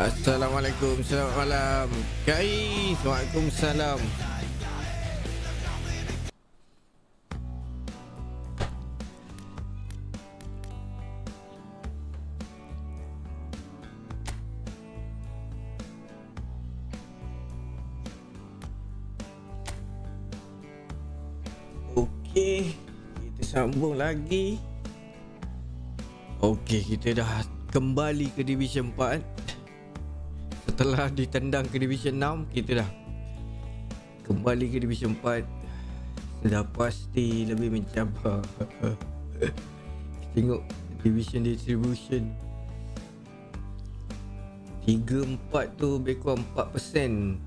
Assalamualaikum, selamat malam guys. Waalaikumsalam. Okey, kita sambung lagi. Okey, kita dah kembali ke Division 4. Setelah ditendang ke Division 6, kita dah kembali ke Division 4. Sudah pasti lebih mencabar. Tengok Division Distribution 3-4 tu lebih kurang 4%.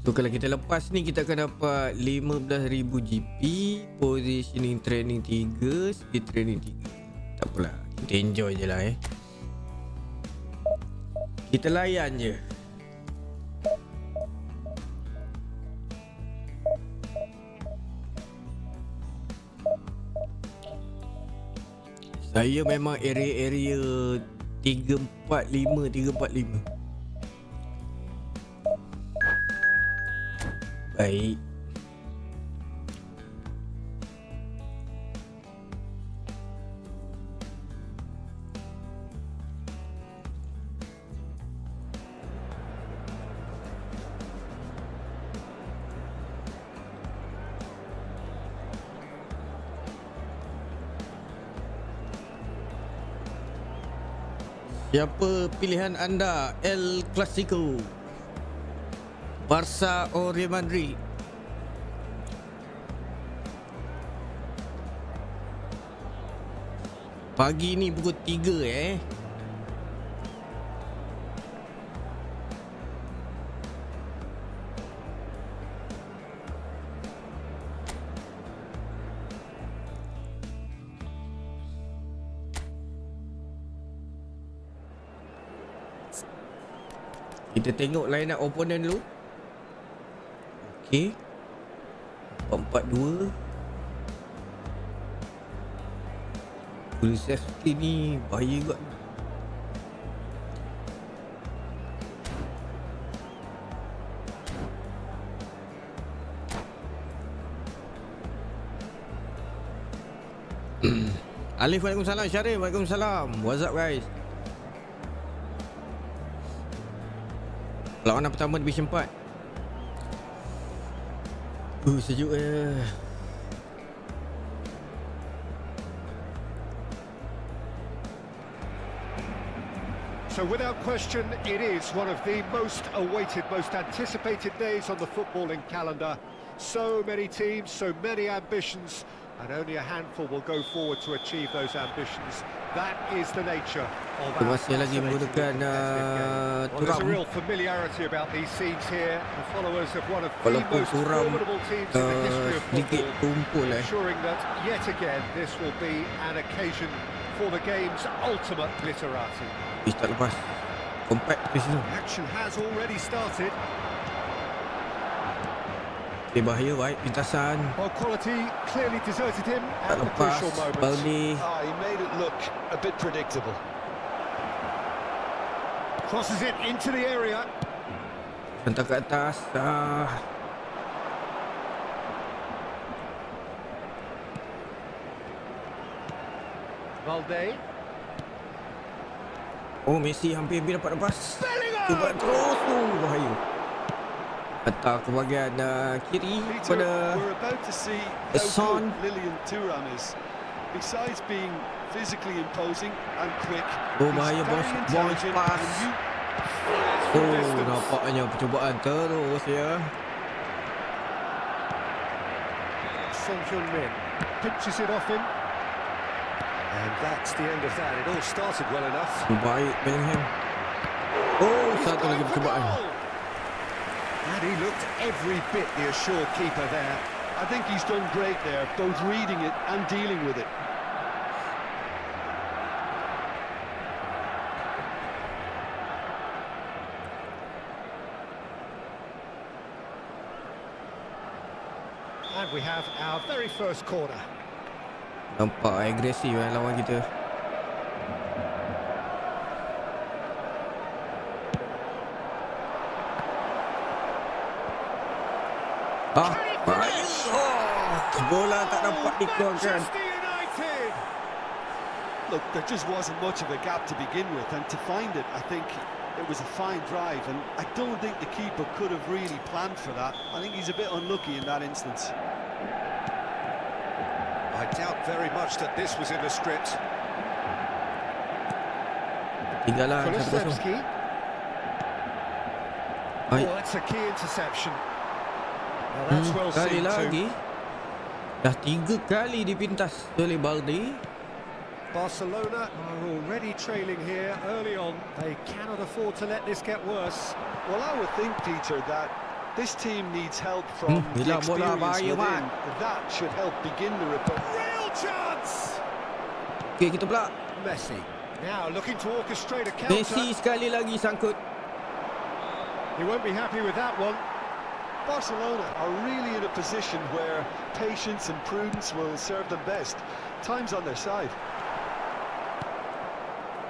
So kalau kita lepas ni, kita akan dapat 15,000 GP, positioning training 3, speed training 3. Tak apalah, kita enjoy je lah Kita layan je. Saya memang area-area 345. Baik. Siapa pilihan anda? El Clasico, Barca or Real Madrid? Pagi ni pukul 3 Kita tengok line up opponent dulu. Okey, 4-4-2. Full safety ni bahaya juga. Alif, waalaikumsalam. Shurer, waalaikumsalam. What's up guys? Lawanan pertama Division 4. Sejuk So without question, it is one of the most awaited, most anticipated days on the footballing calendar. So many teams, so many ambitions, and only a handful will go forward to achieve those ambitions. That is the nature of our masih lagi menggunakan Well, there's a real familiarity about these scenes here. The followers of one of the most formidable teams in the history of football, ensuring that yet again this will be an occasion for the game's ultimate glitterati. Tak lepas. Compact di situ. Action has already started. Bahaya, baik pintasan. Well, quality clearly deserted him at the lepas, crucial moments. Baldi. He made it look a bit predictable. Crosses it into the area. Hantar ke atas. Valde. Oh, Messi hampir dapat lepas. Cuba terus. Bahaya. Hantar ke bahagian kiri pada Son. Lilian Thuram is, besides being physically imposing and quick, bahaya bos pass. Nampaknya percubaan terus Son Heung-min pinches it off him. And that's the end of that. It all started well enough. Baik Bellingham. Satu lagi percubaan. And he looked every bit the assured keeper there. I think he's done great there, both reading it and dealing with it. And we have our very first corner. Nampak agresif lawan kita. Bola tak dapat dikeluarkan. Look, there just wasn't much of a gap to begin with, and to find it, I think it was a fine drive, and I don't think the keeper could have really planned for that. I think he's a bit unlucky in that instance. I doubt very much that this was in the script. Tinggalan 1-0. Kulusevski. Baik. Oh, that's a key interception. Well, that's well Kali seen lagi. too. Dah 3 kali dipintas oleh Baldi. Barcelona are already trailing here early on. They cannot afford to let this get worse. Well, I would think, Peter, that this team needs help from the Bila bola experience bahaya, within. Mat. That should help begin the recovery. Real chance! Okey, kita pula. Messi now looking to orchestrate a counter. Messi sekali lagi sangkut. He won't be happy with that one. Barcelona are really in a position where patience and prudence will serve them best. Time's on their side.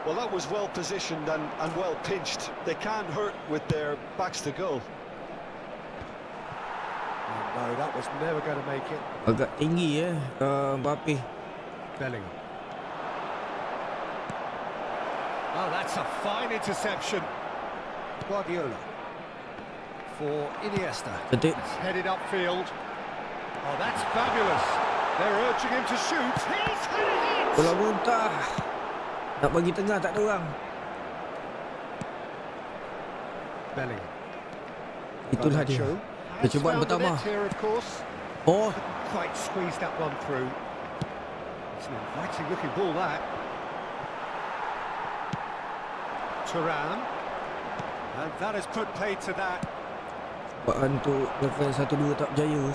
Well, that was well positioned and well pinched. They can't hurt with their backs to goal. No, that was never going to make it. Agak tinggi Mbappe. Bellingham. Oh, that's a fine interception. Guardiola for Iniesta. Cantik. It's headed upfield. Oh, that's fabulous. They're urging him to shoot. He's hit it! Bola muntah. Nak bagi tengah tak ada orang. Bellingham. Itulah dia. Percubaan pertama. Here, of course. Oh, Quite squeezed that one through. It's an inviting looking ball, that. Turan. And that has put paid to that. percubaan untuk level 1-2 tak berjaya.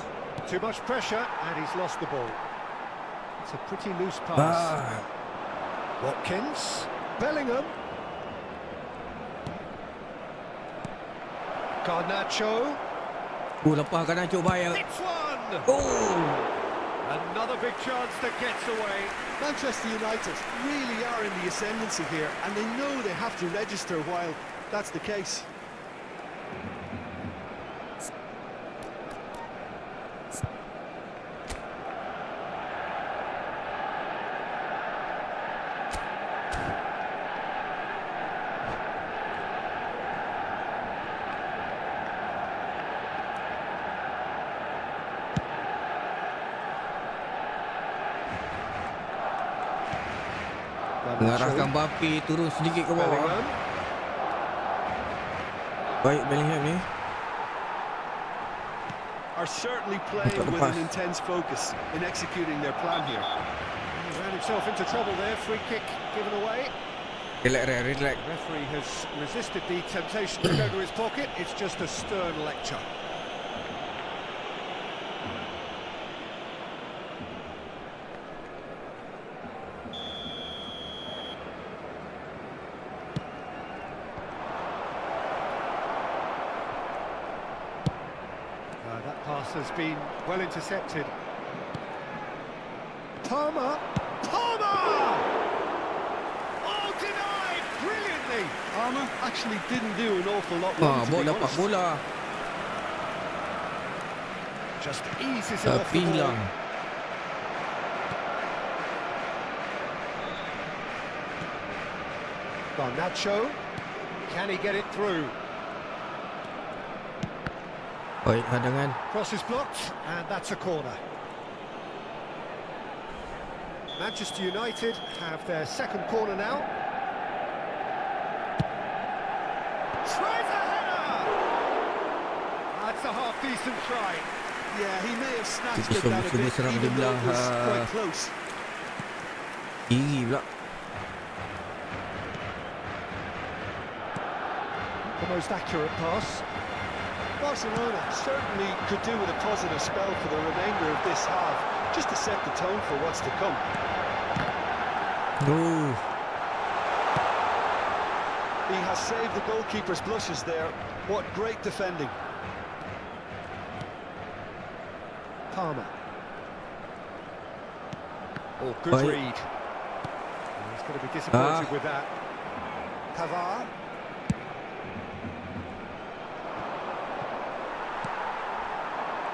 Too much pressure, and he's lost the ball. It's a pretty loose pass. Watkins. Bellingham. Garnacho. Lepas Garnacho bayar. It's one! Oh! Another big chance that gets away. Manchester United really are in the ascendancy here, and they know they have to register while that's the case. Mengarahkan Mbappe turun sedikit ke bawah. Bellingham. Baik Bellingham ni. Are certainly playing with an intense focus in executing their plan here. He ran himself into trouble there. Free kick given away. Relax. Referee has resisted the temptation to go to his pocket. It's just a stern lecture. That pass has been well intercepted. Palmer! Oh, denied! Brilliantly! Palmer actually didn't do an awful lot wrong, to Bawa be dapat honest. bola. Just eases it off Tapi the ball. hilang. Garnacho. Can he get it through? Baik hadangan. Cross is blocked, and that's a corner. Manchester United have their second corner now. Tries a header! That's a half-decent try. Yeah, he may have snatched Cuba it down a bit, serang even though it was sebelah, quite close. Kiri pula. The most accurate pass. Barcelona certainly could do with a positive spell for the remainder of this half, just to set the tone for what's to come. Oh, He has saved the goalkeeper's blushes there. What great defending. Palmer. Oh, good read. He's going to be disappointed with that. Pavard.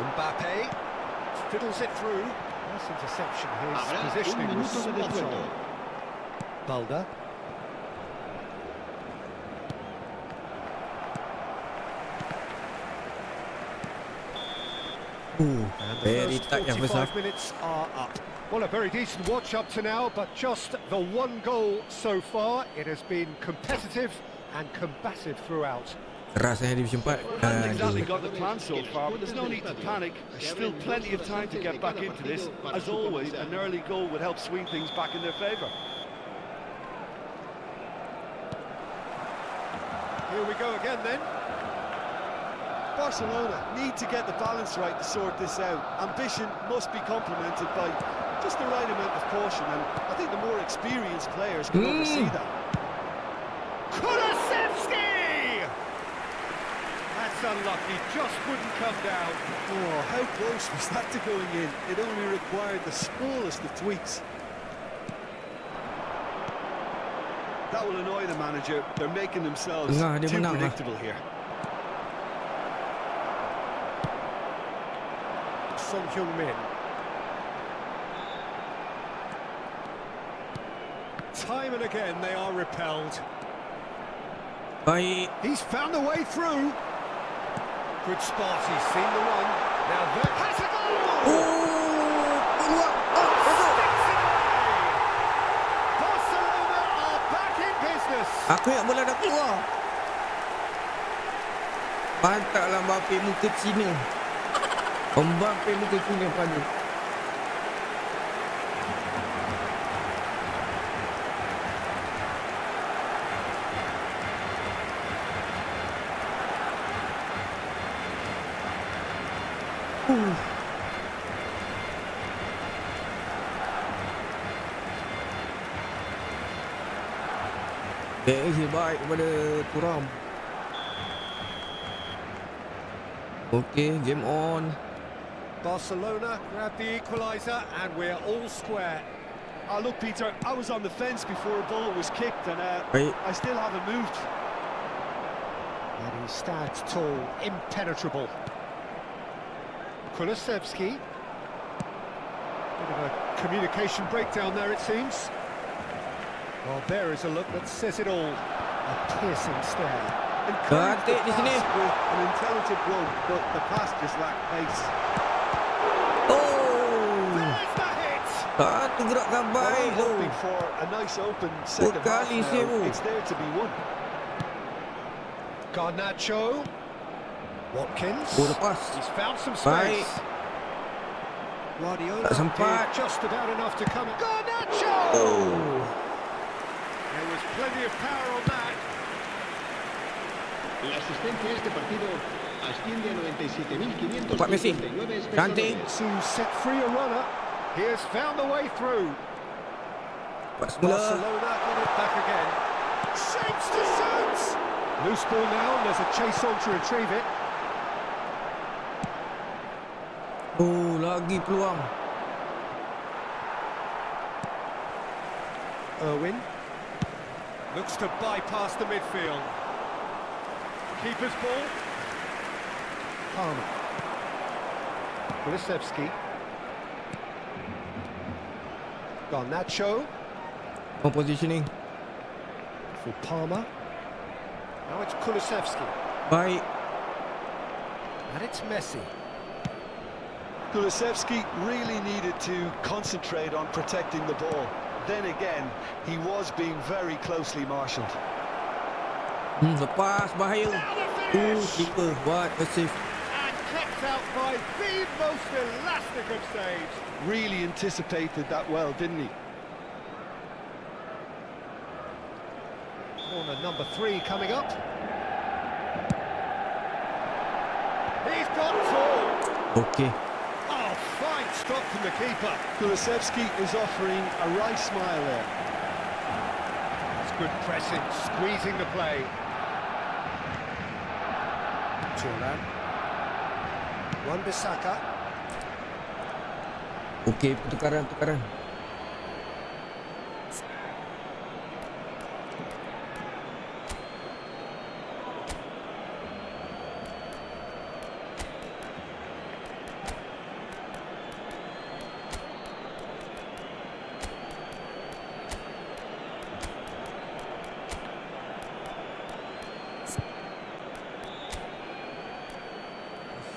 Mbappe fiddles it through. Nice interception. His positioning was spot on. Balda. And the first 45 minutes are up. Well, a very decent watch up to now, but just the one goal so far. It has been competitive and combative throughout. Rasanya Division 4. Haven't exactly got the plan so far, but there's no need to panic. There's still plenty of time to get back into this. As always, an early goal would help swing things back in their favour. Here we go again then. Barcelona need to get the balance right to sort this out. Ambition must be complemented by just the right amount of caution, and I think the more experienced players can oversee that. Kulusevski! That's unlucky, just wouldn't come down. Oh, how close was that to going in? It only required the smallest of tweaks. That will annoy the manager. They're making themselves too predictable here. Son Heung-min. Time and again they are repelled. He's found a way through. Good spot, he's seen the run. Now that has a goal! Barcelona are back in business. Aku yang bola dah keluar. Mantaplah Mbappe muka Cina. Mbappe muka Cina pada. Baik kepada Turam. Okay, game on. Barcelona grab the equaliser and we're all square. Look, Peter, I was on the fence before a ball was kicked, and I still haven't moved. And he stands tall, impenetrable. Kulusevski. Bit of a communication breakdown there, it seems. Well, there is a look that says it all. A piercing stare. Encouraged the pass with an intelligent run, but the pass just lacked pace. There's the hit! Gerakan baik. I'm hoping for a nice open second half now. It's there to be won. Garnacho. Watkins. Lepas. He's found some space. Guardiola did just about enough to come. Garnacho! There was plenty of power on that. La asistencia a este partido asciende a 97.559 espectadores. To set free a runner. He has found the way through. Barcelona got it back again. Shapes to shoot! Loose ball now, and there's a chase on to retrieve it. Lagi peluang. Irwin. Looks to bypass the midfield. Keeper's ball. Palmer. Kulusevski. Garnacho. Positioning. For Palmer. Now it's Kulusevski. Baik. And it's Messi. Kulusevski really needed to concentrate on protecting the ball. Then again, he was being very closely marshalled. Lepas bahaya. Keeper buat a save. And kept out by the most elastic of saves. Really anticipated that well, didn't he? Corner number 3 coming up. He's got tall. Okay. Oh, fine stop from the keeper. Kulusevski is offering a wry smile there. That's good pressing, squeezing the play. Shurer. Wan-Bissaka. Okay, pertukaran.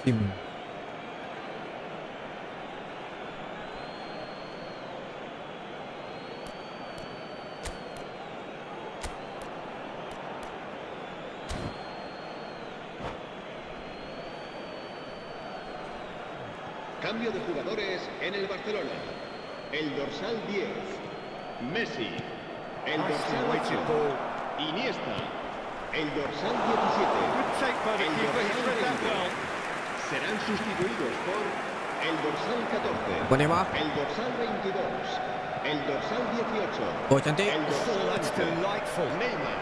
musim. Cambio de jugadores en el Barcelona. El dorsal 10, Messi. El dorsal 8, Iniesta. El dorsal 17, el dorsal 20. Serán sustituidos por el dorsal 14, Neymar. el dorsal 22, el dorsal 18. Oh, cantik. El dorsal That's 11. delightful. Neymar.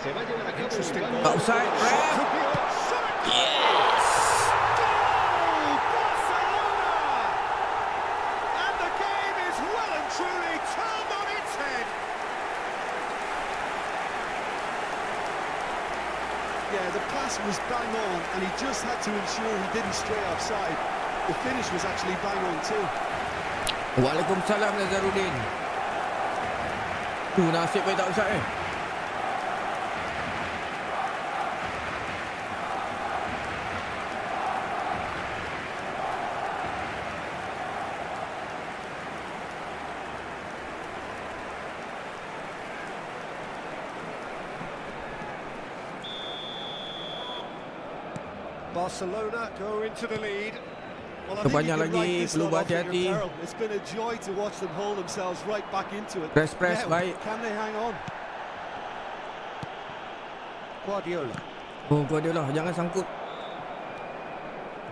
Se va a llevar a cabo Interesting un ball. Outside, ref. Could be offside. Yes. Goal, Barcelona! And the game is well and truly turned on its head. Yeah, the pass was bang on, and he just had to ensure he didn't stray offside. The finish was actually bang on too. Waalaikumsalam Nazarudin. Tu nasib baik tak offside Barcelona go into the lead. Well, I think Banyak you can lagi, write this perlu one off at your berhati-hati. peril. It's been a joy to watch them hold themselves right back into it. Press, Now, baik. can they hang on? Guardiola. Oh, Guardiola, jangan sangkut.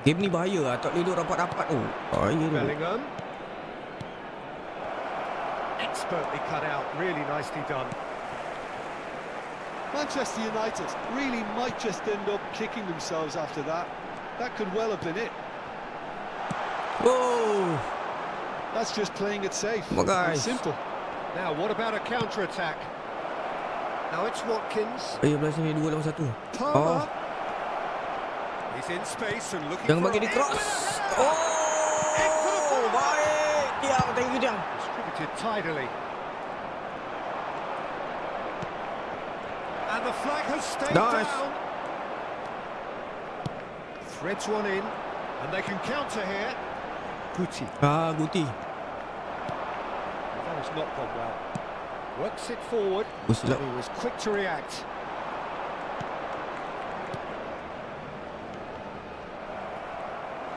Game ni bahaya lah. Tak boleh duduk rapat-rapat tu. Bahaya tu. Bellingham. Expertly cut out, really nicely done. Manchester United really might just end up kicking themselves after that. That could well have been it. Oh, That's just playing it safe Come on, and guys. simple. Now, what about a counter-attack? Now it's Watkins. belah sini 2 lawan 1. Palmer. He's in space and looking Jangan for bagi a- di cross. Oh, baik. Tiang, thank you Tiang. Distributed tidily. And the flag has stayed Nice. down. Threads one in, and they can counter here. Guti. Guti. That has not gone well. Works it forward. Oh, silap. He was quick to react.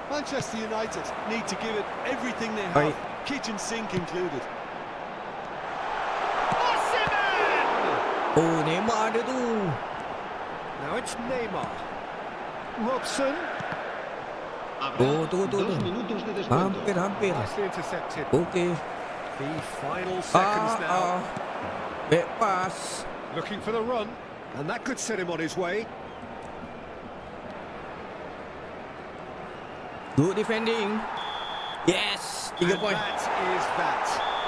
Manchester United need to give it everything they Baik. have, kitchen sink included. Oh, Neymar ada tu. Now it's Neymar. Robson. Oh, tu. 2 minutos de descuento. Hampir. Nicely intercepted. Okey. The final seconds now. Back pass. Looking for the run. And that could set him on his way. Good defending. Yes, 3 And poin. that is that.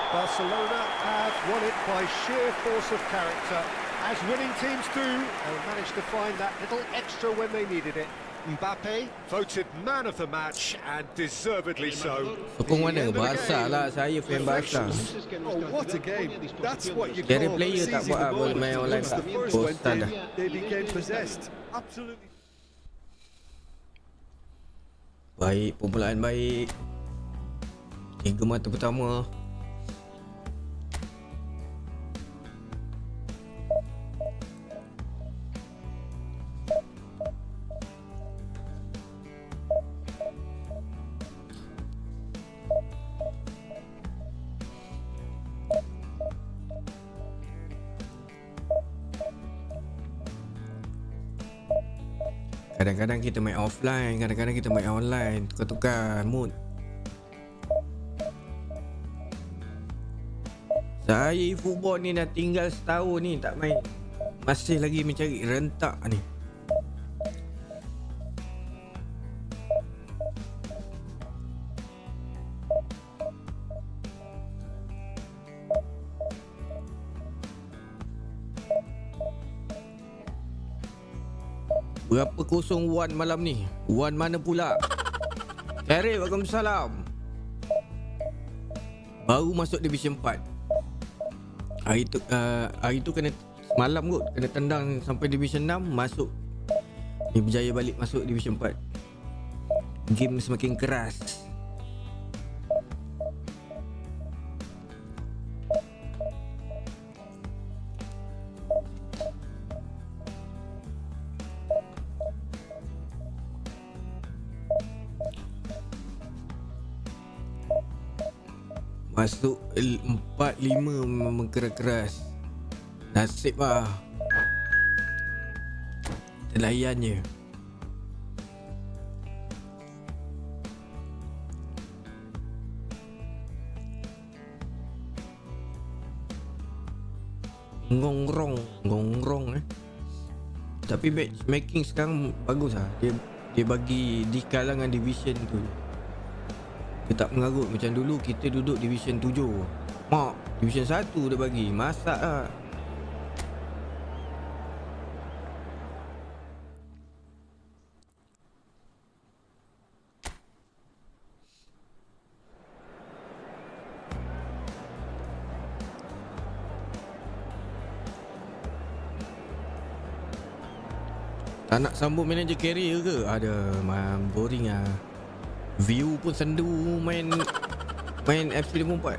Barcelona have won it by sheer force of character. As winning teams do, they managed to find that little extra when they needed it. Mbappe voted man of the match, and deservedly so. Sokong The mana? end of the Barca game. lah. Saya fan Barca. Oh, what a game. That's what you Dari call player tak seizing buat the apa, main moment. online Once tak the first post went tak in, dah. they became possessed. Absolutely. Baik, permulaan baik. 3 mata pertama. Kadang-kadang kita main offline, kadang-kadang kita main online. Tukar-tukar mood. Saya eFootball ni dah tinggal setahun ni tak main. Masih lagi mencari rentak ni. Berapa 0-1 malam ni? 1 mana pula? Shurer, waalaikumsalam. Baru masuk Division 4. Hari tu kena semalam kot, kena tendang sampai Division 6, masuk. Ni berjaya balik masuk Division 4. game semakin keras. Masuk 4-5 memang keras-keras. Nasib lah. Kita layan je. Gongrong Tapi matchmaking sekarang bagus lah. Dia bagi di kalangan division tu. Dia tak mengarut macam dulu kita duduk division 7. Mak, division 1 dia bagi. Masak lah. Tak nak sambut manager carrier ke? Ada, boring lah. View pun sendu main FC24.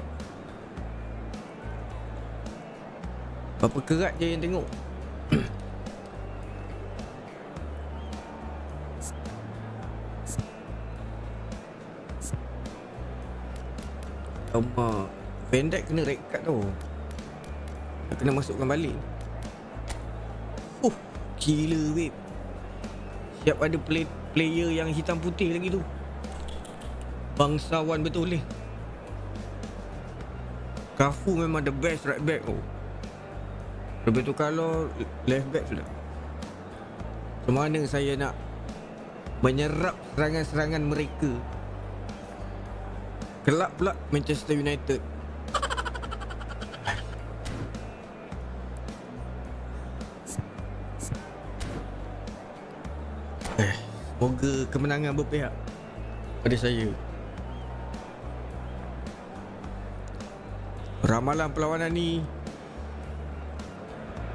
Berapa kerat je yang tengok. Alamak, Van Dijk kena red card tau. Dia kena masukkan balik. Gila babe. Siap ada player yang hitam putih lagi tu. Bangsawan betul ni. Cafu memang the best right back tu. Lebih tu kalau left back sudah. Macam mana saya nak menyerap serangan-serangan mereka? Kelab pula Manchester United. Semoga kemenangan berpihak pada saya. Ramalan perlawanan ni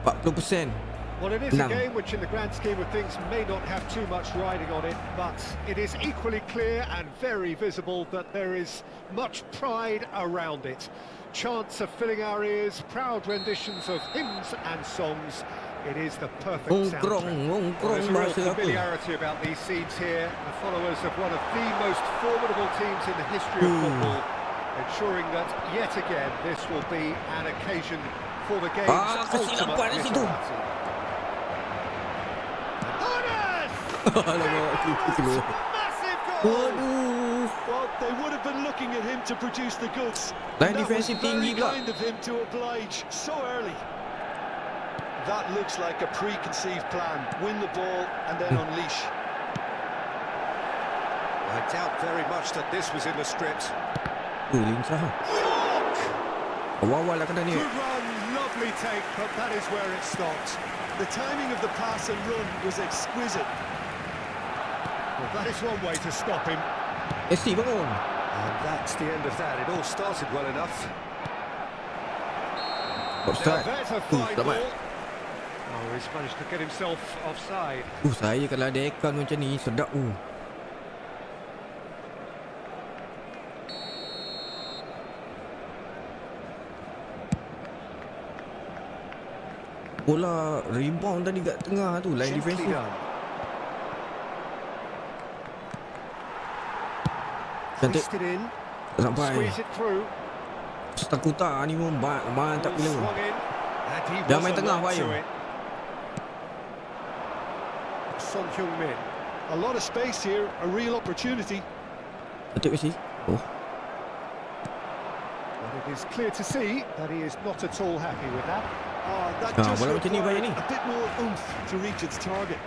40%. Well, it is a game which in the grand scheme of things may not have too much riding on it, but it is equally clear and very visible that there is much pride around it. Chants are filling our ears, proud renditions of hymns and songs. It is the perfect soundtrack. There's a real familiarity about these scenes here. The followers of one of the most formidable teams in the history of football, ensuring that yet again this will be an occasion for the game's ultimate literati. Massive goal! Well, they would have been looking at him to produce the goods. That was defensive very tinggi kind of him to oblige so early. That looks like a preconceived plan. Win the ball and then unleash. I doubt very much that this was in the script. Lincah. Awal-awal lah kena ni. Good run, lovely take, but that is where it stopped. The timing of the pass and run was exquisite. Well, that is one way to stop him. Messi bangun. And that's the end of that. It all started well enough. Offside. There's a fine selamat. ball. Oh, he's managed to get himself offside. Saya kalau ada account macam ni sedap Bola rebound tadi kat tengah tu, line defensif. Cantik. Sampai. Setakuta ni pun mantap gila. Dah main tengah bahaya. Son Heung-min. A lot of space here, a real opportunity. Cantik Messi. But it is clear to see that he is not at all happy with that. That just bola macam ni bahaya ni. a bit more oomph to reach its target.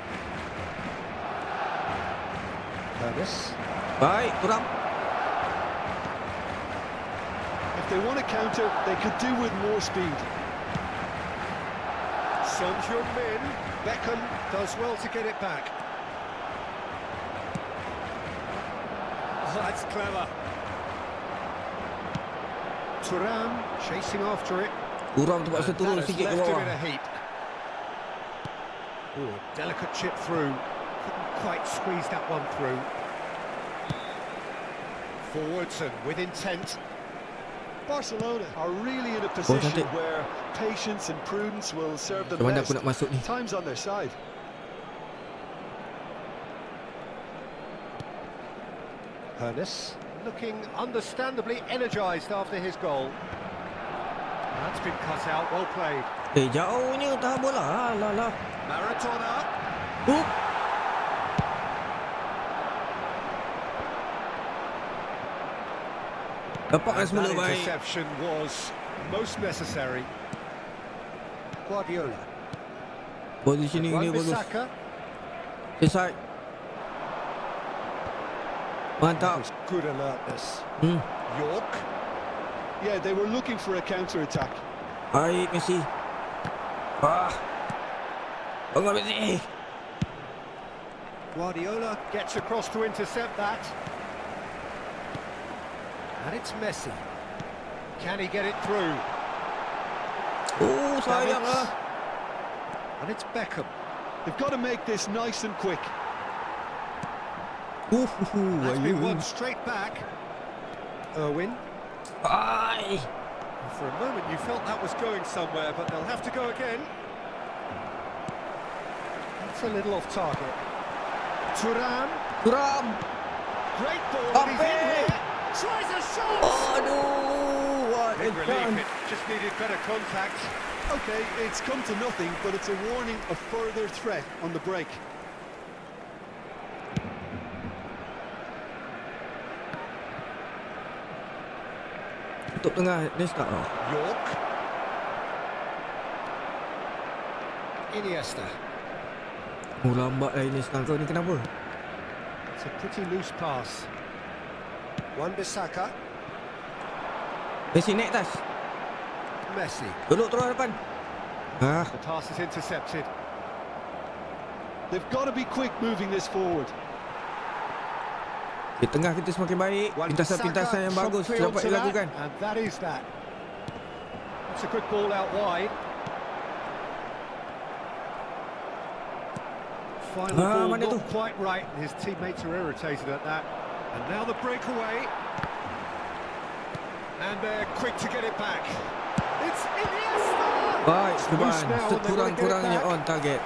Baik, kurang. If they want to counter, they could do with more speed. Son Heung-min. Beckham does well to get it back. Oh, that's clever. Thuram chasing after it. Kurang terpaksa turun sikit ke Left him bawah. in a heap. Delicate chip through. Couldn't quite squeeze that one through. Forwards and with intent. Barcelona are really in a position cantik. where patience and prudence will serve them Macam mana best. aku nak masuk ni? Time's on their side. Ernest looking understandably energised after his goal. That's been cut out, well played. Jauhnya tahan bola. Alah. Maradona. Dapat And semula that baik. interception was most necessary. Guardiola. Positioning dia bagus. Wan-Bissaka. Inside. Mantap. Was good alertness. York. Yeah, they were looking for a counter-attack. Baik Messi. Bangun Messi. Guardiola gets across to intercept that. And it's Messi. Can he get it through? Oh, sayang lah. And it's Beckham. They've got to make this nice and quick. That's been won straight back. Irwin. Ai. For a moment you felt that was going somewhere, but they'll have to go again. That's a little off target. Thuram. Great ball. And he's in here. Tries a shot. Aduh, what a In relief, chance. it just needed better contact. Okay, it's come to nothing, but it's a warning of further threat on the break. Tutup tengah Nesta. York. Iniesta. Lambat lah Nesta kau ni, kenapa? It's a pretty loose pass. Wan-Bissaka. Messi naik atas. Messi. Duduk terus depan. The pass is intercepted. They've got to be quick moving this forward. Di tengah kita semakin baik. Pintasan-pintasan yang bagus dapat dilakukan. And that is that. It's a good ball out wide. Final ball mana not tu? quite right. His teammates are irritated at that. And now the breakaway. And they're quick to get it back. It's Iniesta! Baik, It's Kuban. loose now and they're gonna get it Sekurang-kurangnya back. on target.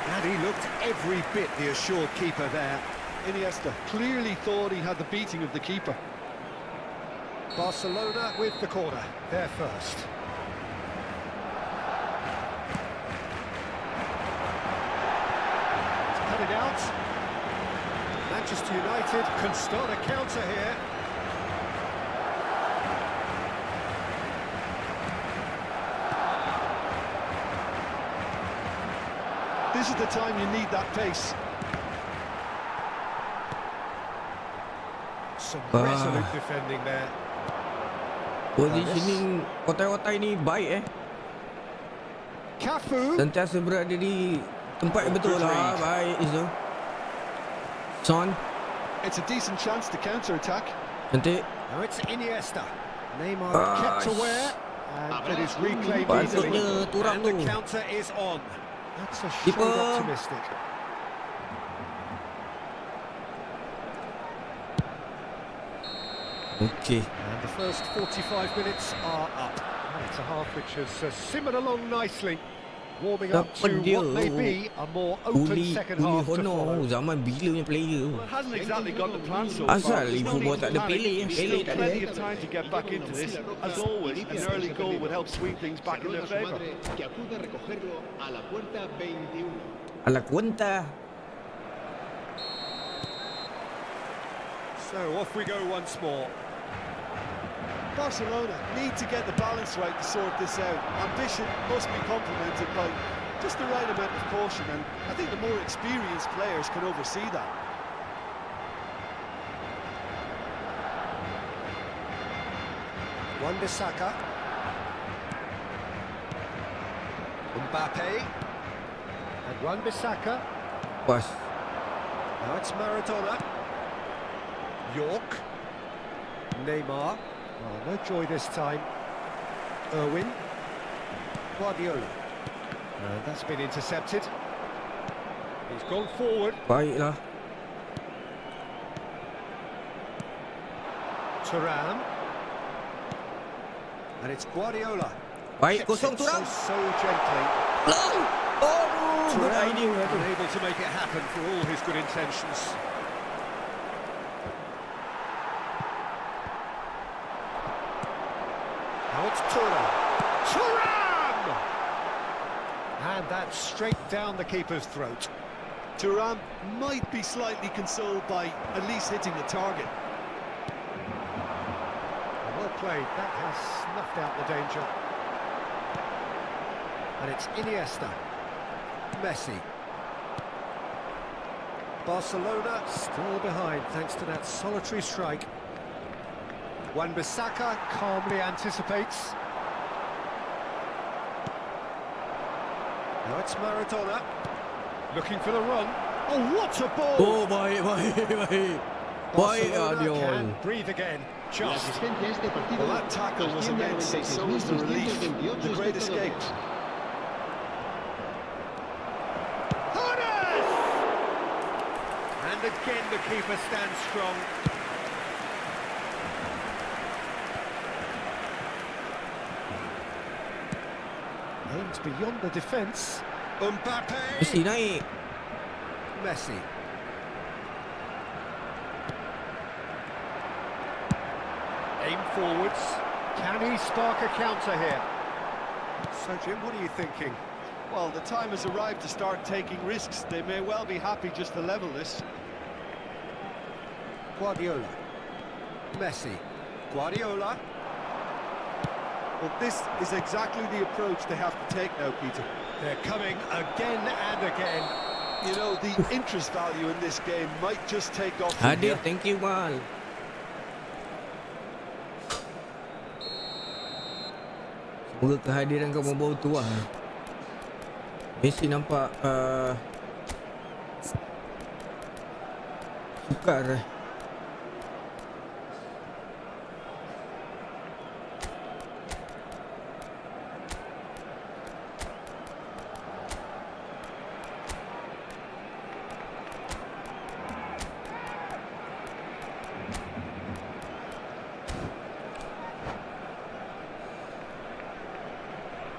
And he looked every bit the assured keeper there. Iniesta clearly thought he had the beating of the keeper. Barcelona with the corner. They're first. It's cut it out. Manchester United can start a counter here. This is the time you need that pace. Some resolute defending there. Positioning otai-otai ni baik Cafu. Sentiasa berada di tempat yang betul lah. Baik itu. Son. It's a decent chance to counter-attack. Cantik. Now it's Iniesta. Neymar kept aware. And it is reclaimed easily. Patutnya Thuram And the tu. counter is on. That's a shade Keeper. optimistic. Okey. And the first 45 minutes are up. And it's a half which has simmered along nicely, warming up to Dapat dia. what may be a more open Uli second half to Honor. follow. Zaman bila punya player. It hasn't exactly got the plan so Asal far. There's no eFootball need tak to ada panic. Pele. There's Pele still tak plenty ada. of time to get back into this. As always, an early goal would help swing things back in their favour. Que acude a recogerlo a la puerta 21. A la cuenta. So off we go once more. Barcelona need to get the balance right to sort this out. Ambition must be complemented by just the right amount of caution, and I think the more experienced players can oversee that. Wan-Bissaka. Mbappe. And Wan-Bissaka. Pas. Now it's Maradona. York. Neymar. Oh, no joy this time. Irwin. Guardiola. And that's been intercepted. He's gone forward. Baiklah. Thuram. And it's Guardiola. Baik, Chips kosong it Thuram. so gently. Oh, good Thuram idea. unable to make it happen for all his good intentions. Now it's Thuram. Thuram! And that's straight down the keeper's throat. Thuram might be slightly consoled by at least hitting the target. Well played, that has snuffed out the danger. And it's Iniesta. Messi. Barcelona still behind thanks to that solitary strike. Wan-Bissaka calmly anticipates. Now it's Maradona. Looking for the run. Oh, what a ball! Oh, baik. Baik, Barcelona Adiol. can breathe again. La Just. asistencia a este partido Well, that tackle was immense, and so was the relief. The great escape. Horace! And again the keeper stands strong. Aims beyond the defence. Mbappe! Messi naik. Messi. Aim forwards. Can he spark a counter here? So, Jim, what are you thinking? Well, the time has arrived to start taking risks. They may well be happy just to level this. Guardiola. Messi. Guardiola. Well, this is exactly the approach they have to take now, Peter. They're coming again and again. You know, the interest value in this game might just take off from Hadir, here. thank you, Mal. Semoga kehadiran kau membawa tuah. Messi nampak sukar.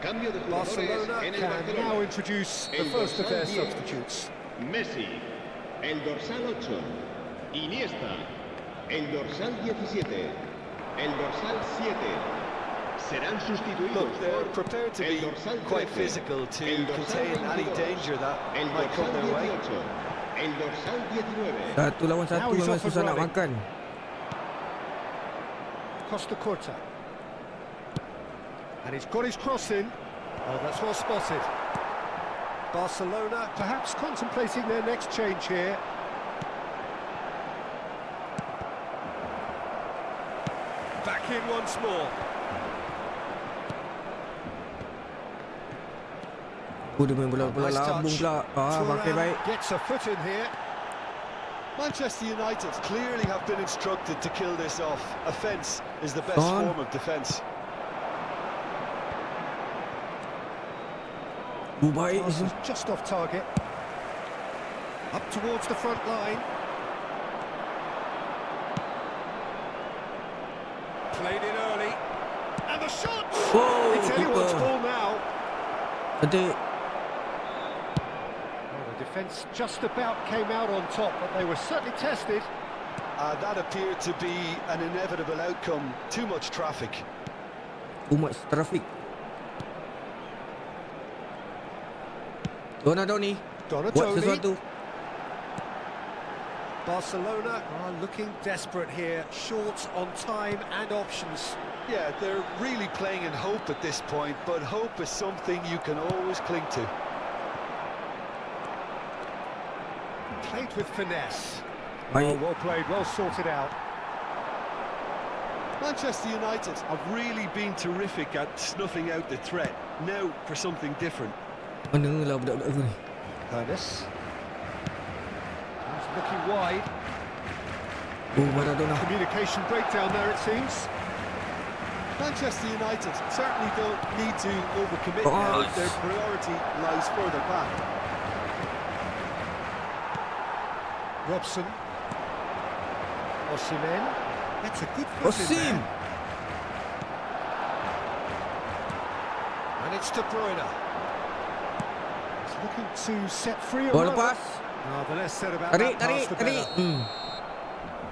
Cambio de jugadores Barcelona en el can Barcelona. now introduce the El first of dorsal their 10, substitutes. Messi. El dorsal 8. Iniesta. El dorsal 17. El dorsal 7. Serán sustituidos Look, they're por prepared to el be dorsal quite 13, physical to el dorsal contain any 22, danger that el might come dorsal their way. 18, el dorsal 19. Satu lawan Now satu he's memang off and susah nak running. makan. Costa Curta. And he's got his cross in. Oh, that's well spotted. Barcelona perhaps contemplating their next change here. Back in once more. Dia main bola-bola Nice lambung touch. pula. Pakai Thuram baik. gets a foot in here. Manchester United clearly have been instructed to kill this off. Offence is the best Son. form of defence. Baik. Pass is just off target. Up towards the front line. Played in early. And the shot! Oh, It's anyone's keeper. ball now. Adik. Well, the defence just about came out on top, but they were certainly tested. That appeared to be an inevitable outcome. Too much traffic. Too much traffic. Donadoni. Buat Donatoni. sesuatu. Barcelona are looking desperate here, short on time and options. Yeah, they're really playing in hope at this point, but hope is something you can always cling to. Played with finesse. Baik. Well played, well sorted out. Manchester United have really been terrific at snuffing out the threat. Now for something different. Mana lah budak-budak tu ni? Ernest. He's looking wide. Oh, Maradona. Communication breakdown there, it seems. Manchester United certainly don't need to overcommit Oh, now. it's- Their priority lies further back. Robson. Osimhen. That's a good foot in Osim. there. And it's De Bruyne. He's looking to set free a Bola runner. lepas. Oh, the less said about Tarik, that pass, tarik, the better. tarik.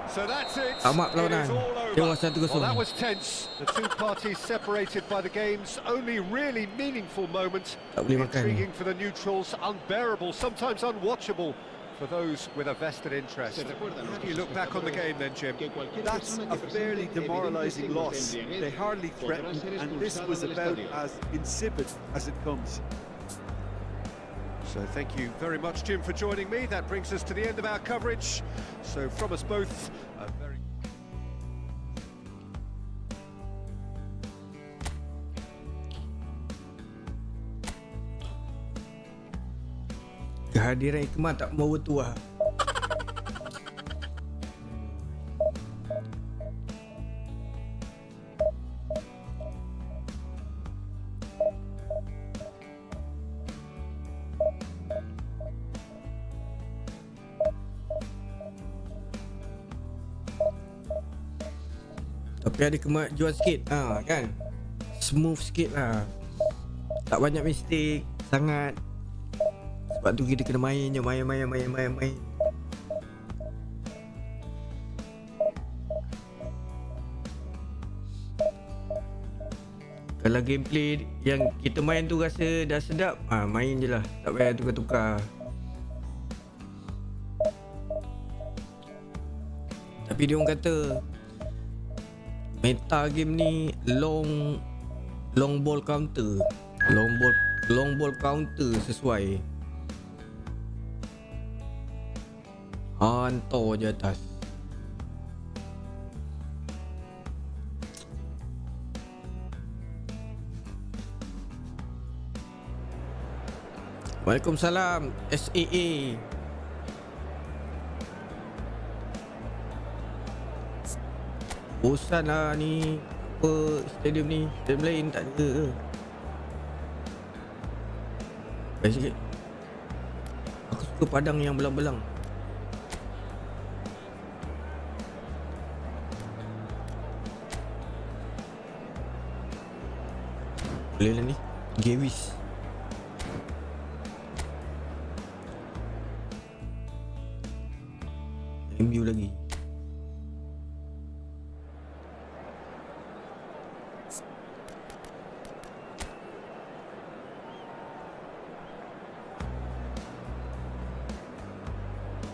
So that's it. Tamat It is perlawanan. all Dia over. 1-0. Well, that was tense. The two parties separated by the game's only really meaningful moment. Tak boleh makan ni. Intriguing for the neutrals, unbearable, sometimes unwatchable for those with a vested interest. How do you look back on the game then, Jim? That's a fairly demoralising loss. They hardly threatened, and this was about as insipid as it comes. So thank you very much, Jim, for joining me. That brings us to the end of our coverage. So from us both, a very... Kehadiran Hikmah tak mau bertuah. Tapi ada kemajuan sikit kan. Smooth sikit lah. Tak banyak mistake sangat. Sebab tu kita kena main je. Main. Kalau gameplay yang kita main tu rasa dah sedap, main je lah. Tak payah tukar-tukar. Tapi dia orang kata meta game ni long ball counter. Long ball counter sesuai. Hantar je atas. Waalaikumsalam SAA. Bosan lah ni. Apa stadium ni? Stadium lain tak ada ke? Baik sikit. Aku suka padang yang belang-belang. Boleh lah ni. Gavis. MU lagi.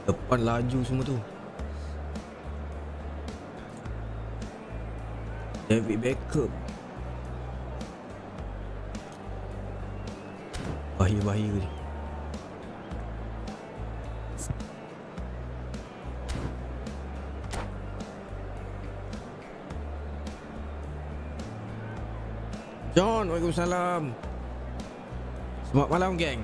Depan laju semua tu. David Beckham. Bahaya ni. John, waalaikumsalam. Selamat malam, geng.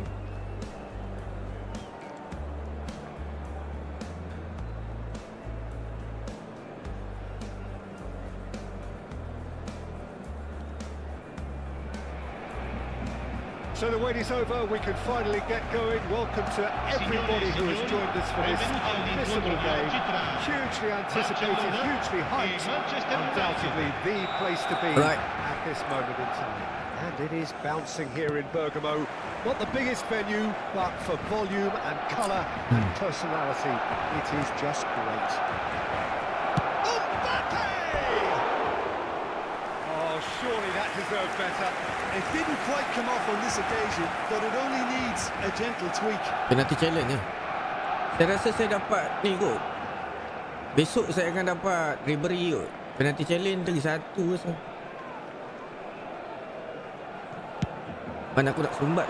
So the wait is over, we can finally get going. Welcome to everybody who has joined us for this unmissable game. Hugely anticipated, hugely hyped, undoubtedly the place to be at this moment in time. And it is bouncing here in Bergamo. Not the biggest venue, but for volume and colour and personality, it is just great. Oh, surely that deserved better. It didn't quite come off on this occasion, but it only needs a gentle tweak. Penalty challenge ya. Saya rasa saya dapat ni kot. Besok saya akan dapat Ribery kot. Penalty challenge lagi satu rasa. Mana aku nak sumbat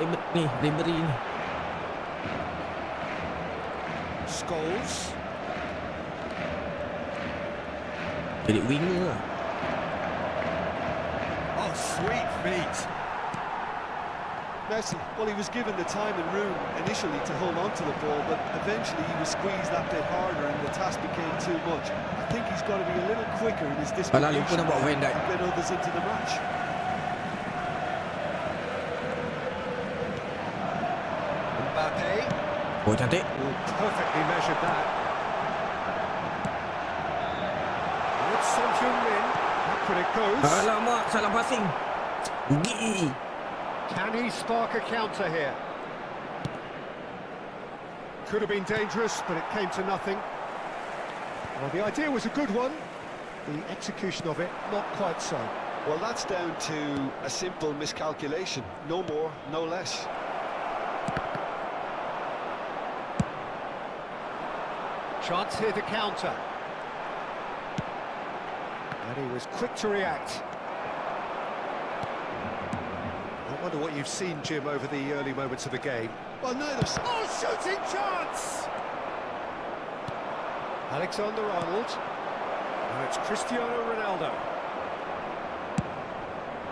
Ribery ni. Scholes. Jadi winger lah. Oh, sweet feet. Messi, well, he was given the time and room initially to hold on to the ball, but eventually he was squeezed that bit harder and the task became too much. I think he's got to be a little quicker in his distribution lupa nak buat Van Dijk. to get others into the match. Mbappe. Oh, cantik. Oh, perfectly measured that. It's Heung-min. Up it goes. Alamak, salah passing. Rugi. Can he spark a counter here? Could have been dangerous, but it came to nothing. Well, the idea was a good one. The execution of it, not quite so. Well, that's down to a simple miscalculation. No more, no less. Chance here to counter. And he was quick to react. I wonder what you've seen, Jim, over the early moments of the game. Well, neither. Oh, shooting chance! Alexander-Arnold. Now it's Cristiano Ronaldo.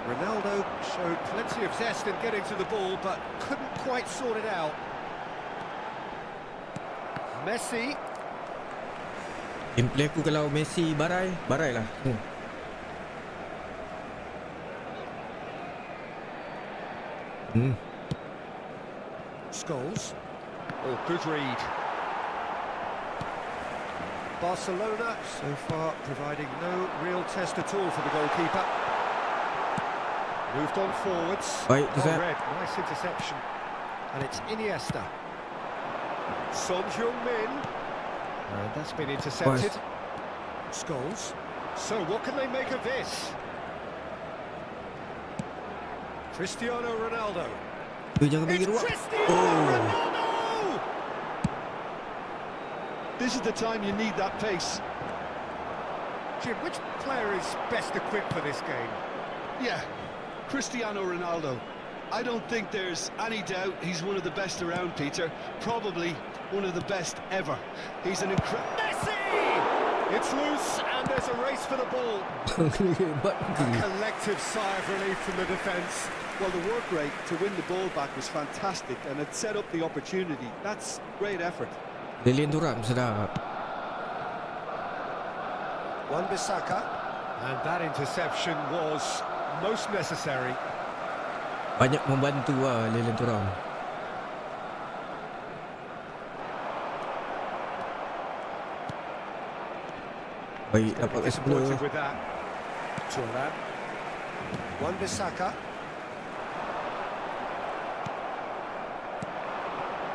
Ronaldo showed plenty of zest in getting to the ball, but couldn't quite sort it out. Messi. Gameplay aku kalau Messi barai lah. Scholes. Oh, good read. Barcelona so far providing no real test at all for the goalkeeper. Moved on forwards. Baik, Zat. Red, nice interception. And it's Iniesta. Son Heung-min. And that's been intercepted. Scholes. So what can they make of this? Cristiano Ronaldo. Jangan bagi It's ruang. Cristiano Ronaldo! This is the time you need that pace. Jim, which player is best equipped for this game? Yeah, Cristiano Ronaldo. I don't think there's any doubt he's one of the best around, Peter. Probably one of the best ever. He's an incredible... Messi! It's loose, and there's a race for the ball. A collective sigh of relief from the defence. Well, the work rate to win the ball back was fantastic, and it set up the opportunity. That's great effort. Lilian Thuram sedap. Wan-Bissaka. And that interception was most necessary. Banyak membantu lah Lilian Thuram. Baik, dapat ke sebelah. Disappointed with that. Shurer. Wan-Bissaka.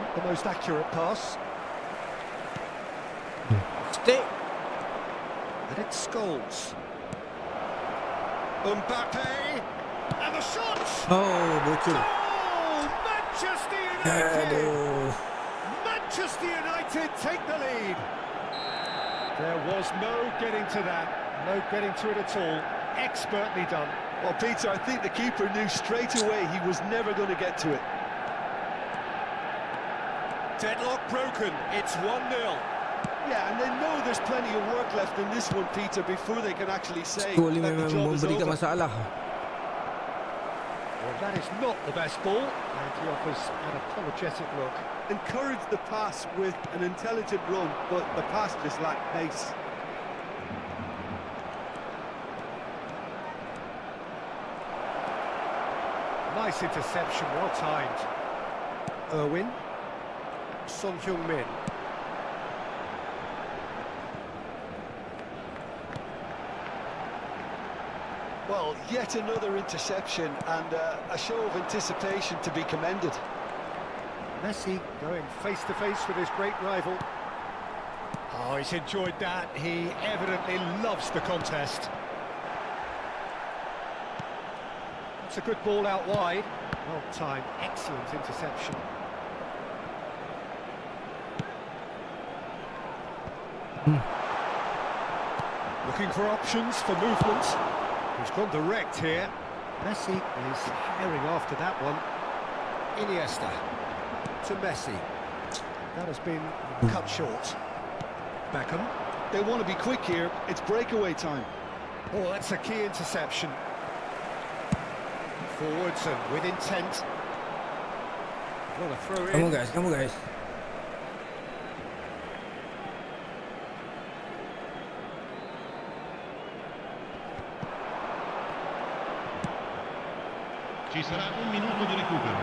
Not the most accurate pass. Stick. And it's Scholes. Mbappe. And the shot! Oh, bocor. Oh, Manchester United! Aduh. Manchester United take the lead. There was no getting to that. No getting to it at all. Expertly done. Well, Peter, I think the keeper knew straight away he was never going to get to it. Deadlock broken. It's 1-0. Yeah, and they know there's plenty of work left in this one, Peter, before they can actually say Skor ni that the memang job is memberikan over. masalah. Well, that is not the best ball. And he offers an apologetic look. Encourage the pass with an intelligent run, but the pass just lacked pace. Nice interception, well timed. Irwin. Son Heung-min. Well, yet another interception and a show of anticipation to be commended. Messi going face-to-face with his great rival. Oh, he's enjoyed that. He evidently loves the contest. It's a good ball out wide. Well timed, excellent interception. Looking for options for movement. He's gone direct here. Messi is herring after that one. Iniesta to Messi. That has been cut short. Beckham. They want to be quick here. It's breakaway time. Oh, that's a key interception. Forwards and with intent. What a throw in. Come on, guys. Come on, guys. Ci sarà un minuto di recupero.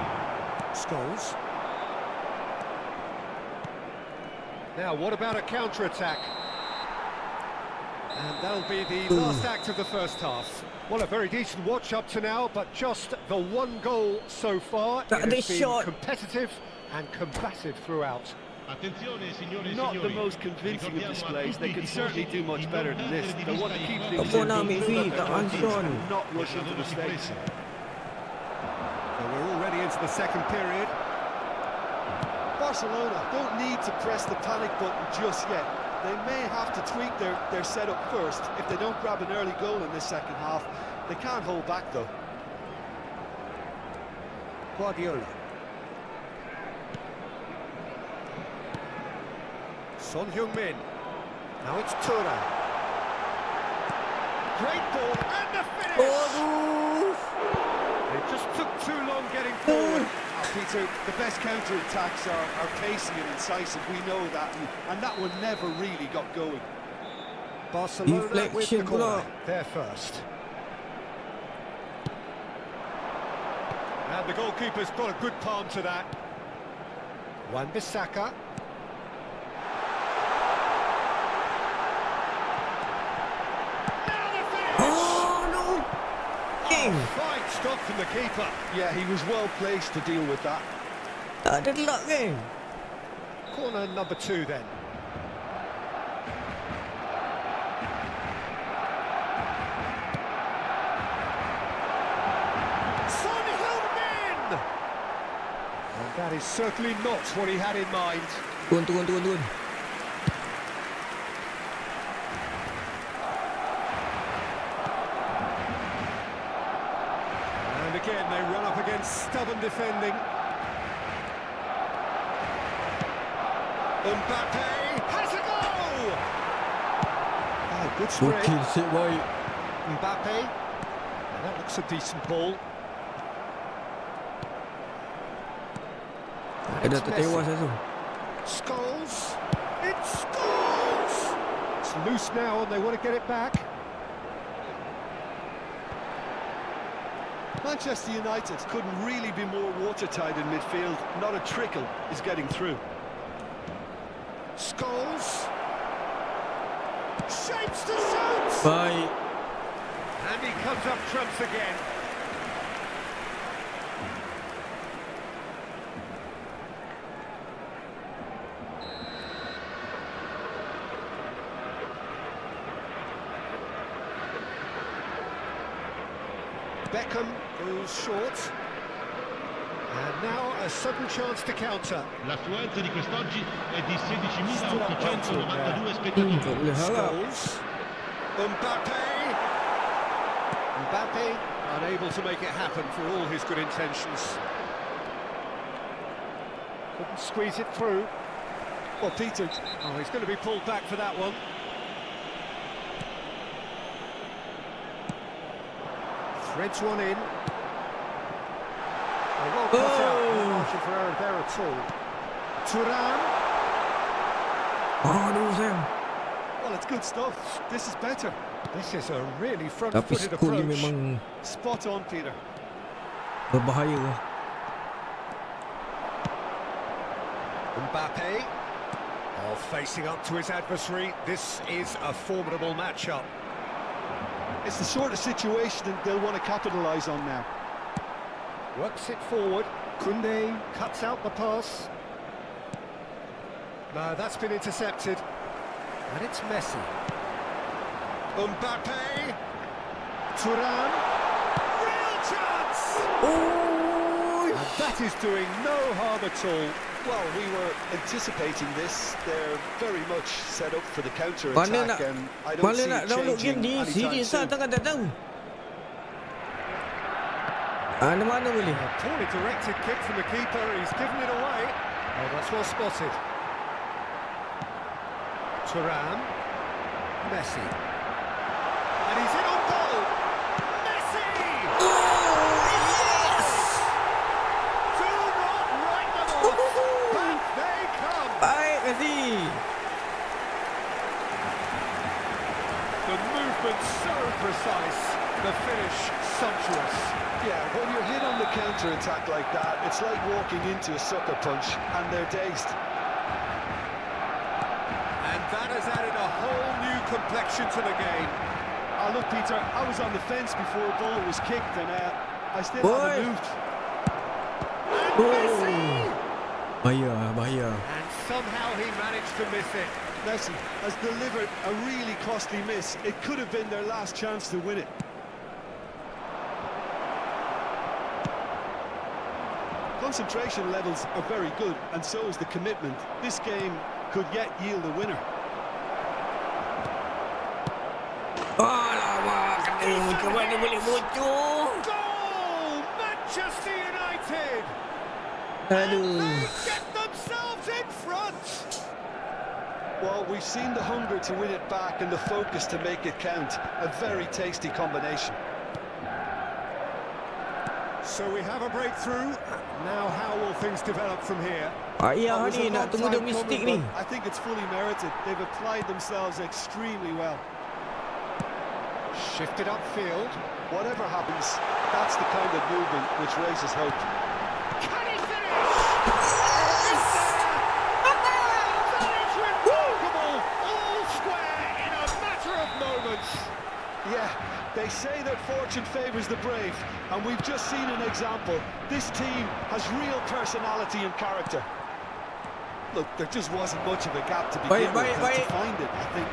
Scholes. Now, what about a counter-attack? And that'll be the last act of the first half. Well, a very decent watch up to now, but just the one goal so far. It has been competitive and combative throughout. Attenzione, signore e Not the signori. most convincing of displays. They could certainly do much better than this. They want to keep things Apa nak simple, ambil build fee up tak their confidence Anson? and not rush into mistakes. So we're already into the second period. Barcelona don't need to press the panic button just yet. They may have to tweak their setup first. If they don't grab an early goal in this second half, they can't hold back though. Guardiola. Son Heung-min. Now it's Shurer. Great ball and the finish! It just took too long getting forward. Peter, the best counter-attacks are pacey and incisive, we know that, and that one never really got going. Barcelona with the Deflection corner, pula. there first. And the goalkeeper's got a good palm to that. Wan-Bissaka. Now the finish! Oh no. King. Fine stop from the keeper. Yeah, he was well placed to deal with that. Tak ada luck kan? Corner number 2 then. Son Heung-min! And that is certainly not what he had in mind. Turun. And again they run up against stubborn defending. Mbappe has a goal! Oh, good spray. Okey, set baik. Mbappe. And that looks a decent ball. Dah tertewas dah tu. Scholes. It's Scholes! It's loose now and they want to get it back. Manchester United couldn't really be more watertight in midfield. Not a trickle is getting through. Scholes. Shapes to shoot! Baik. And he comes up trumps again. Beckham goes short. And now a sudden chance to counter. L'affluenza di quest'oggi è di 16.892 Tak spettatori. boleh harap. Scholes. Mbappe unable to make it happen for all his good intentions. Couldn't squeeze it through. Well, Peter, Oh, he's going to be pulled back for that one. Threads one in. Oh, well cut out. No margin for error there at all. Thuram. Aduh sayang. well, it's good stuff. This is better. This is a really Tapi front-footed skor ni approach. memang Spot on, Peter. berbahaya lah. Mbappe. Oh, facing up to his adversary. This is a formidable matchup. It's the sort of situation that they'll want to capitalise on now. Works it forward. Koundé cuts out the pass. No, that's been intercepted. And it's Messi. Mbappe. Thuram. Real chance! Oh, And that is doing no harm at all. Well, we were anticipating this. They're very much set up for the mana counter-attack, nak and I don't see nak it download changing game ni? anytime Serius soon. lah, tangan tak tahu. Mana boleh? A poorly directed kick from the keeper. He's given it away. Oh, that's well spotted. Thuram. Messi. And he's in on goal. Messi! Yes! Do not write them off. Back they come. Baik Messi. The movement so precise. The finish sumptuous. Yeah, when you're hit on the counter-attack like that, it's like walking into a sucker punch, and they're dazed. And that has added a whole new complexion to the game. Look, Peter, I was on the fence before the ball was kicked, and I still haven't moved. Bahaya. And somehow he managed to miss it. Messi has delivered a really costly miss. It could have been their last chance to win it. Concentration levels are very good, and so is the commitment. This game could yet yield a winner. Alamak, macam mana boleh bocor? Goal! Manchester United! Aduh. They get themselves in front! Well, we've seen the hunger to win it back and the focus to make it count. A very tasty combination. So we have a breakthrough. Now how will things develop from here? Ayah It was ni a nak tunggu dia long-time mistik coming, ni. but I think it's fully merited. They've applied themselves extremely well. Shifted upfield. Whatever happens, that's the kind of movement which raises hope. Can he finish? Is there? That is remarkable! All square in a matter of moments. Yeah, they say that fortune favours the brave, and we've just seen an example. This team has real personality and character. Look, there just wasn't much of a gap to begin with, and to find it, I think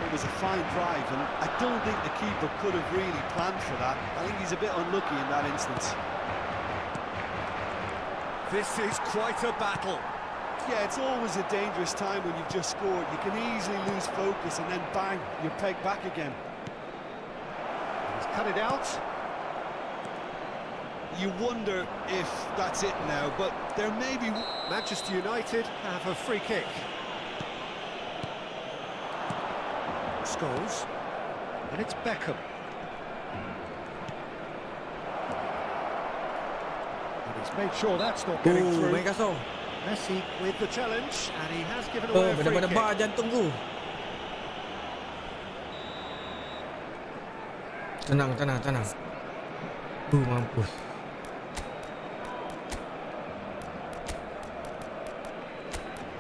it was a fine drive, and I don't think the keeper could have really planned for that. I think he's a bit unlucky in that instance. This is quite a battle. Yeah, it's always a dangerous time when you've just scored. You can easily lose focus, and then bang, you're pegged back again. He's cut it out. You wonder if that's it now, but there may be... Manchester United have a free kick. Scholes. And it's Beckham. And he's made sure that's not getting through. Baik kosong. Messi with the challenge, and he has given away a free Daripada bar kick. jantung tu. Tenang. Mampus.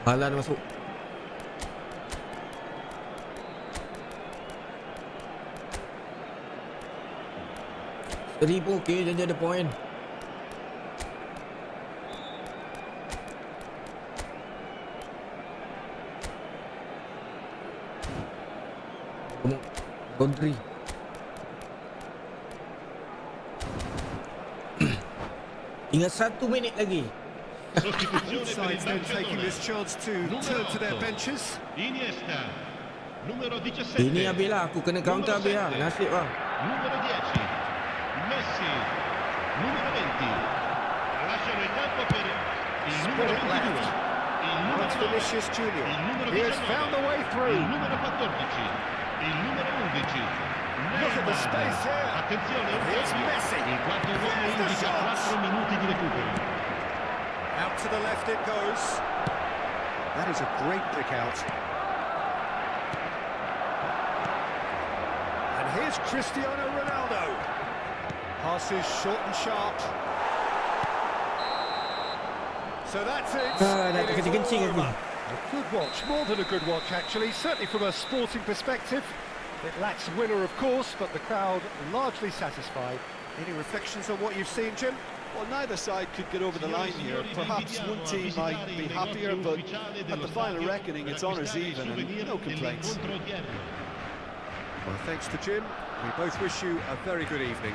Hala dah masuk. Seri pun okey, janji ada point. Country. Tinggal 1 minit lagi. Sides then taking this chance to turn to their benches. Iniesta, numero 17. Ini habis lah, aku kena counter habis lah. Nasib lah. Numero 10. Messi, numero 20. Lasciano il campo per il numero 22. Il numero That's 9. Vinicius Junior. Il numero He has 19. found a way Il through. numero 14. Il numero 11. Look at the space here. Attenzione, Here's Messi. il quarto uomo There's the indica shot. 4 minuti di recupero. Out to the left it goes. That is a great pick out. And here's Cristiano Ronaldo. Passes short and sharp. So that's it. Dah It is terkencing-kencing all aku. over. A good watch, more than a good watch actually, certainly from a sporting perspective. It lacks winner of course, but the crowd largely satisfied. Any reflections on what you've seen, Jim? Well, neither side could get over the line here. Perhaps one team might be happier, but at the final reckoning, it's honours even and no complaints. Well, thanks to Jim. We both wish you a very good evening.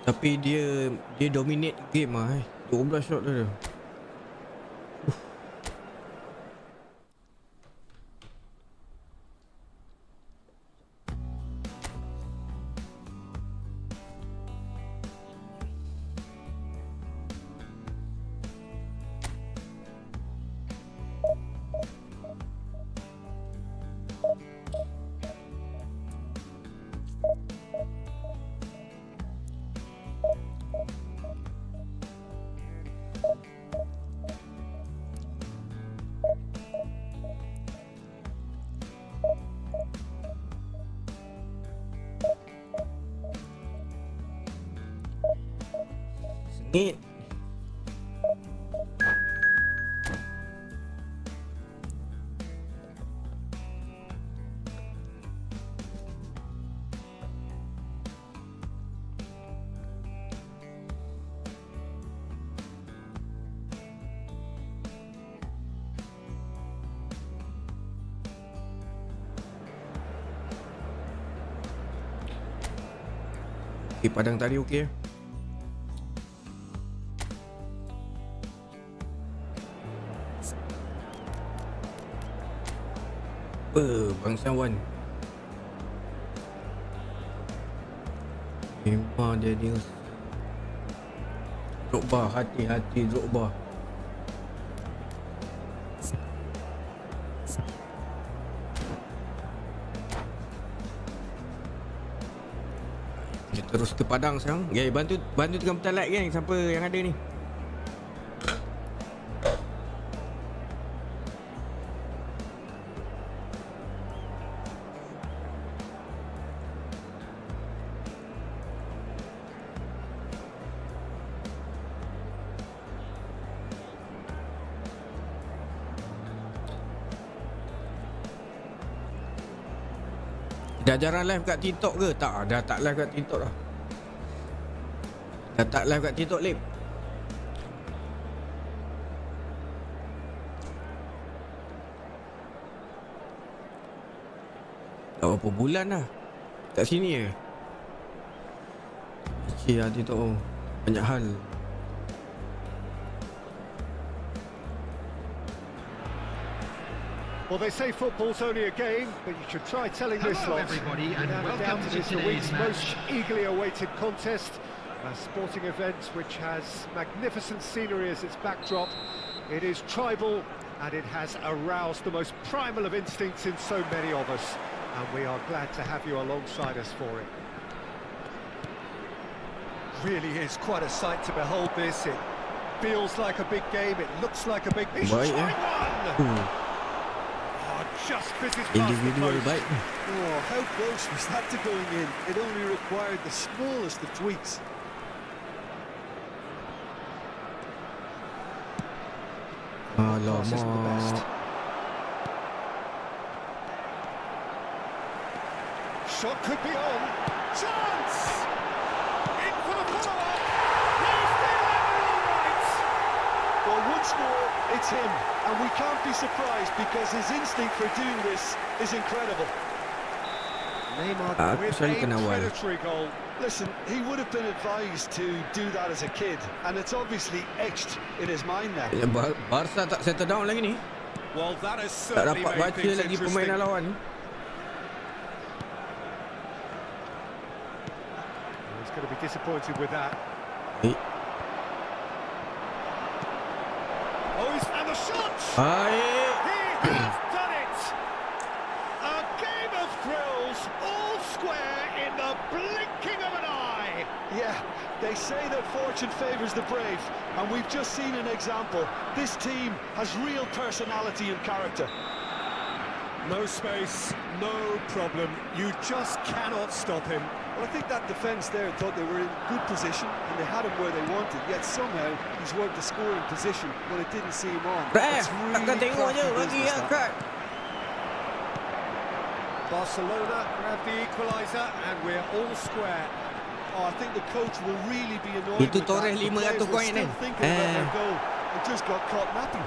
Tapi dia dominate game lah 12 shot dia. Ngit. Okay, padang tadi okey. Bangsawan. Memang Daniel. Drogba, hati-hati Drogba. Kita terus ke padang sekarang. Okay, bantu tekan butang like kan siapa yang ada ni. Dah jarang live kat TikTok ke? Tak, dah tak live kat TikTok dah. Dah tak live kat TikTok, Lip. Dah berapa bulan dah kat sini je. Cik lah TikTok oh. Banyak hal. Well, they say football's only a game, but you should try telling this lot. Everybody, and Without a welcome doubt, to it's the today's week's most eagerly awaited contest. A sporting event which has magnificent scenery as its backdrop. It is tribal, and it has aroused the most primal of instincts in so many of us. And we are glad to have you alongside us for it. Really is quite a sight to behold this. It feels like a big game, it looks like a big... He's Baik, tried one! Just misses past the Individual post. baik. Oh, how close was that to going in? It only required the smallest of tweaks. Pass isn't the best. Alamak. Shot could be on. Chance! In for the follow-up. He's the 11 all right. Well, once more, it's him. And we can't be surprised because his instinct for doing this is incredible. Neymar with sorry, a kena awal. predatory goal. Listen, he would have been advised to do that as a kid, and it's obviously etched in his mind now. Barca tak settle down lagi ni. Well, that has Tak certainly dapat made baca things lagi interesting. permainan lawan. He's going to be disappointed with that. Eh. Oh, he's found the shot! Baik. He has done it! A game of thrills, all square in the blinking of an eye! Yeah, they say that fortune favours the brave, and we've just seen an example. This team has real personality and character. No space, no problem. You just cannot stop him. Well, I think that defence there thought they were in good position, and they had him where they wanted, yet somehow he's worked the scoring position when it didn't see him on. Ref, takkan tengok je bagi business, that. akad. Barcelona grab the equaliser and we're all square. Oh, I think the coach will really be annoyed Itu with that. Torres The 500 players were koin still kan? thinking about their goal and just got caught napping.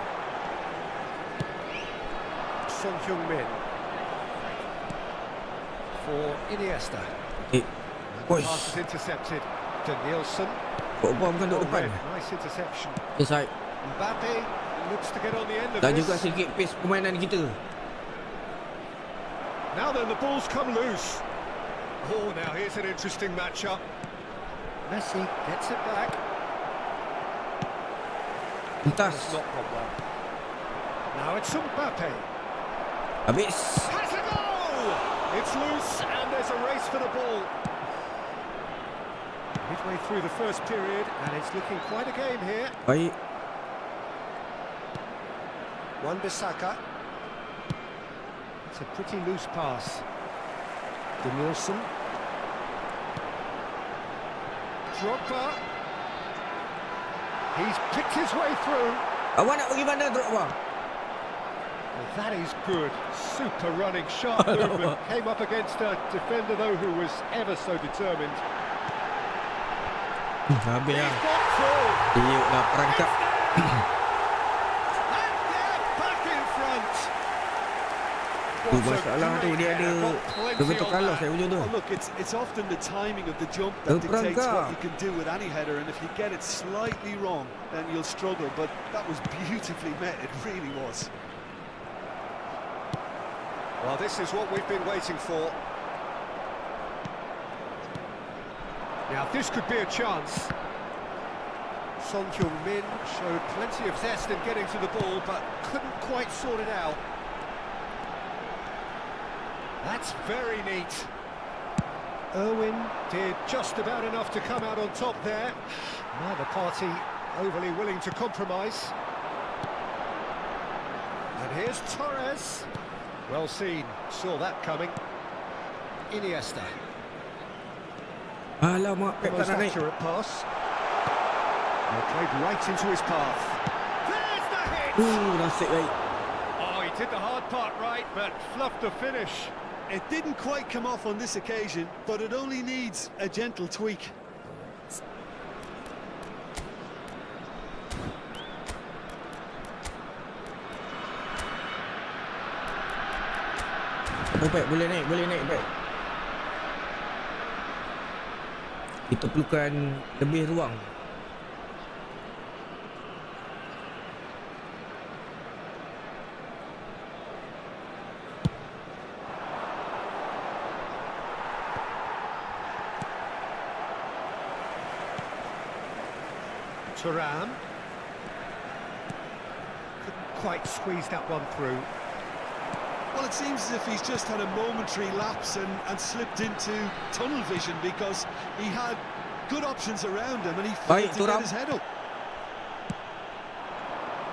Son Heung-min for Iniesta. Eh. Pass Oish. is intercepted. Danielson. Drogba bukan duduk depan. Nice interception. Inside. Mbappe looks to get on the end of Dan this. juga sedikit pace permainan kita. Now then, the ball's come loose. Oh, now here's an interesting matchup. Messi gets it back. Entas. It's not gone well. Now it's Mbappe. Habis. Has a goal! It's loose and there's a race for the ball. Midway through the first period and it's looking quite a game here. Baik. Wan-Bissaka. It's a pretty loose pass. Danielson. Drogba. He's picked his way through. Awak nak pergi mana Drogba? Well, that is good. Super running, sharp movement. Came up against a defender, though, who was ever so determined. Habis lah. He's got through. Dia dah perangkap. And they're back in front. Tu masalah tu, dia ada betul kalah saya hujung tu. Oh, look, it's often the timing of the jump that dictates what you can do with any header, and if you get it slightly wrong, then you'll struggle. But that was beautifully met, it really was. Well, this is what we've been waiting for. Now, this could be a chance. Son Heung-min showed plenty of zest in getting to the ball, but couldn't quite sort it out. That's very neat. Irwin did just about enough to come out on top there. Neither party overly willing to compromise. And here's Torres. Well seen, saw that coming. Iniesta. Alamak, The Pep tak most nak naik. accurate pass. Well, played right into his path. There's the hit! Nasib baik. Oh, he did the hard part right, but fluffed the finish. It didn't quite come off on this occasion, but it only needs a gentle tweak. Oh, Pep, boleh naik Pep. Kita perlukan lebih ruang. Thuram. Couldn't quite squeeze that one through. Well, it seems as if he's just had a momentary lapse and slipped into tunnel vision, because he had good options around him and he failed to get his head up.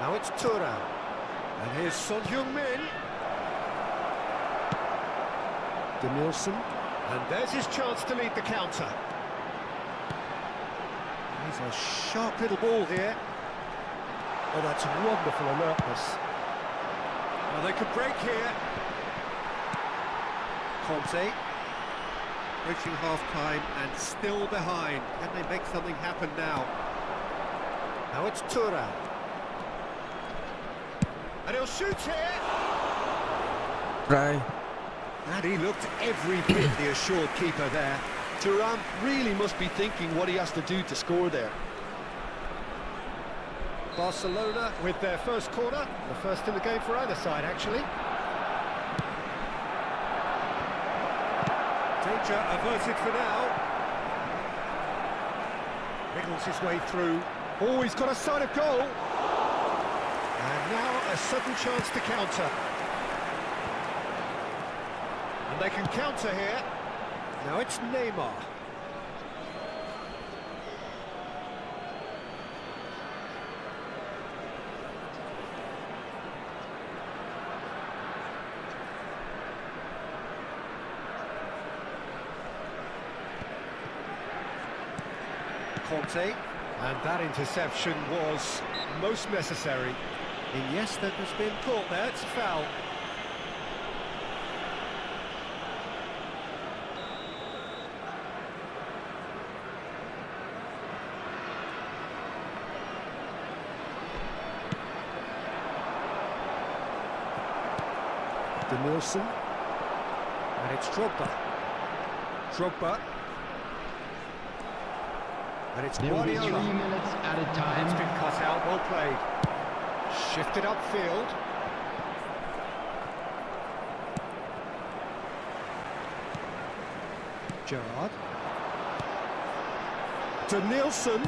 Now it's Thuram. And here's Son Heung-min. Danielson. And there's his chance to lead the counter. He's a sharp little ball here. Oh, that's wonderful alertness. Well, they could break here. Conte. Reaching half-time and still behind. Can they make something happen now? Now it's Thuram. And he'll shoot here. Try. And he looked every bit the assured keeper there. Thuram really must be thinking what he has to do to score there. Barcelona with their first corner, the first in the game for either side, actually. Danger averted for now. Wriggles his way through. Oh, he's got a sight of goal. And now a sudden chance to counter. And they can counter here. Now it's Neymar. Conte, and that interception was most necessary. Iniesta has been caught there, it's a foul. Danielson, and it's Drogba. And it's There will be Guardiola. 3 minutes at a time. It's been cut out, well played. Shifted upfield. Gerrard. Danielson.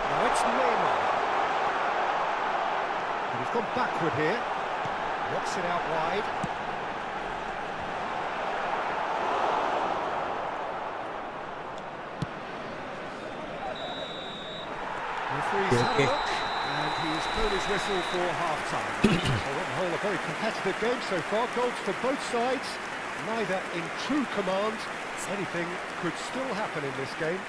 Now it's Neymar. And he's gone backward here. Knocks it out wide. Referee's had a look, and he's blown his whistle for half-time. So on the whole, a very competitive game so far. Goals for both sides, neither in true command. Anything could still happen in this game.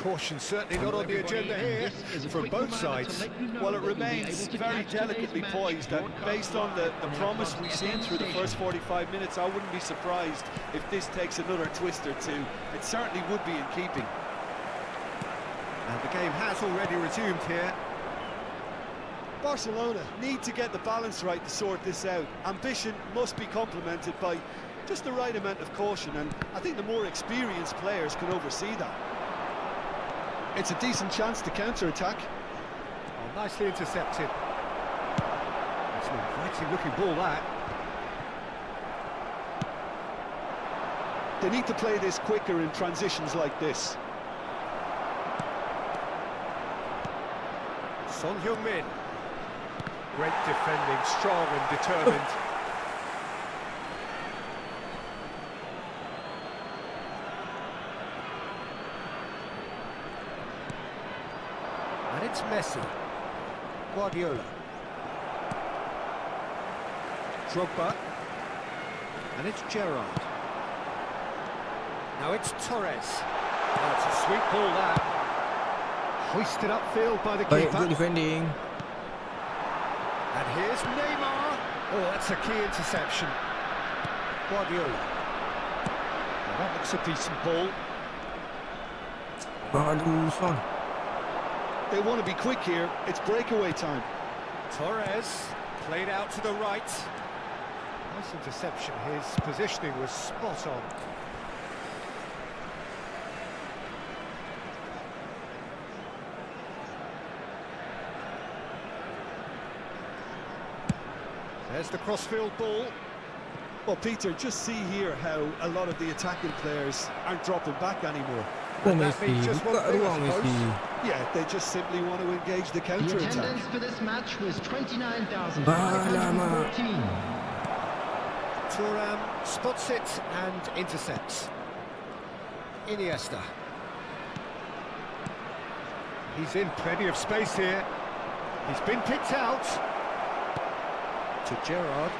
Caution certainly not on the agenda here from both sides. Well, it remains very delicately poised, and based on the promise we've seen through the first 45 minutes, I wouldn't be surprised if this takes another twist or two. It certainly would be in keeping. And the game has already resumed here. Barcelona need to get the balance right to sort this out. Ambition must be complemented by just the right amount of caution, and I think the more experienced players can oversee that. It's a decent chance to counter-attack. Oh, nicely intercepted. It's an inviting looking ball, that. They need to play this quicker in transitions like this. Son Heung-min. Great defending, strong and determined. And it's Messi. Guardiola. Drogba. And it's Gerrard. Now it's Torres. Oh, it's a sweet ball, that. Hoisted upfield by the Baik, keeper. good defending. And here's Neymar. Oh, that's a key interception. Guardiola. Well, that looks a decent ball. Aduh, Son. They want to be quick here. It's breakaway time. Torres played out to the right. Nice interception. His positioning was spot on. There's the crossfield ball. Well, Peter, just see here how a lot of the attacking players aren't dropping back anymore. Oh, And that Messi. means just one Buka thing, I ruang, suppose. Messi. Yeah, they just simply want to engage the The counter-attack. attendance for this match was 29,514. Thuram spots it and intercepts. Iniesta. He's in plenty of space here. He's been picked out. To Gerrard.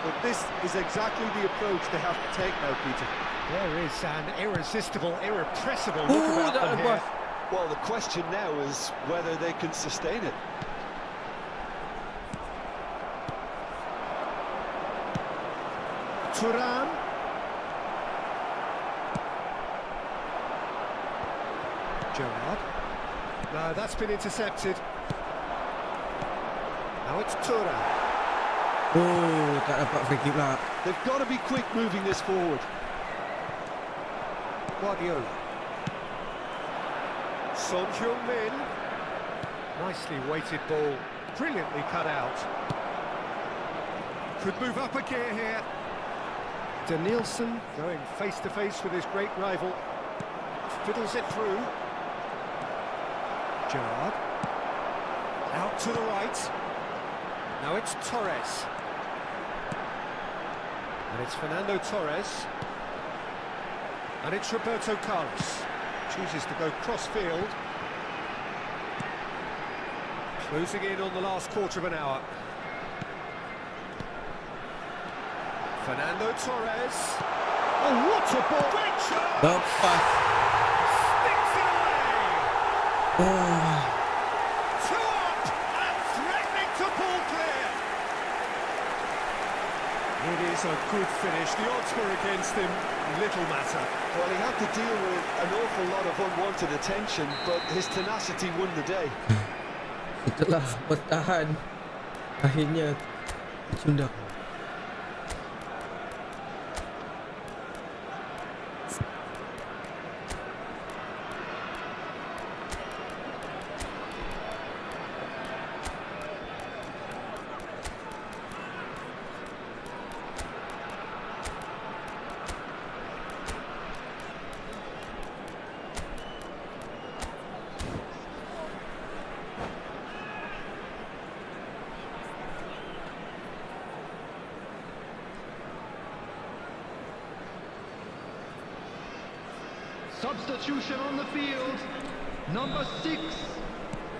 But this is exactly the approach they have to take now, Peter. There is an irresistible, irrepressible look Oh, about that them here. was... Well, the question now is whether they can sustain it. Thuram. Gerrard. No, that's been intercepted. Now it's Thuram. Oh, tak dapat free kick pula. They've got to be quick moving this forward. Guardiola. Son Heung-min. Nicely weighted ball. Brilliantly cut out. Could move up a gear here. Danielson going face-to-face with his great rival. Fiddles it through. Gerrard. Out to the right. Now it's Torres. And it's Fernando Torres. And it's Roberto Carlos. Chooses to go cross-field. Closing in on the last quarter of an hour. Fernando Torres. Oh, what a ball! Great shot! Dapat. Sticks it away! Oh. Two up and threatening to pull clear. It is a good finish. The odds were against him. Little matter. Well, he had to deal with an awful lot of unwanted attention, but his tenacity won the day. Setelah bertahan, akhirnya cundak. Substitution on the field. Number 6,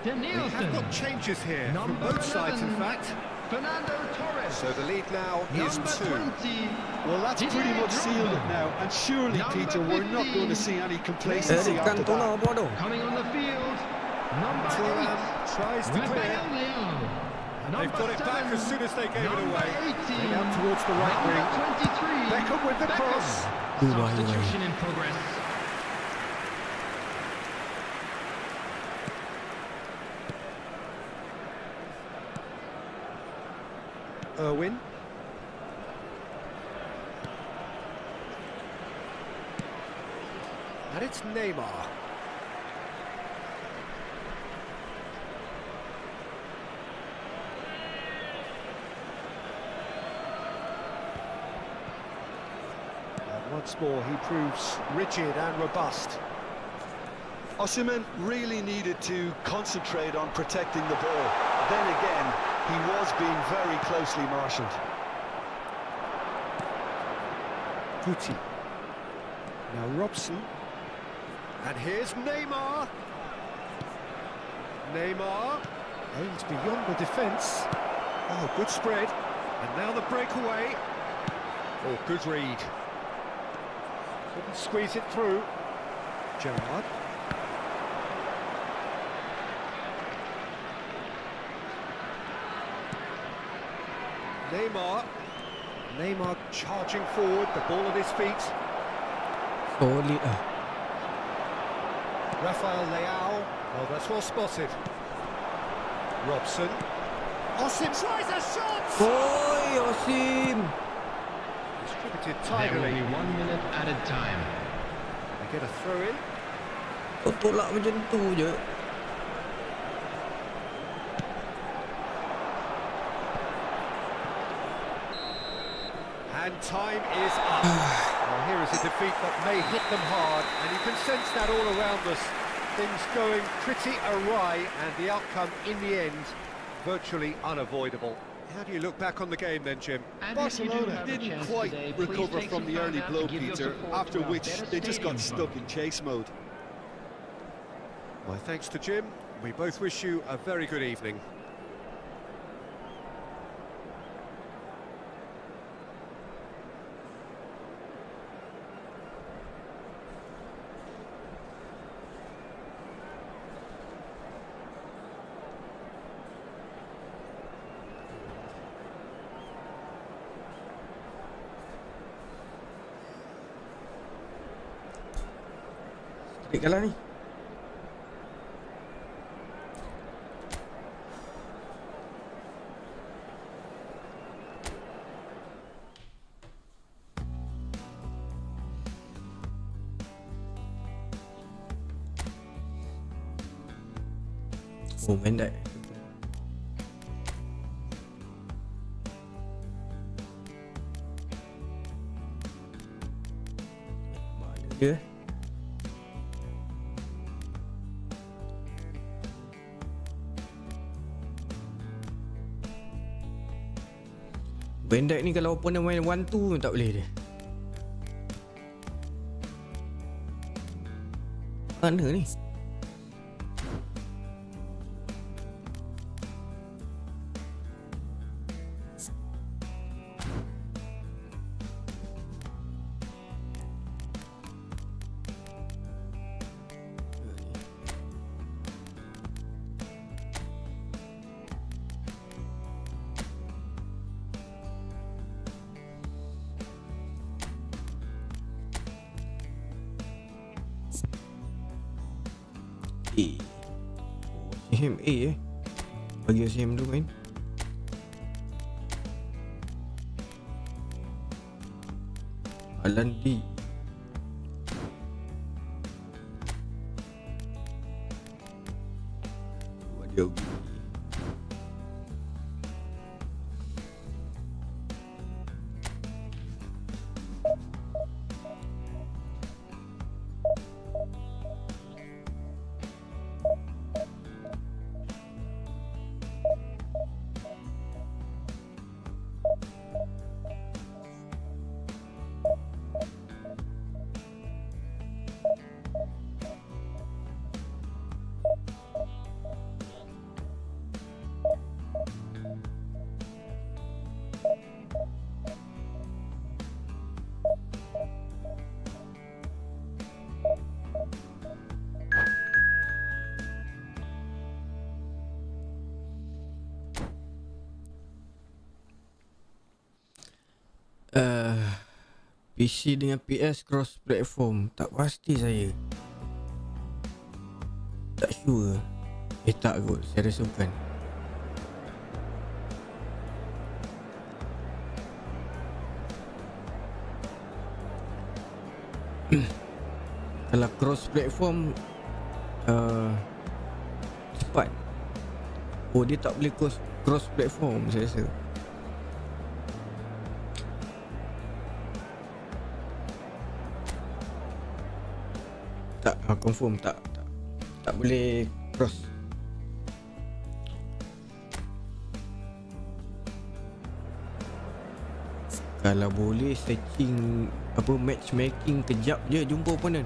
We have Danielson. got changes here from Number both sides, in 11. fact. Fernando Torres. So the lead now is Number 2. 20. Well, that's pretty much sealed it now. And surely, Number Peter, we're not 15. going to see any complacency Eric after Cantona that. bodoh. Coming on the field. Number Thuram 8. tries to clear. Rafael Leao. And they've got it back as soon as they gave it Number away. 18. Out towards the right Number wing. 23. Beckham with the cross. Substitution in progress. Irwin. And it's Neymar. And once more he proves rigid and robust. Osimhen really needed to concentrate on protecting the ball. Then again, he was being very closely marshalled. Guti. Now Robson. And here's Neymar. Neymar aims beyond the defence. Oh, good spread. And now the breakaway. Oh, good read. Couldn't squeeze it through. Gerrard. Neymar charging forward, the ball at his feet. Solid lah. Rafael Leao. Oh, that's well spotted. Robson. Osim tries a shot! Oi, Osim. Distributed There will tidily. be 1 minute added time. They get a throw in. Kau tolak macam tu je. And time is up. Well, here is a defeat that may hit them hard, and you can sense that all around us. Things going pretty awry, and the outcome in the end virtually unavoidable. How do you look back on the game then, Jim? And if you do Barcelona have a didn't chance quite today, please recover take from some the time early out to blow, give your Peter, support after to our which better they just got stadium stuck fund. in chase mode. My thanks to Jim. We both wish you a very good evening. Sedikit kalah ni. Oh, pendek. Mana dia? Pendek ni kalau opponent main 1-2 tak boleh dia. Mana ni? Sim A bagi Sim dulu main. Alan D. Dia PC dengan PS cross platform, tak pasti saya. Tak sure. Tak kot, saya rasa bukan. Kalau cross platform cepat. Oh, dia tak boleh cross platform, saya rasa. Tak, confirm tak boleh cross. Kalau boleh searching matchmaking kejap je jumpa opponent.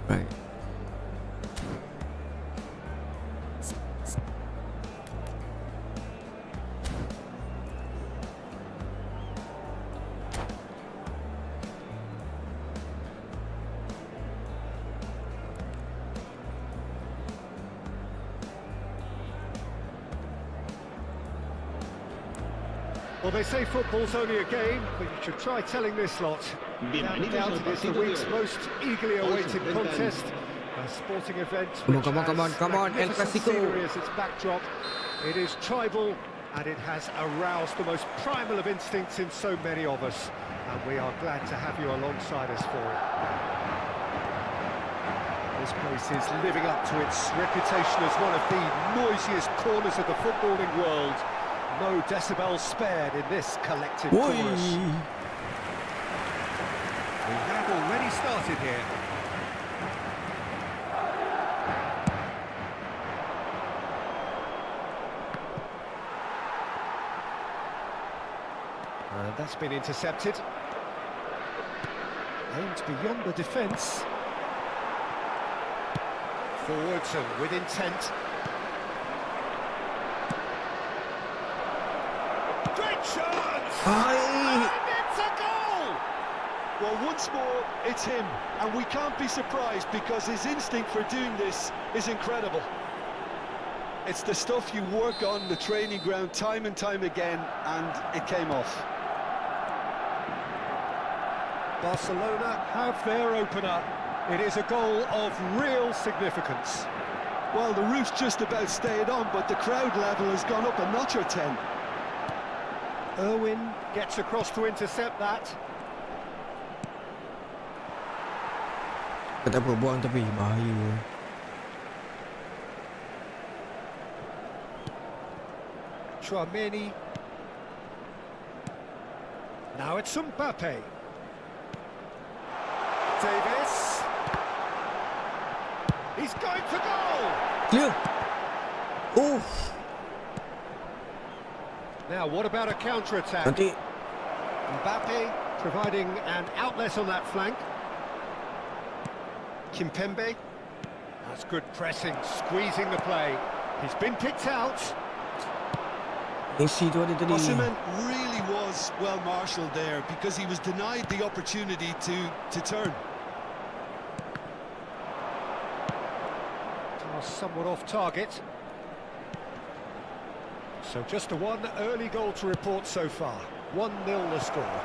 Right. Well, they say football's only a game, but you should try telling this lot. Without a doubt, it is the week's most eagerly awaited contest. A sporting event which Come on, El magnificent Clasico. scenery as its backdrop. It is tribal, and it has aroused the most primal of instincts in so many of us. And we are glad to have you alongside us for it. This place is living up to its reputation as one of the noisiest corners of the footballing world. No decibels spared in this collective chorus. We have already started here. That's been intercepted. Aimed beyond the defence. Forwards and with intent. Great chance! And it's a goal! Well, once more, it's him, and we can't be surprised because his instinct for doing this is incredible. It's the stuff you work on the training ground time and time again, and it came off. Barcelona have their opener. It is a goal of real significance. Well, the roof's just about stayed on, but the crowd level has gone up a notch or 10. Irwin gets across to intercept that. Tak apa, buang tapi bahaya. Chouameni. Now it's Mbappe. Davis. He's going for goal. Clear. Oh, Now, what about a counter-attack? nanti Mbappe providing an outlet on that flank. Kimpembe. That's good pressing, squeezing the play. He's been picked out. Messi tu ada tadi. Osimhen really was well marshalled there because he was denied the opportunity to turn. Somewhat off target. So just a one early goal to report so far. 1-0 the score.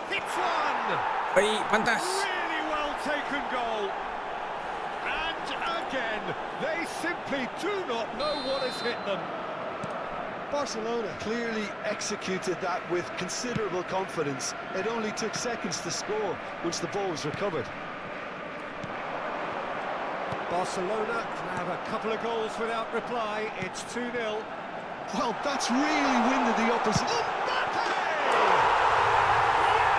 It's one! Baik, pantas. Really well taken goal. And again, they simply do not know what has hit them. Barcelona clearly executed that with considerable confidence. It only took seconds to score once the ball was recovered. Barcelona can have a couple of goals without reply. It's 2-0. Well, that's really winded the opposition.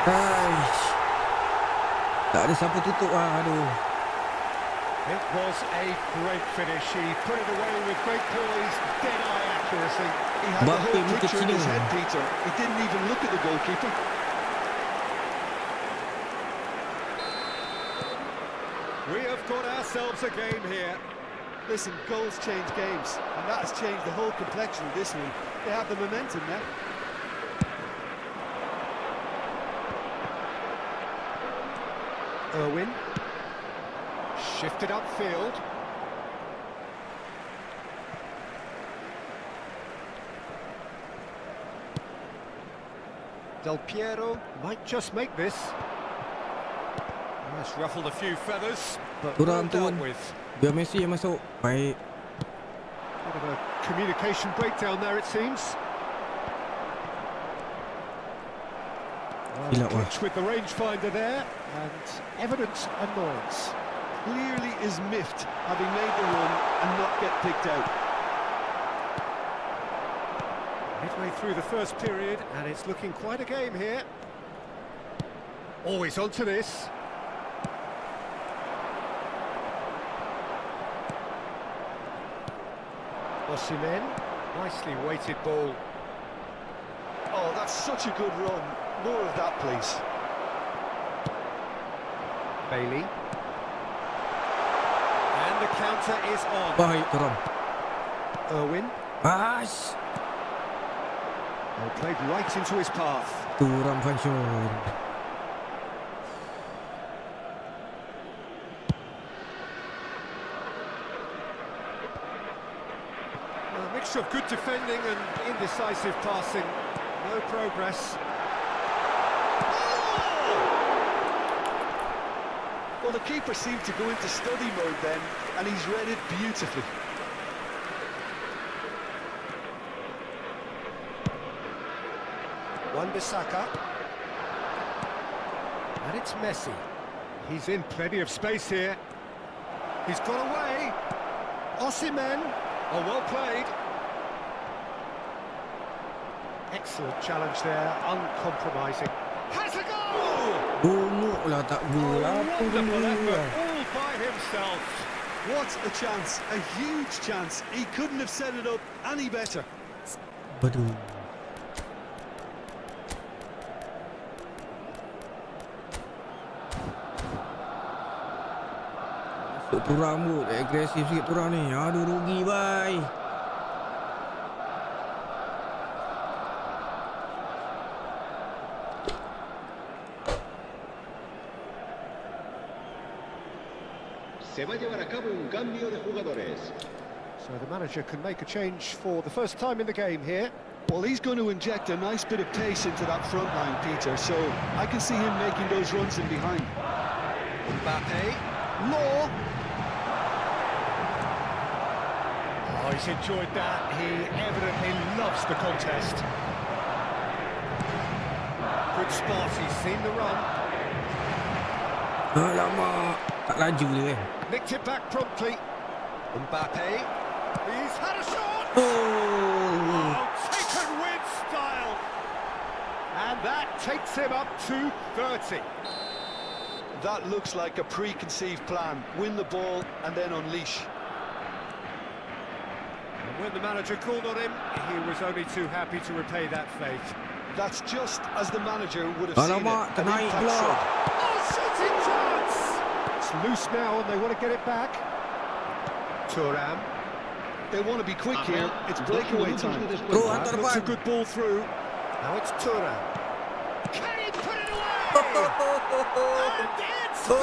Aish. Tak ada siapa tutup lah, aduh. It was a great finish. He put it away with great poise, dead-eye accuracy. He had the Mbappe whole muka picture in his Cina. head, Peter. He didn't even look at the goalkeeper. We have got ourselves a game here. Listen, goals change games, and that has changed the whole complexion of this one. They have the momentum now. Irwin. Shifted upfield. Del Piero might just make this. That's ruffled a few feathers, but well dealt with. Biar Messi yang masuk. Baik. Bit of a communication breakdown there, it seems. Well, catch with the rangefinder there, and evident annoyance. Clearly is miffed, having made the run and not get picked out. Midway through the first period, and it's looking quite a game here. Always onto this. Osimhen, nicely weighted ball. Oh, that's such a good run. More of that, please. Bailey. And the counter is on. Baik, turun. Irwin. Pas. Well, played right into his path. Turun Fanshon. A mixture of good defending and indecisive passing. No progress. Well, the keeper seemed to go into study mode then, and he's read it beautifully. Wan-Bissaka. And it's Messi. He's in plenty of space here. He's got away. Osimhen. Oh, well played. Excellent challenge there, uncompromising. Has a goal! Bunguk lah tak gol. Apa Wonderful benda? effort, all by himself. What a chance, a huge chance. He couldn't have set it up any better. Betul. Masuk tu rambut, agresif sikit tu orang ni. Aduh, rugi bye. Se va a llevar a cabo un cambio de jugadores. So the manager can make a change for the first time in the game here. Well, he's going to inject a nice bit of pace into that front line, Peter, so I can see him making those runs in behind. Mbappe. Law. Oh, he's enjoyed that. He evidently loves the contest. Good spot, he's seen the run. Alamak, tak laju dia kan. Nicked it back promptly. Mbappe. He's had a shot. Oh. Taken with style. And that takes him up to 30. That looks like a preconceived plan. Win the ball and then unleash. And when the manager called on him, he was only too happy to repay that faith. That's just as the manager would have Alamak, seen it. An ternaik impact pula. sub. Oh, shooting chance! It's loose now and they want to get it back. Thuram. They want to be quick here. It's breakaway time. Oh, hantar That's a depan. good ball through. Now it's Thuram. Can he put it away? And it's there!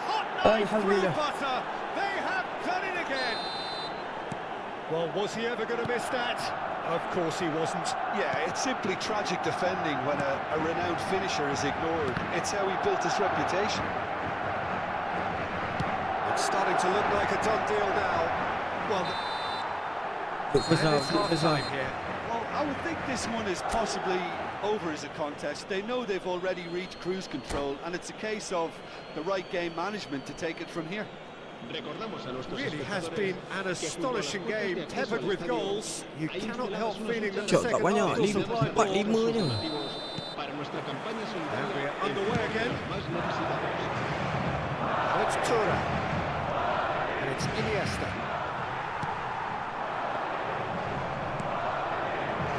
Hot knife through butter. They have done it again. Well, was he ever going to miss that? Of course he wasn't. Yeah, it's simply tragic defending when a renowned finisher is ignored. It's how he built his reputation. It's starting to look like a done deal now. Well, Good first and half, it's good first half-time half. here. Well, I would think this one is possibly over as a contest. They know they've already reached cruise control, and it's a case of the right game management to take it from here. Really has been an astonishing game, peppered with goals. You cannot help feeling that the Shot tak second banyak, half will supply 4-5 je. more. And we're underway again. Now it's Thuram. And it's Iniesta.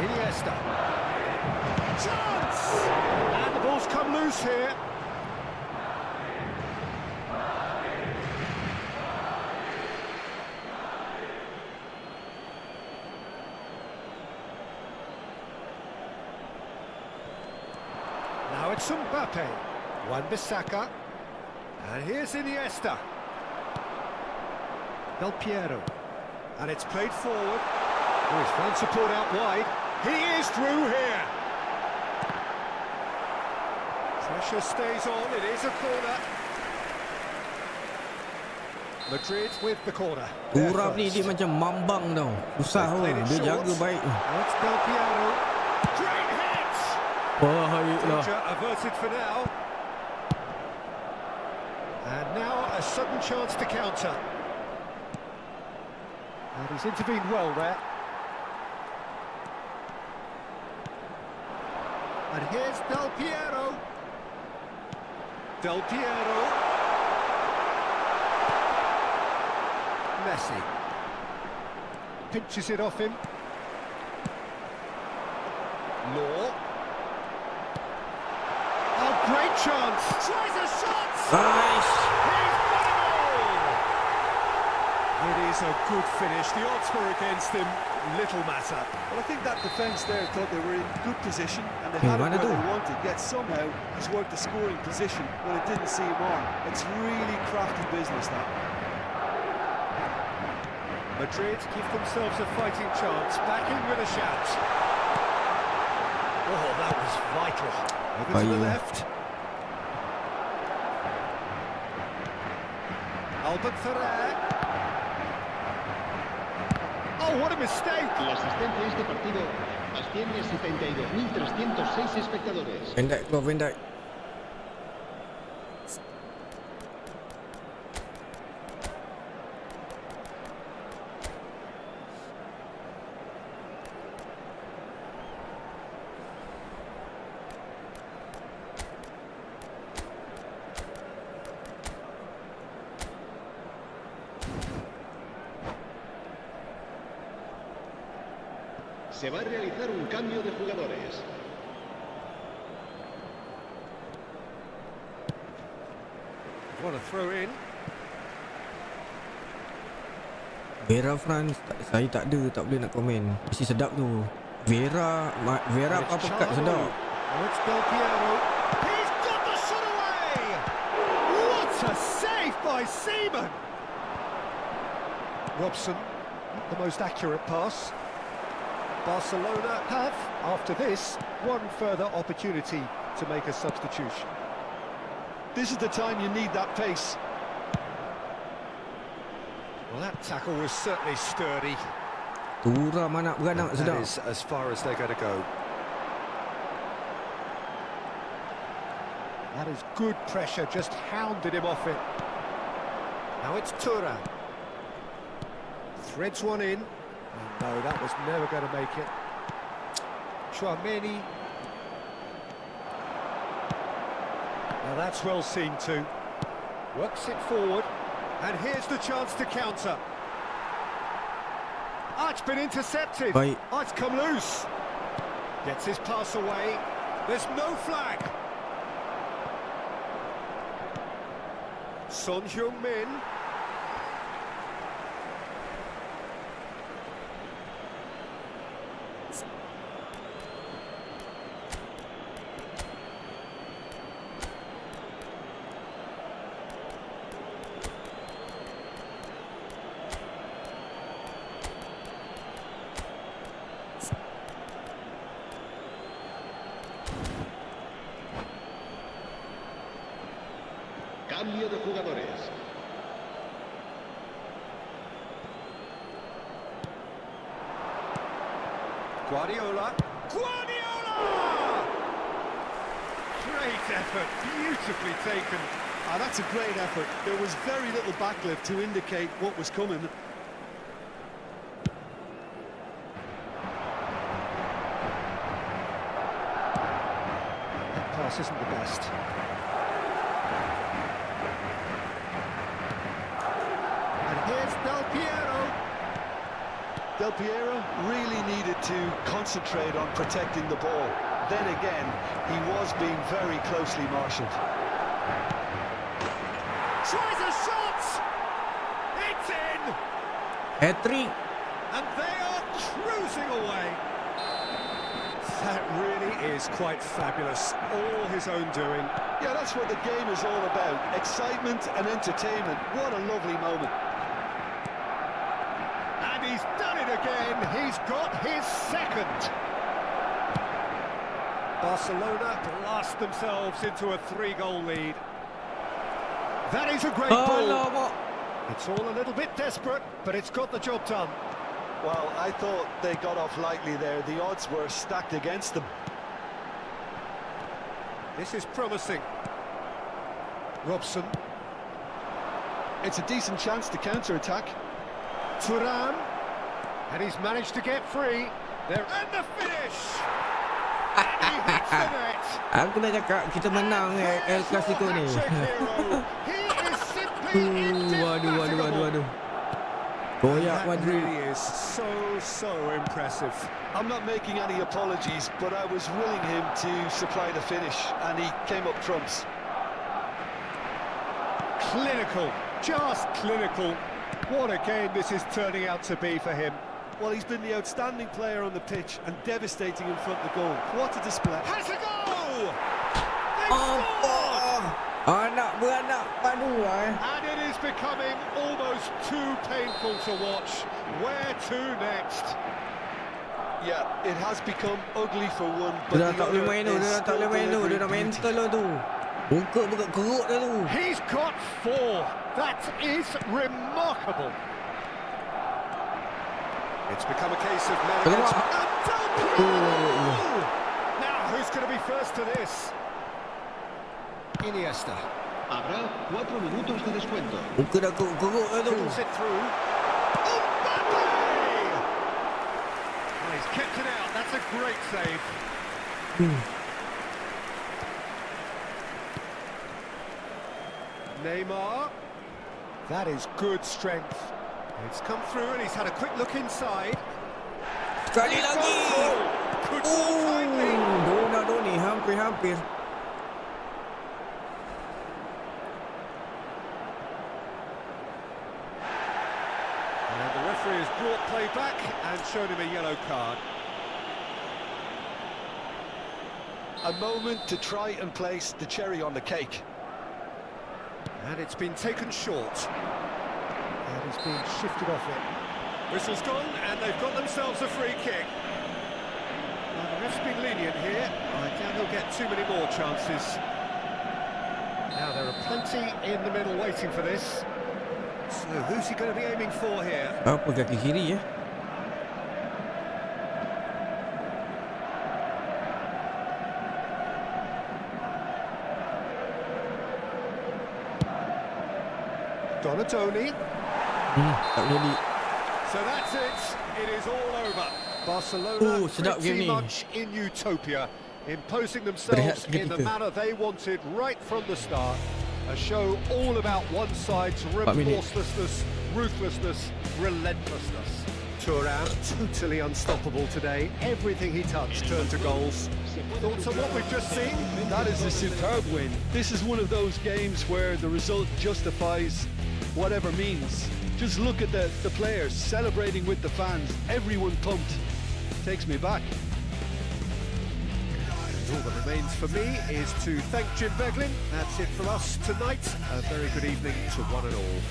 Iniesta. Chance! And the ball's come loose here. Now it's Mbappe. Wan-Bissaka. And here's Iniesta. Del Piero. And it's played forward. Oh, he's found support out wide. He is through here. Pressure stays on. It is a corner. Madrid with the corner. Turap ni dia macam mambang tau. Susah pun. Dia jaga baik. Now it's Del Piero. Great hit! Bahaya lah. Danger averted for now. And now a sudden chance to counter. And he's intervened well there. And here's Del Piero. Del Piero. Messi. Pinches it off him. Law. Oh, great chance. Tries a shot. Nice. He's got it all. It is a good finish. The odds were against him. Little matter. Well, I think that defence there thought they were in good position and they had it where they wanted, yet somehow he's worked the scoring position when it didn't see him on. It's really crafty business, that. Madrid give themselves a fighting chance. Back in with a shout. Oh, that was vital. Over to the left. Albert Ferrer. Oh, what a mistake! La asistencia a este partido asciende a 72.306 espectadores. Van Dijk keluar, Van Dijk. Se va a realizar un cambio de jugadores. What a throw in. Vera France saya tak ada, tak boleh nak komen. Mesti sedap tu. Vera apa pekat sedap. Oh, it's Del Piero. He's got the shot away! What a save by Seaman! Robson, not the most accurate pass. Barcelona have, after this, one further opportunity to make a substitution. This is the time you need that pace. Well, that tackle was certainly sturdy. Turam anak beranak That sedap. is as far as they're going to go. That is good pressure, just hounded him off it. Now it's Thuram. Threads one in. Oh, no, that was never going to make it. Chouameni. Now that's well seen too. Works it forward. And here's the chance to counter. Oh, it's been intercepted. Baik. Oh, it's come loose. Gets his pass away. There's no flag. Son Heung-min. Cambio de jugadores. Guardiola. Guardiola! Great effort, beautifully taken. Ah, that's a great effort. There was very little backlift to indicate what was coming. That pass isn't the best. And here's Del Piero. Del Piero really needed to concentrate on protecting the ball. Then again, he was being very closely marshalled. Tries a shot! It's in! Hat-trick. And they are cruising away. That really is quite fabulous. All his own doing. Yeah, that's what the game is all about. Excitement and entertainment. What a lovely moment. And he's done it again. He's got his second. Barcelona blast themselves into a 3-goal lead. That is a great ball. Alamak. It's all a little bit desperate, but it's got the job done. Well, I thought they got off lightly there. The odds were stacked against them. This is promising. Robson. It's a decent chance to counter-attack. Thuram. And he's managed to get free. There, and the finish! And he hits the net. Aku dah cakap kita menang El Clasico ni. He is simply indefatigable. Koyak That Madrid. really is so impressive. I'm not making any apologies, but I was willing him to supply the finish, and he came up trumps. Clinical, just clinical. What a game this is turning out to be for him. Well, he's been the outstanding player on the pitch and devastating in front of the goal. What a display. Has a go! Anak beranak padu And it is becoming almost too painful to watch. Where to next? Yeah, it has become ugly for one, but Dia dah the tak boleh other main tu, is dia dah tak still boleh main tu, dia dah delivering mental lah tu. Bungkuk keruk dah tu. He's got 4. That is remarkable. It's become a case of merit. Now, who's going to be first to this? Iniesta. Habrá 4 minutos de descuento. Bungkuk dah keruk dah tu. Pulls it through. Mbappe! Well, he's kept it out. That's a great save. Neymar. That is good strength. It's come through and he's had a quick look inside. Sekali lagi. Good ball kindly. Dona ni hampir-hampir. And the referee has brought play back and shown him a yellow card. A moment to try and place the cherry on the cake. And it's been taken short. And he's been shifted off it. Whistle's gone, and they've got themselves a free kick. Now, the ref's been lenient here. I doubt he'll get too many more chances. Now, there are plenty in the middle waiting for this. So, who's he going to be aiming for here? Apa kaki kiri ya? Donatoni. Tak jadi. So that's it. It is all over. Barcelona sedap game pretty ni. much in utopia, imposing themselves in the manner they wanted right from the start. A show all about one side's remorselessness, ruthlessness, relentlessness. Thuram, totally unstoppable today. Everything he touched turned to goals. Thoughts on what we've just seen? That is a superb win. This is one of those games where the result justifies whatever means. Just look at the players celebrating with the fans. Everyone pumped. Takes me back. All that remains for me is to thank Jim Beglin. That's it from us tonight. A very good evening to one and all.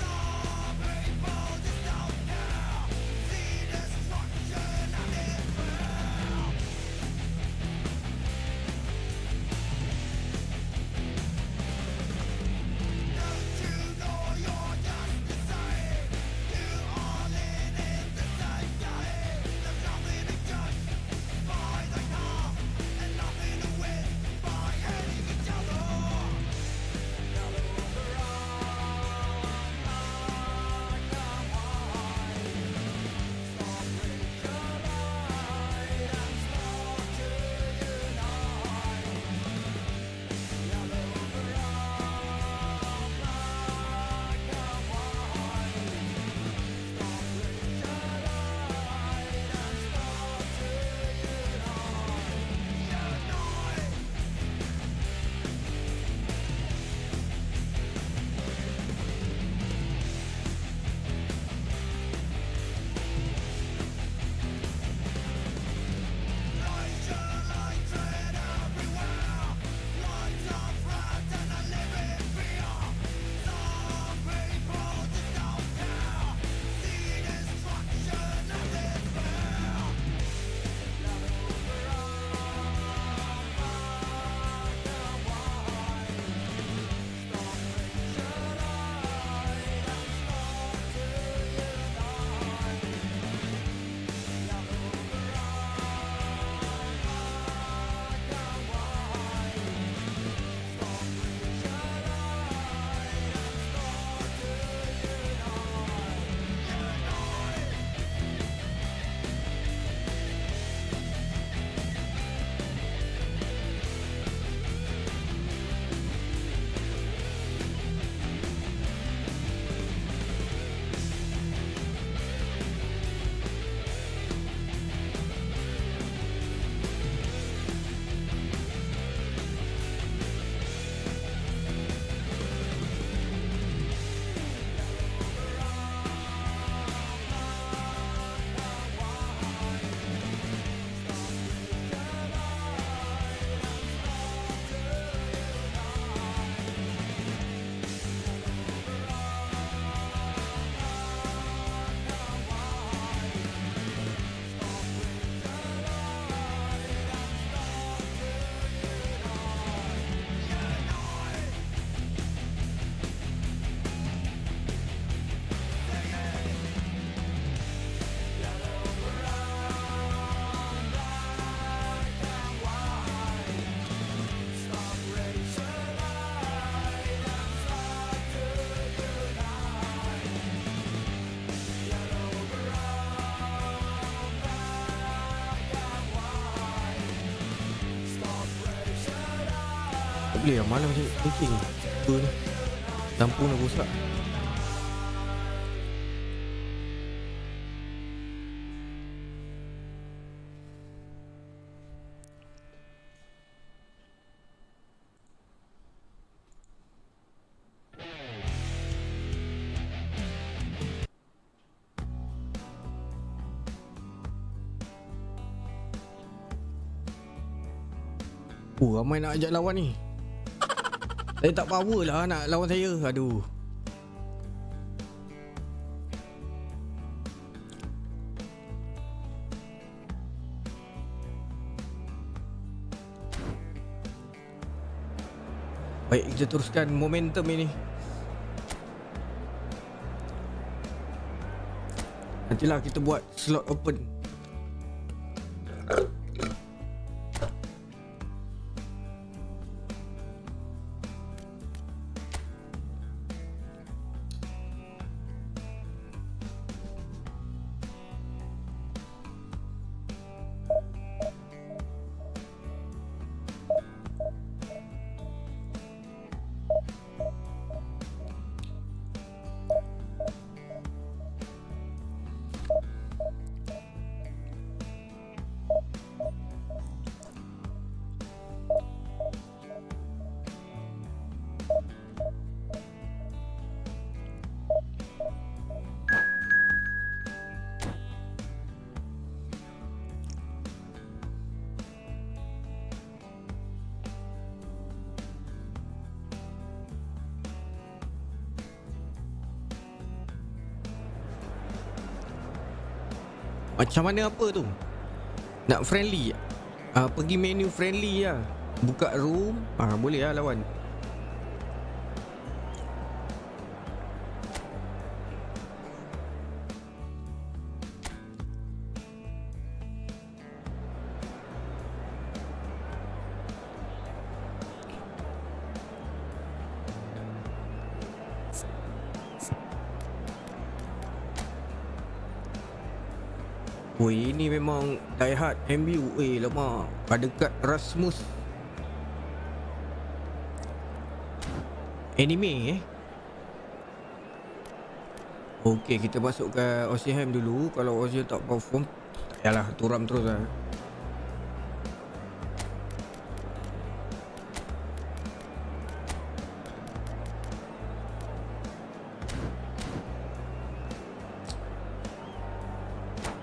boleh lah malam macam thinking. Tu ni lampu nak rosak. Ramai nak ajak lawan ni. Saya tak power lah nak lawan saya. Aduh. Baik, kita teruskan momentum ini. Nantilah kita buat slot open. Macam mana apa tu? Nak friendly? Pergi menu friendly lah. Buka room. Boleh lah lawan. Woi, ini memang die hard MU. Lama pada kad Rasmus. Anime Okey, kita masuk ke Oshiham dulu. Kalau Oshiham tak perform, tak payahlah, turam terus lah.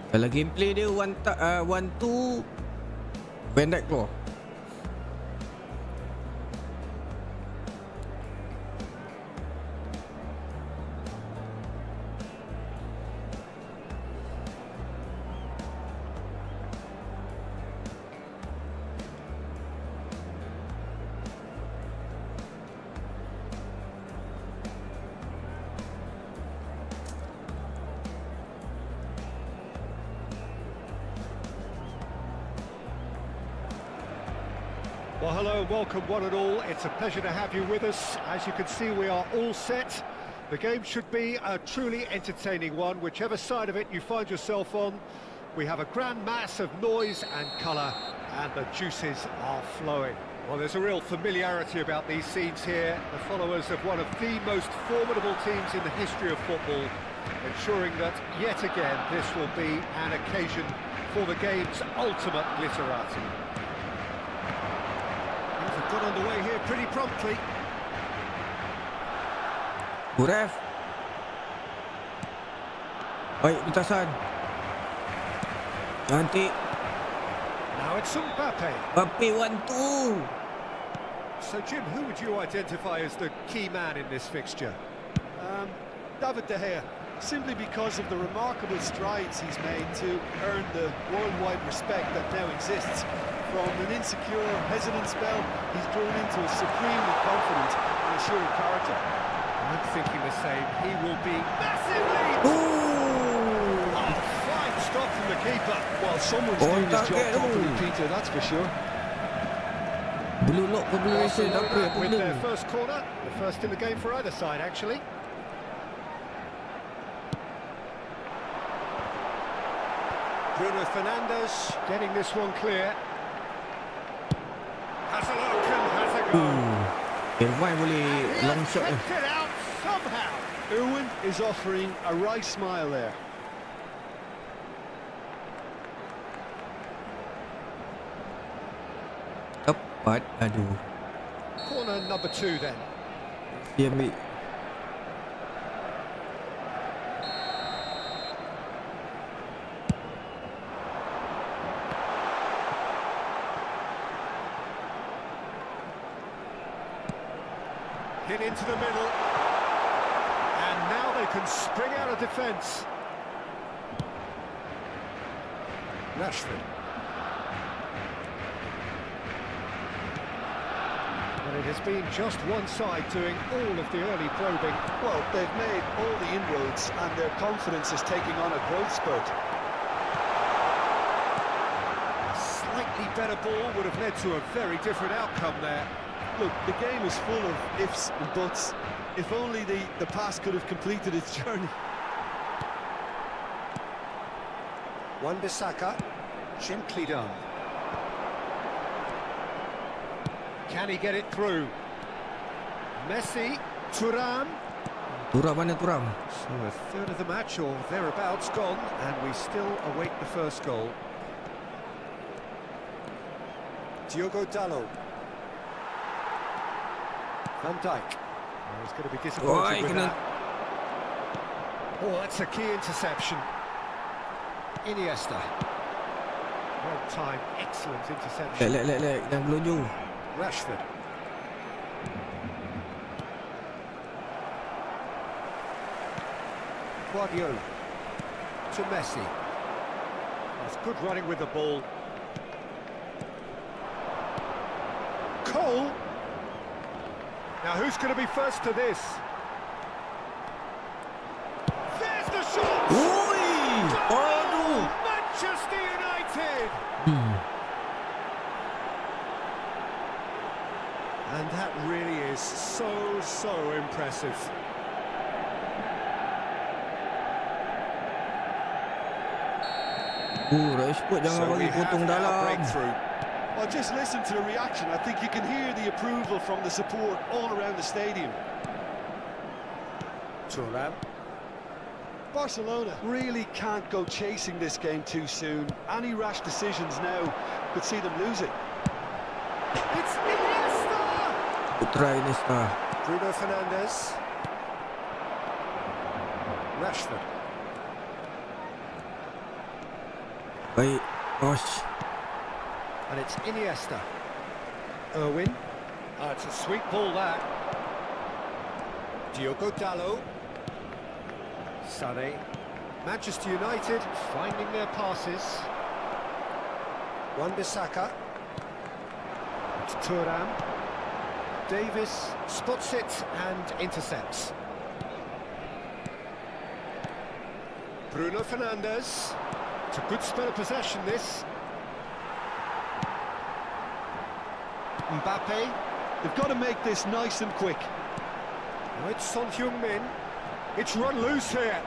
Kalau gameplay dia one two Van Dijk keluar. Well, hello, welcome one and all. It's a pleasure to have you with us. As you can see, we are all set. The game should be a truly entertaining one, whichever side of it you find yourself on. We have a grand mass of noise and colour, and the juices are flowing. Well, there's a real familiarity about these scenes here. The followers of one of the most formidable teams in the history of football, ensuring that, yet again, this will be an occasion for the game's ultimate glitterati. Got underway here pretty promptly. Ref. Baik, lintasan. Cantik. Now it's Mbappe. Mbappe 1-2. So Jim, who would you identify as the key man in this fixture? David De Gea, simply because of the remarkable strides he's made to earn the worldwide respect that now exists. From an insecure, hesitant spell, he's grown into a supremely confident and assured character. I'm thinking the same. He will be massively... Oh, fine stop from the keeper. Well, someone's doing his job properly, Peter, that's for sure. Blue lock for Blue Nation. With their first corner, the first in the game for either side, actually. Bruno Fernandes getting this one clear. Has a look and has a go. Elvai boleh long shot ni. Kept it out somehow. Irwin is offering a wry smile there. Tepat. Aduh. Corner number 2 then. Dia ambil. Hit into the middle. And now they can spring out of defence. Rashford. But it has been just one side doing all of the early probing. Well, they've made all the inroads and their confidence is taking on a growth spurt. A slightly better ball would have led to a very different outcome there. Look, the game is full of ifs and buts. If only the pass could have completed its journey. Wan-Bissaka, gently done. Can he get it through? Messi, Thuram. Thuram mana Thuram? So a third of the match or thereabouts gone, and we still await the first goal. Diogo Dalot. Van Dijk. Oh, he's going to be disappointed with that. Oh, that's a key interception. Iniesta. Well timed, excellent interception. Lek, yang belunju. Rashford. Guardiola to Messi. That's good running with the ball. Cole. Now who's going to be first to this? There's the shot! Oi! Aduh! Manchester United! And that really is so impressive. Rashford jangan So we bagi have potong our dalam. breakthrough. Well, just listen to the reaction. I think you can hear the approval from the support all around the stadium. Thuram. Barcelona really can't go chasing this game too soon. Any rash decisions now could see them lose it. It's Iniesta! Putra Iniesta. Bruno Fernandes. Rashford. Baik. Gosh. And it's Iniesta. Irwin. Oh, it's a sweet ball that. Diogo Dalot. Sané. Manchester United finding their passes. Wan-Bissaka. It's Thuram. Davis spots it and intercepts. Bruno Fernandes. It's a good spell of possession, this. Mbappe. They've got to make this nice and quick. Oh, it's Son Heung-min. It's run loose here.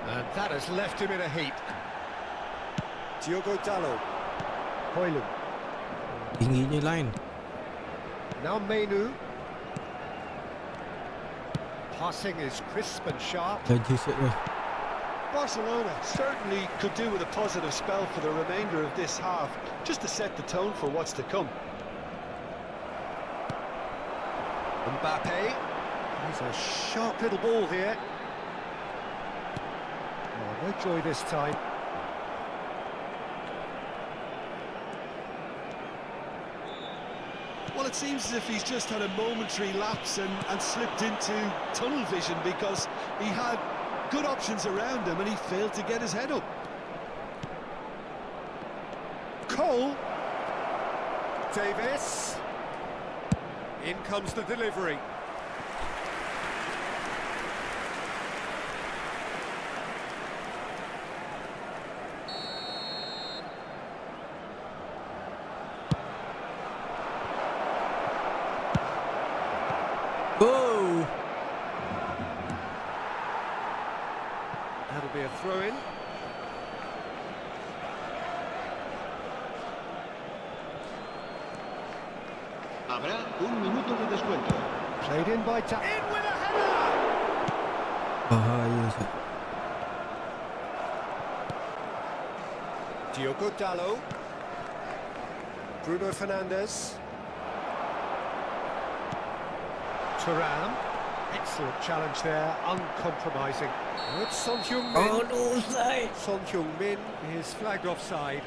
And that has left him in a heap. Diogo Dalot. Højlund. Tingginya line. Now Menu. Passing is crisp and sharp. Laju set tu. Barcelona certainly could do with a positive spell for the remainder of this half, just to set the tone for what's to come. Mbappe. He's a sharp little ball here. Oh, no joy this time. Well, it seems as if he's just had a momentary lapse and slipped into tunnel vision, because he had good options around him and he failed to get his head up. Cole. Davis. In comes the delivery. Oh! That'll be a throw-in. Habrá un minuto de descuento. Played in by in with a header. Bahaya Ustaz. Diogo Dalot. Bruno Fernandes. Thuram. Excellent challenge there, uncompromising. Oh, it's Son Heung-min. Oh no Ustaz. Son Heung-min is flagged offside.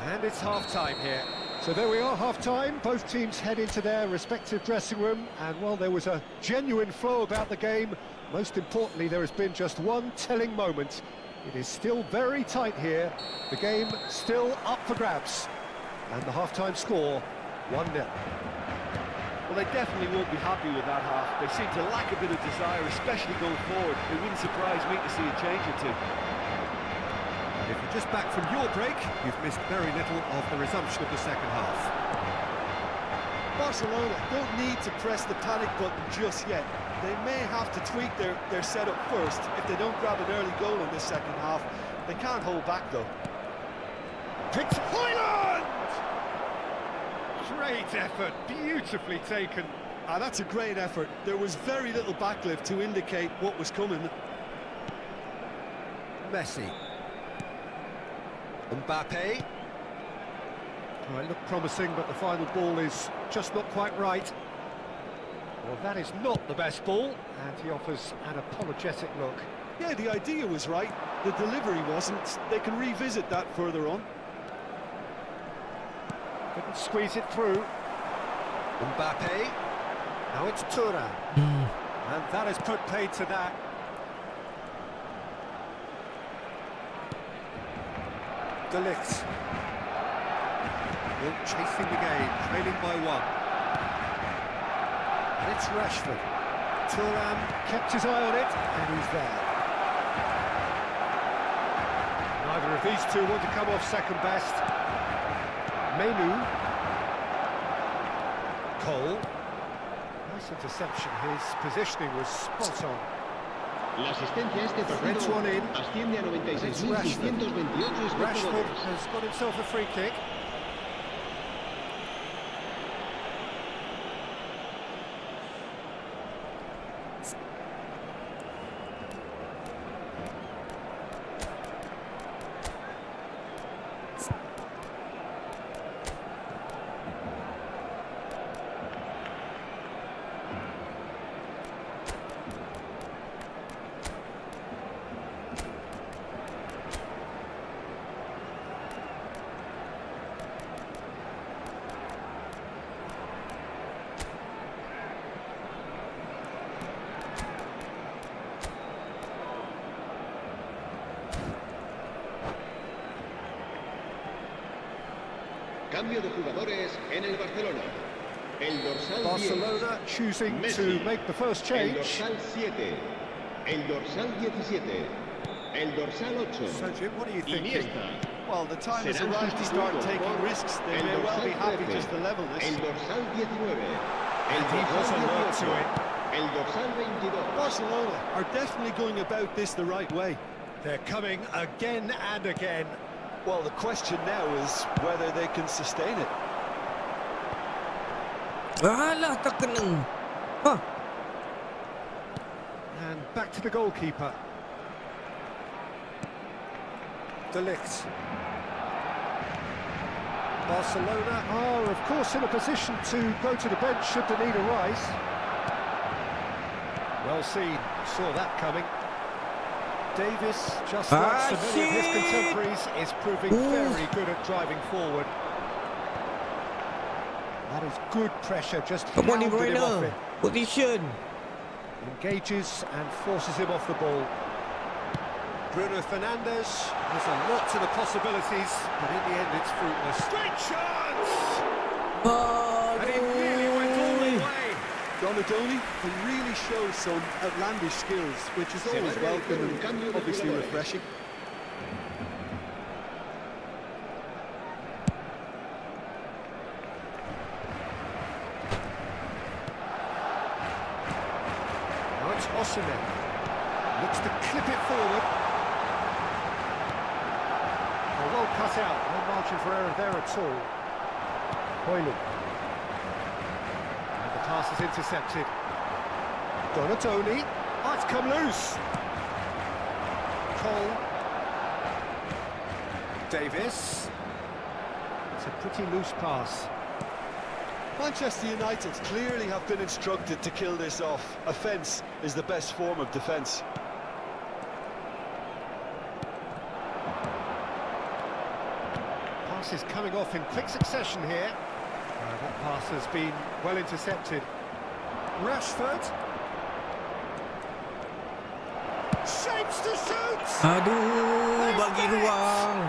And it's half-time here. So there we are, half-time. Both teams head into their respective dressing room. And, well, there was a genuine flow about the game. Most importantly, there has been just one telling moment. It is still very tight here. The game still up for grabs. And the half-time score, 1-0. Well, they definitely won't be happy with that half. They seem to lack a bit of desire, especially going forward. It wouldn't surprise me to see a change or two. And if you're just back from your break, you've missed very little of the resumption of the second half. Barcelona don't need to press the panic button just yet. They may have to tweak their setup first if they don't grab an early goal in this second half. They can't hold back though. Picked Hoyland! Great effort, beautifully taken. That's a great effort. There was very little backlift to indicate what was coming. Messi. Mbappe. Well, it looked promising, but the final ball is just not quite right. Well, that is not the best ball, and he offers an apologetic look. Yeah, the idea was right. The delivery wasn't. They can revisit that further on. Couldn't squeeze it through. Mbappe. Now it's Thuram. And that has put paid to that. De Ligt. Well, chasing the game, trailing by 1. And it's Rashford. Thuram kept his eye on it, and he's there. Neither of these two want to come off second best. Menu. Cole. Nice interception. His positioning was spot on. La asistencia a este Reds one in. partido asciende a It's Rashford. 96.628 Rashford espectadores. has got himself a free kick. Cambio de jugadores en el Barcelona. El dorsal 10. Barcelona choosing Messi. to make the first El change. dorsal 7. El dorsal 17. El dorsal 8. So, Jim, what are you thinking? Iniesta. Well, the time has Serán arrived to start sustituidos taking por risks. They el may well dorsal be happy 13, just to level this. El dorsal 19. And he was alert to it. El dorsal 22. Barcelona are definitely going about this the right way. They're coming again and again. Well, the question now is whether they can sustain it. Alah, tak kena. Ha. And back to the goalkeeper. De Ligt. Barcelona are, of course, in a position to go to the bench should the need arise. Well seen, saw that coming. Davis, just like so many of his contemporaries, is proving very good at driving forward. That is good pressure, just Come on, De hounded him off Bruyne. it. Position. Engages and forces him off the ball. Bruno Fernandes, there's a lot to the possibilities, but in the end it's fruitless. Great chance! And it really went all the way. Donadoni can really show some outlandish skills, which is always welcome and obviously refreshing. Now it's Osimhen looks to clip it forward. Well cut out, no margin for error there at all. Hoyland. And the pass is intercepted. Donatoni. Oh, it's come loose. Cole. Davis. It's a pretty loose pass. Manchester United clearly have been instructed to kill this off. Offence is the best form of defence. Pass is coming off in quick succession here. That pass has been well intercepted. Rashford. Shapes to shoot! Aduh, bagi ruang.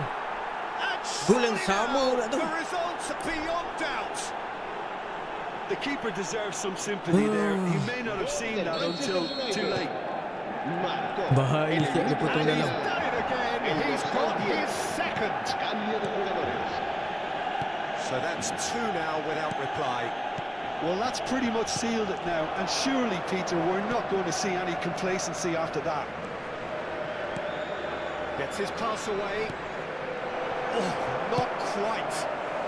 Gol yang sama pula tu. The results beyond doubt. The keeper deserves some sympathy there. He may not have seen that until too late. Bahaya siap dia potong dalam. He's done it again. He's got his second. Cambio de jugadores. So that's two now without reply. Well, that's pretty much sealed it now. And surely, Peter, we're not going to see any complacency after that. Gets his pass away. Oh, not quite.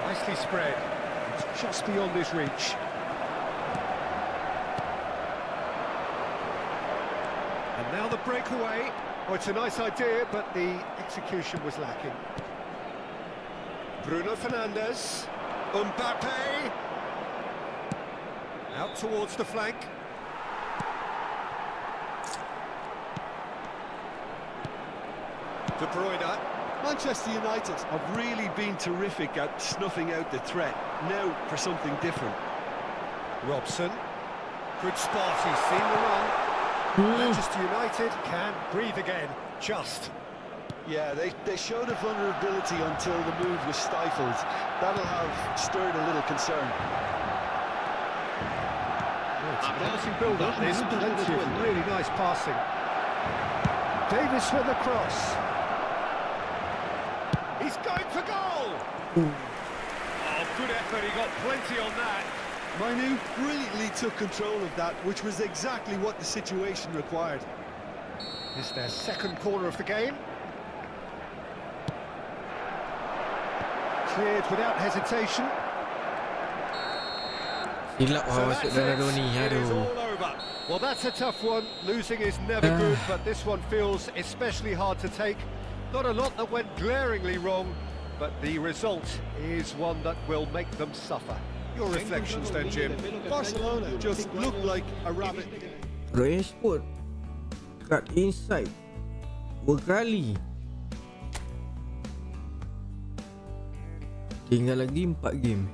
Nicely spread. It's just beyond his reach. And now the breakaway. Oh, it's a nice idea, but the execution was lacking. Bruno Fernandes. Mbappe. Out towards the flank. De Bruyne. Manchester United have really been terrific at snuffing out the threat. Now for something different. Robson. Good spot, he's seen the run. Manchester United can breathe again, just. Yeah, they showed a vulnerability until the move was stifled. That'll have stirred a little concern. Oh, it's a promising build-up, there's plenty of really nice passing. Davis with the cross. He's going for goal! Oh, good effort, he got plenty on that. Manu brilliantly took control of that, which was exactly what the situation required. It's their second corner of the game. Cleared without hesitation. Silap masuk dalam dua ni. It is Aduh. all over. Well, that's a tough one. Losing is never good, but this one feels especially hard to take. Not a lot that went glaringly wrong, but the result is one that will make them suffer. Your reflections then, Jim? Barcelona just looked like a rabbit. Rashford kat inside berkali. Tinggal lagi 4 game.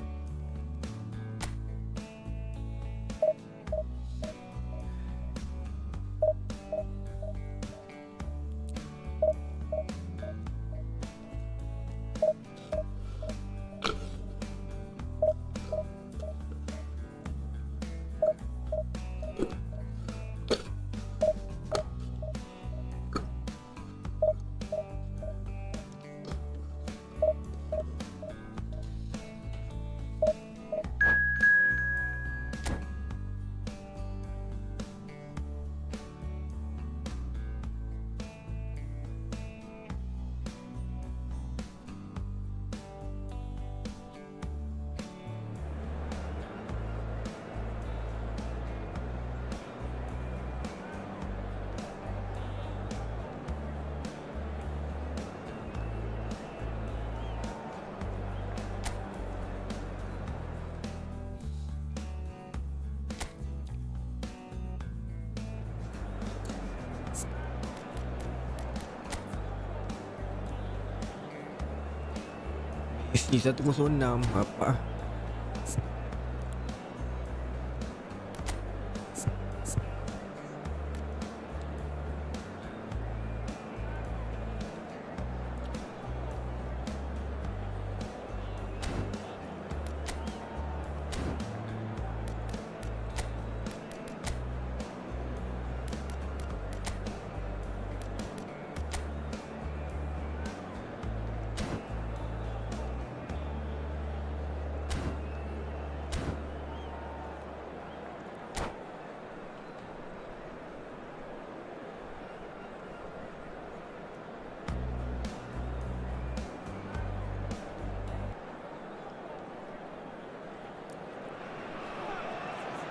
Messi 106 apa?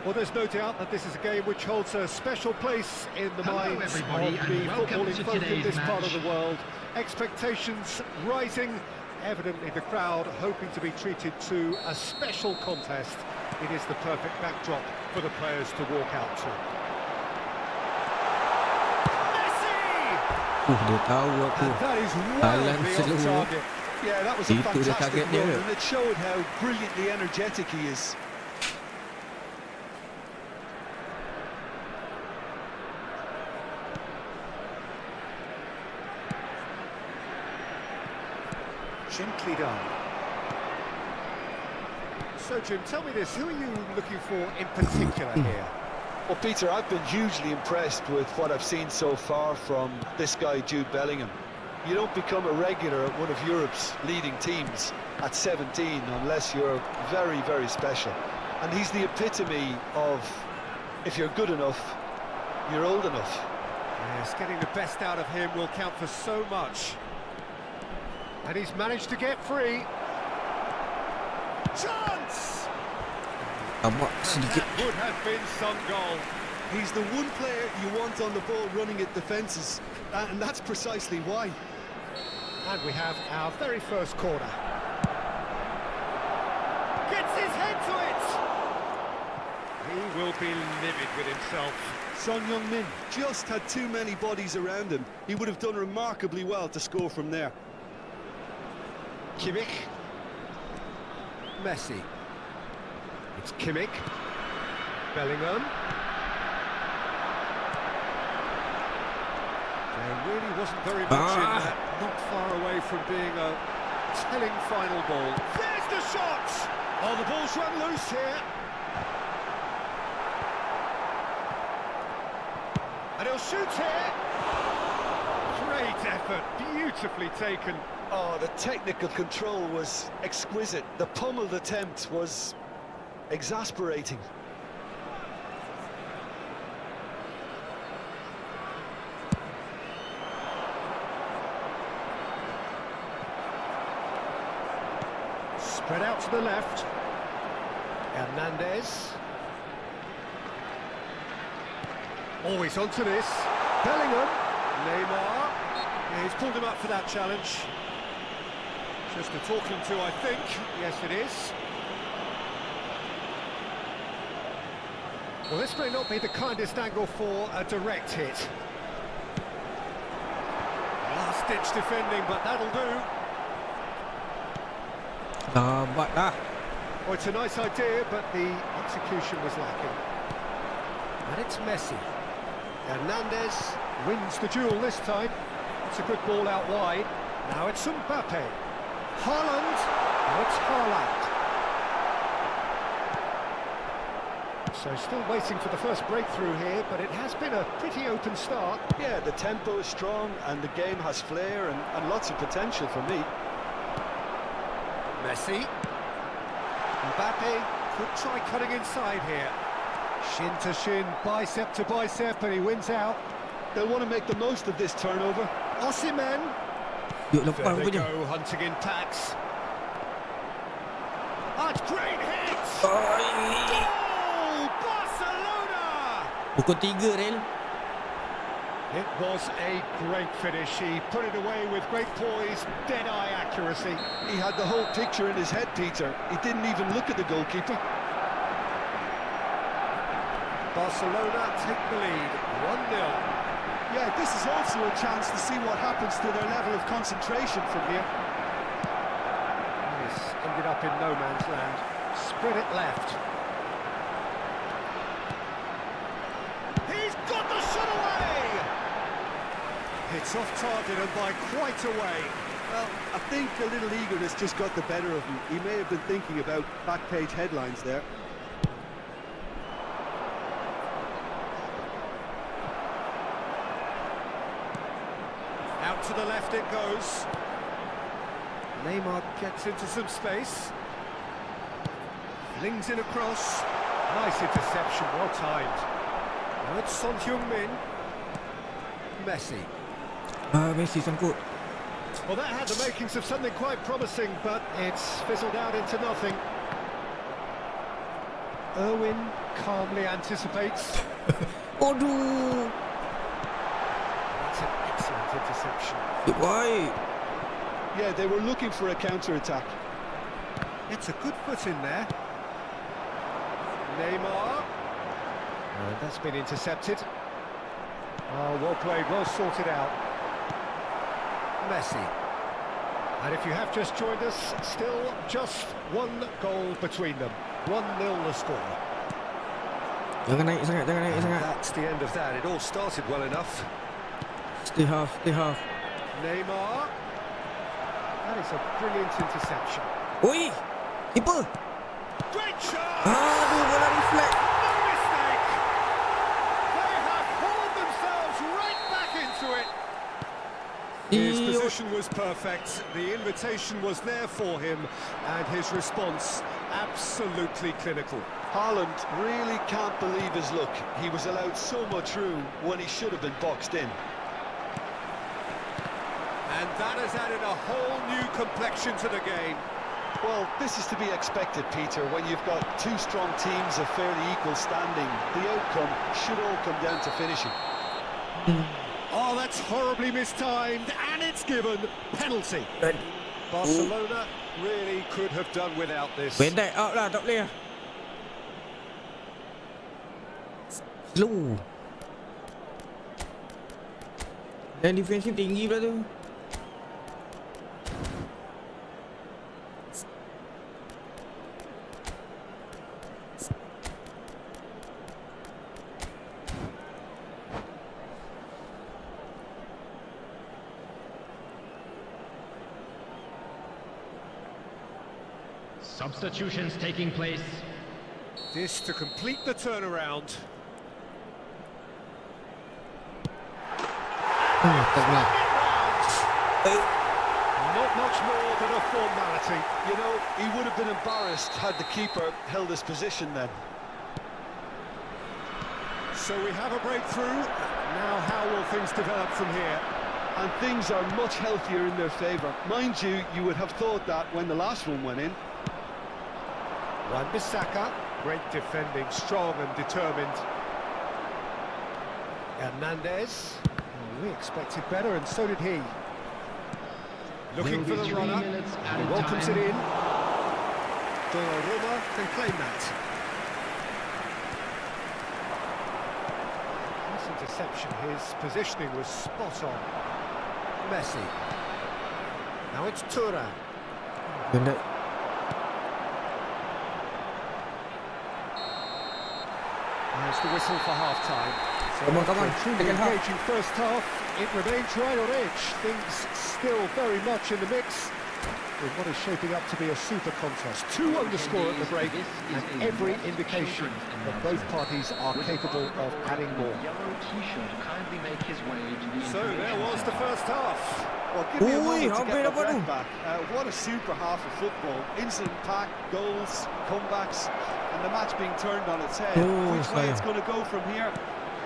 Well, there's no doubt that this is a game which holds a special place in the Hello, minds everybody, of and the welcome footballing to folk in today's this part of match. the world. Expectations rising, evidently the crowd hoping to be treated to a special contest. It is the perfect backdrop for the players to walk out to. Messi! Dia tahu aku. And that is Alan wildly off seluruh. target. Yeah, that was a Itu dia fantastic target dia. run, and it showed how brilliantly energetic he is. Gently done. So, Jim, tell me this, who are you looking for in particular here? Well, Peter, I've been hugely impressed with what I've seen so far from this guy, Jude Bellingham. You don't become a regular at one of Europe's leading teams at 17 unless you're very, very special. And he's the epitome of, if you're good enough, you're old enough. Yes, getting the best out of him will count for so much. And he's managed to get free. Chance! Abak sedikit. That would have been some goal. He's the one player you want on the ball running at defences, and that's precisely why. And we have our very first corner. Gets his head to it! He will be livid with himself. Son Heung-min just had too many bodies around him. He would have done remarkably well to score from there. Kimmich. Messi. It's Kimmich. Bellingham. There really wasn't very much in that. Not far away from being a telling final ball. There's the shot! Oh, the ball's run loose here. And he'll shoot here. Great effort, beautifully taken. Oh, the technical control was exquisite. The pummeled attempt was exasperating. Spread out to the left. Hernandez. Always onto this. Bellingham. Neymar. Yeah, he's pulled him up for that challenge. Just a talking to, I think. Yes, it is. Well, this may not be the kindest angle for a direct hit. Last-ditch defending, but that'll do. Lambat dah. Well, it's a nice idea, but the execution was lacking. And it's Messi. Hernandez wins the duel this time. It's a good ball out wide. Now it's Mbappe. Haaland. Now it's Haaland. So still waiting for the first breakthrough here, but it has been a pretty open start. Yeah, the tempo is strong and the game has flair and lots of potential for me. Messi. Mbappe could try cutting inside here. Shin to shin, bicep to bicep, and he wins out. They'll want to make the most of this turnover. Osimhen. Yuk There lepas they rupanya. go, hunting in packs. That's great hit! Ai. Goal! Barcelona! Pukul 3 Rel. It was a great finish. He put it away with great poise, dead-eye accuracy. He had the whole picture in his head, Peter. He didn't even look at the goalkeeper. Barcelona take the lead, 1-0. Yeah, this is also a chance to see what happens to their level of concentration from here. This ended up in no man's land. Spread it left. He's got the shot away! It's off target and by quite a way. Well, I think a little eagerness just got the better of him. He may have been thinking about back-page headlines there. Out to the left it goes. Neymar gets into some space. Flings in across. Nice interception, well timed. Now it's Son Heung-min. Messi. Messi sangkut. Well, that had the makings of something quite promising, but it's fizzled out into nothing. Irwin calmly anticipates. Aduh. That's an excellent interception. Why? Yeah, they were looking for a counter-attack. It's a good foot in there. Neymar. And that's been intercepted. Oh, well played, well sorted out. Messi. And if you have just joined us, still just one goal between them. 1-0 the score. Jangan naik sangat, jangan naik And sangat. that's the end of that. It all started well enough. Stay half, stay half. Neymar. That is a brilliant interception. Oi! Keeper! Great shot! Aduh, bola reflect. No mistake! They have hauled themselves right back into it. His position was perfect, the invitation was there for him, and his response absolutely clinical. Haaland really can't believe his luck. He was allowed so much room when he should have been boxed in. And that has added a whole new complexion to the game. Well, this is to be expected, Peter, when you've got two strong teams of fairly equal standing. The outcome should all come down to finishing. Oh, that's horribly mistimed, and it's given penalty. Barcelona really could have done without this. Pendek out lah, tak boleh lah. Slow. Dan defensif tinggi pula tu. Substitutions taking place. This to complete the turnaround. Not much more than a formality. You know, he would have been embarrassed had the keeper held his position then. So we have a breakthrough. Now how will things develop from here? And things are much healthier in their favour. Mind you, you would have thought that when the last one went in. Wan-Bissaka, great defending, strong and determined. Hernandez, we expected better and so did he. Looking for the runner, he welcomes it in. Donnarumma can claim that. This interception, his positioning was spot on. Messi. Now it's Thuram. Pendek. There's the whistle for half-time. Come on, Truly second half. engaging first half. It remains right on edge. Things still very much in the mix. In what is shaping up to be a super contest. 2-1 the score at the break, and every indication that both parties are capable of adding more. So there was the first half. Well, give me a moment to get my breath back. What a super half of football. Incident-packed, goals, comebacks, and the match being turned on its head. Which way it's going to go from here,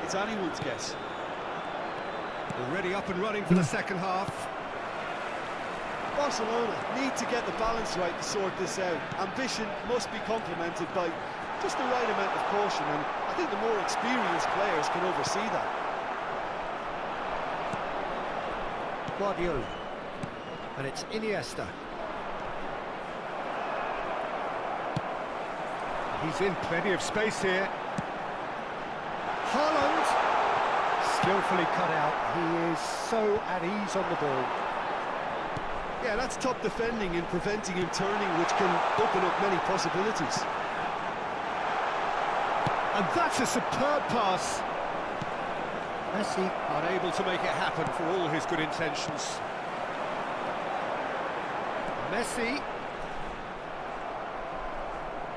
it's anyone's guess. Already up and running for the second half. Barcelona need to get the balance right to sort this out. Ambition must be complemented by just the right amount of caution, and I think the more experienced players can oversee that. Guardiola. And it's Iniesta. He's in plenty of space here. Haaland. Skillfully cut out. He is so at ease on the ball. Yeah, that's top defending and preventing him turning, which can open up many possibilities. And that's a superb pass. Messi unable to make it happen for all his good intentions. Messi.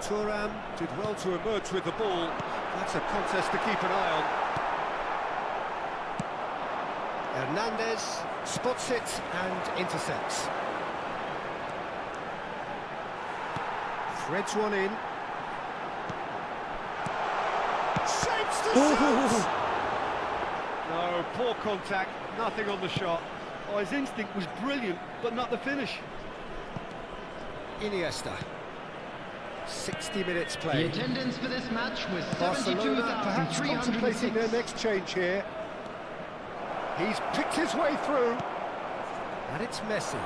Thuram did well to emerge with the ball. That's a contest to keep an eye on. Hernandez spots it and intercepts. Threads one in. Shapes the shot! No, poor contact, nothing on the shot. Oh, his instinct was brilliant, but not the finish. Iniesta. 60 minutes The played. attendance for this match was Barcelona perhaps contemplating their 72,306. next change here. He's picked his way through. And it's Messi.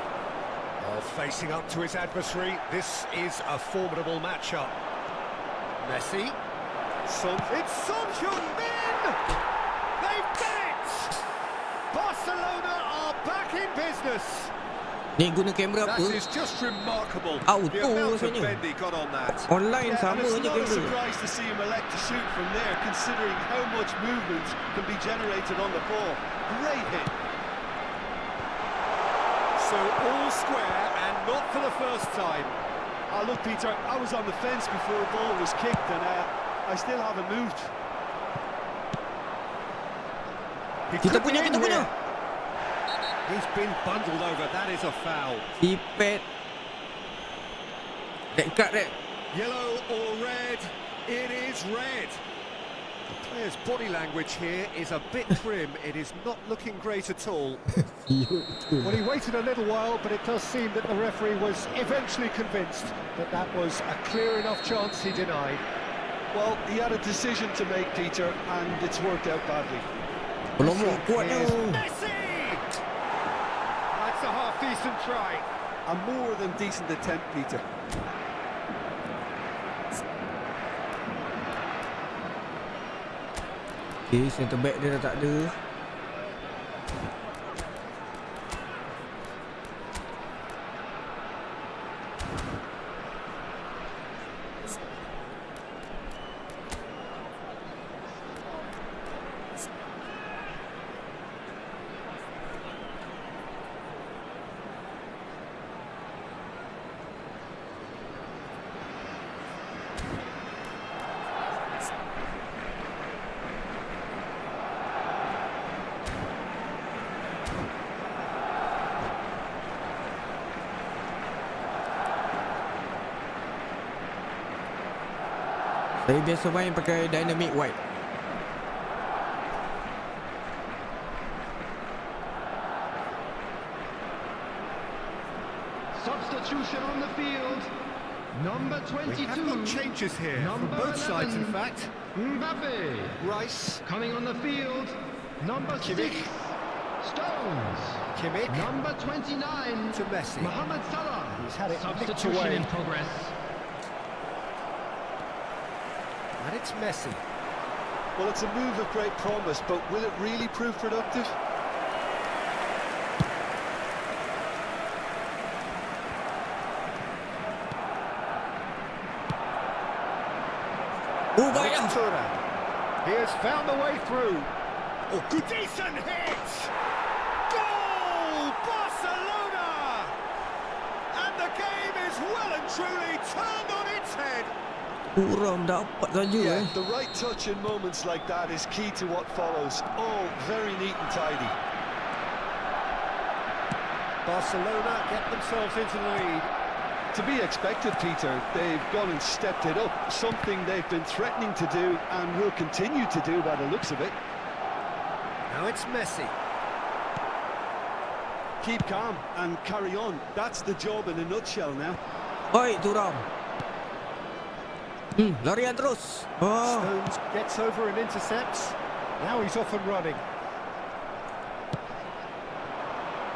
Oh, facing up to his adversary. This is a formidable matchup. Messi. It's Son Heung-min! They've done it! Barcelona are back in business. Ni guna kamera That apa? is just remarkable. Auto The amount of rasanya. bend he got on that. Online Yeah, and sama it's je not a kamera. surprise to see him elect to shoot from there, considering how much movement can be generated on the ball. Great hit. So all square and not for the first time. Oh, look, Peter, I was on the fence before the ball was kicked, and I still haven't moved. He Kita could be punya, in kita punya. here. He's been bundled over. That is a foul. Ipet. Red card, red. Yellow or red? It is red. The player's body language here is a bit grim. It is not looking great at all. Well, he waited a little while, but it does seem that the referee was eventually convinced that that was a clear enough chance he denied. Well, he had a decision to make, Peter, and it's worked out badly. Belum kuatnya. Here's Messi! That's a half-decent try. A more than decent attempt, Peter. Okay, centre back dia dah tak ada. Saya biasa main pakai dynamic white. Substitution on the field. Number We have 22. got changes here from Number both sides, in 11. fact. Mbappe. Rice. Coming on the field. Number 6. Kimmich. Stones. Kimmich Number 29. to Messi. Mohamed Salah. He's had it nicked Substitution away. in progress. And it's Messi. Well, it's a move of great promise, but will it really prove productive? Oh, baik It's lah. Shurer. He has found the way through. Oh, good, decent hit! Goal! Barcelona! And the game is well and truly turned on its head. Kurang dapat saja Yeah, the right touch in moments like that is key to what follows. Oh, very neat and tidy. Barcelona get themselves into the lead. To be expected, Peter. They've gone and stepped it up, something they've been threatening to do and will continue to do by the looks of it. Now it's Messi. Keep calm and carry on. That's the job in a nutshell now. Baik, Turam. Larian terus. Oh, Stones gets over and intercepts. Now he's off and running.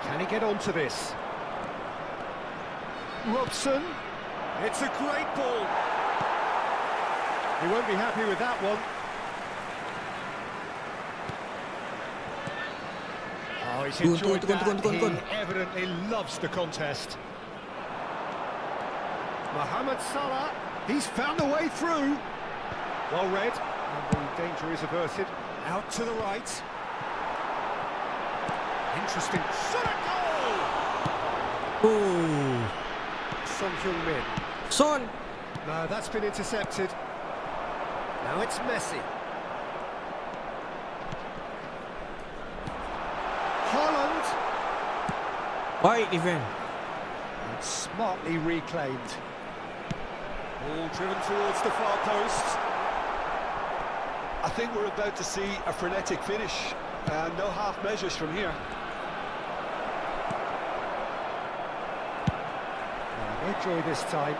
Can he get onto this? Robson. It's a great ball. He won't be happy with that one. Oh, he's enjoyed that. He evidently loves the contest. Mohamed Salah. He's found a way through. Well read. And the danger is averted. Out to the right. Interesting. Shot a goal! oh. Son Heung-min. Son. No, that's been intercepted. Now it's Messi. Holland. Baik, defend. And smartly reclaimed. Ball driven towards the far post. I think we're about to see a frenetic finish. No half measures from here. No joy this time.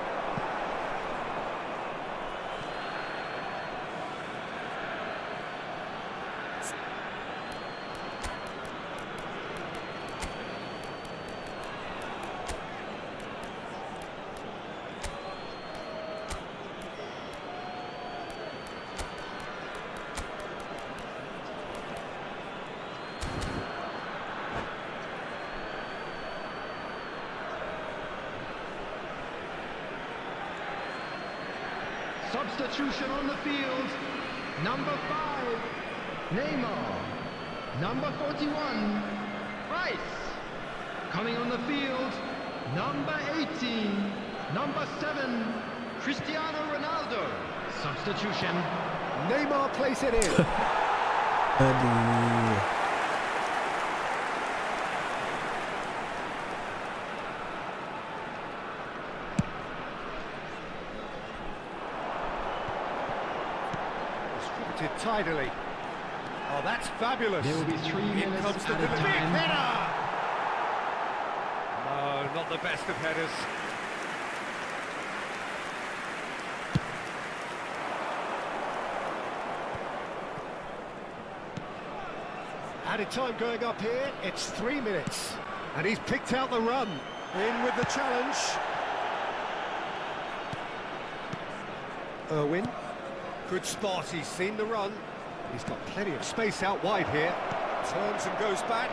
Substitution on the field. Number 5, Neymar. Number 41, Rice. Coming on the field, number 18, number 7, Cristiano Ronaldo. Substitution. Neymar plays it in. Aduh. Distributed tidily. Oh, that's fabulous. There will be 3 In minutes comes the at a big time. header. No, not the best of headers. Added time going up here. It's 3 minutes. And he's picked out the run. In with the challenge. Irwin. Good spot. He's seen the run. He's got plenty of space out wide here. Turns and goes back.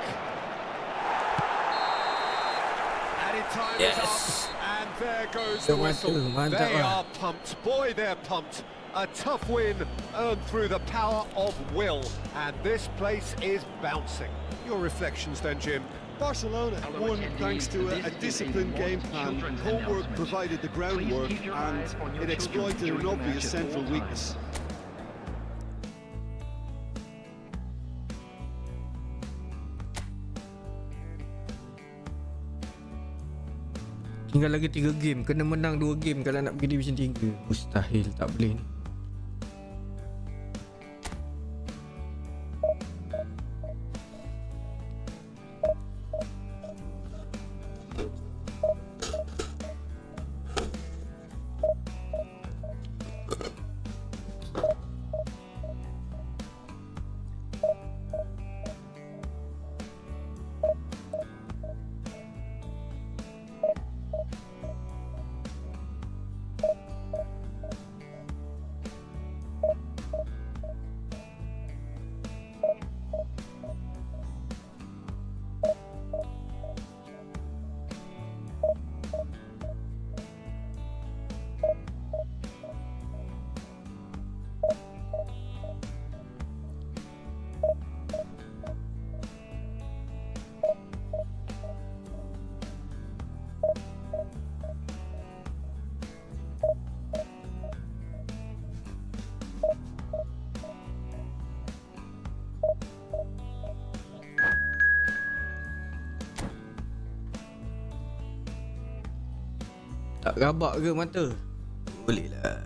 Added time is up. And there goes the whistle. They are pumped. Boy, they're pumped. A tough win earned through the power of will. And this place is bouncing. Your reflections then, Jim? Barcelona won thanks to a disciplined game plan. Homework provided the groundwork and it exploited an obvious central weakness. Tinggal lagi 3 game. Kena menang 2 game kalau nak pergi Division 3. Mustahil, tak boleh ni. Tak rabak ke mata? Boleh lah.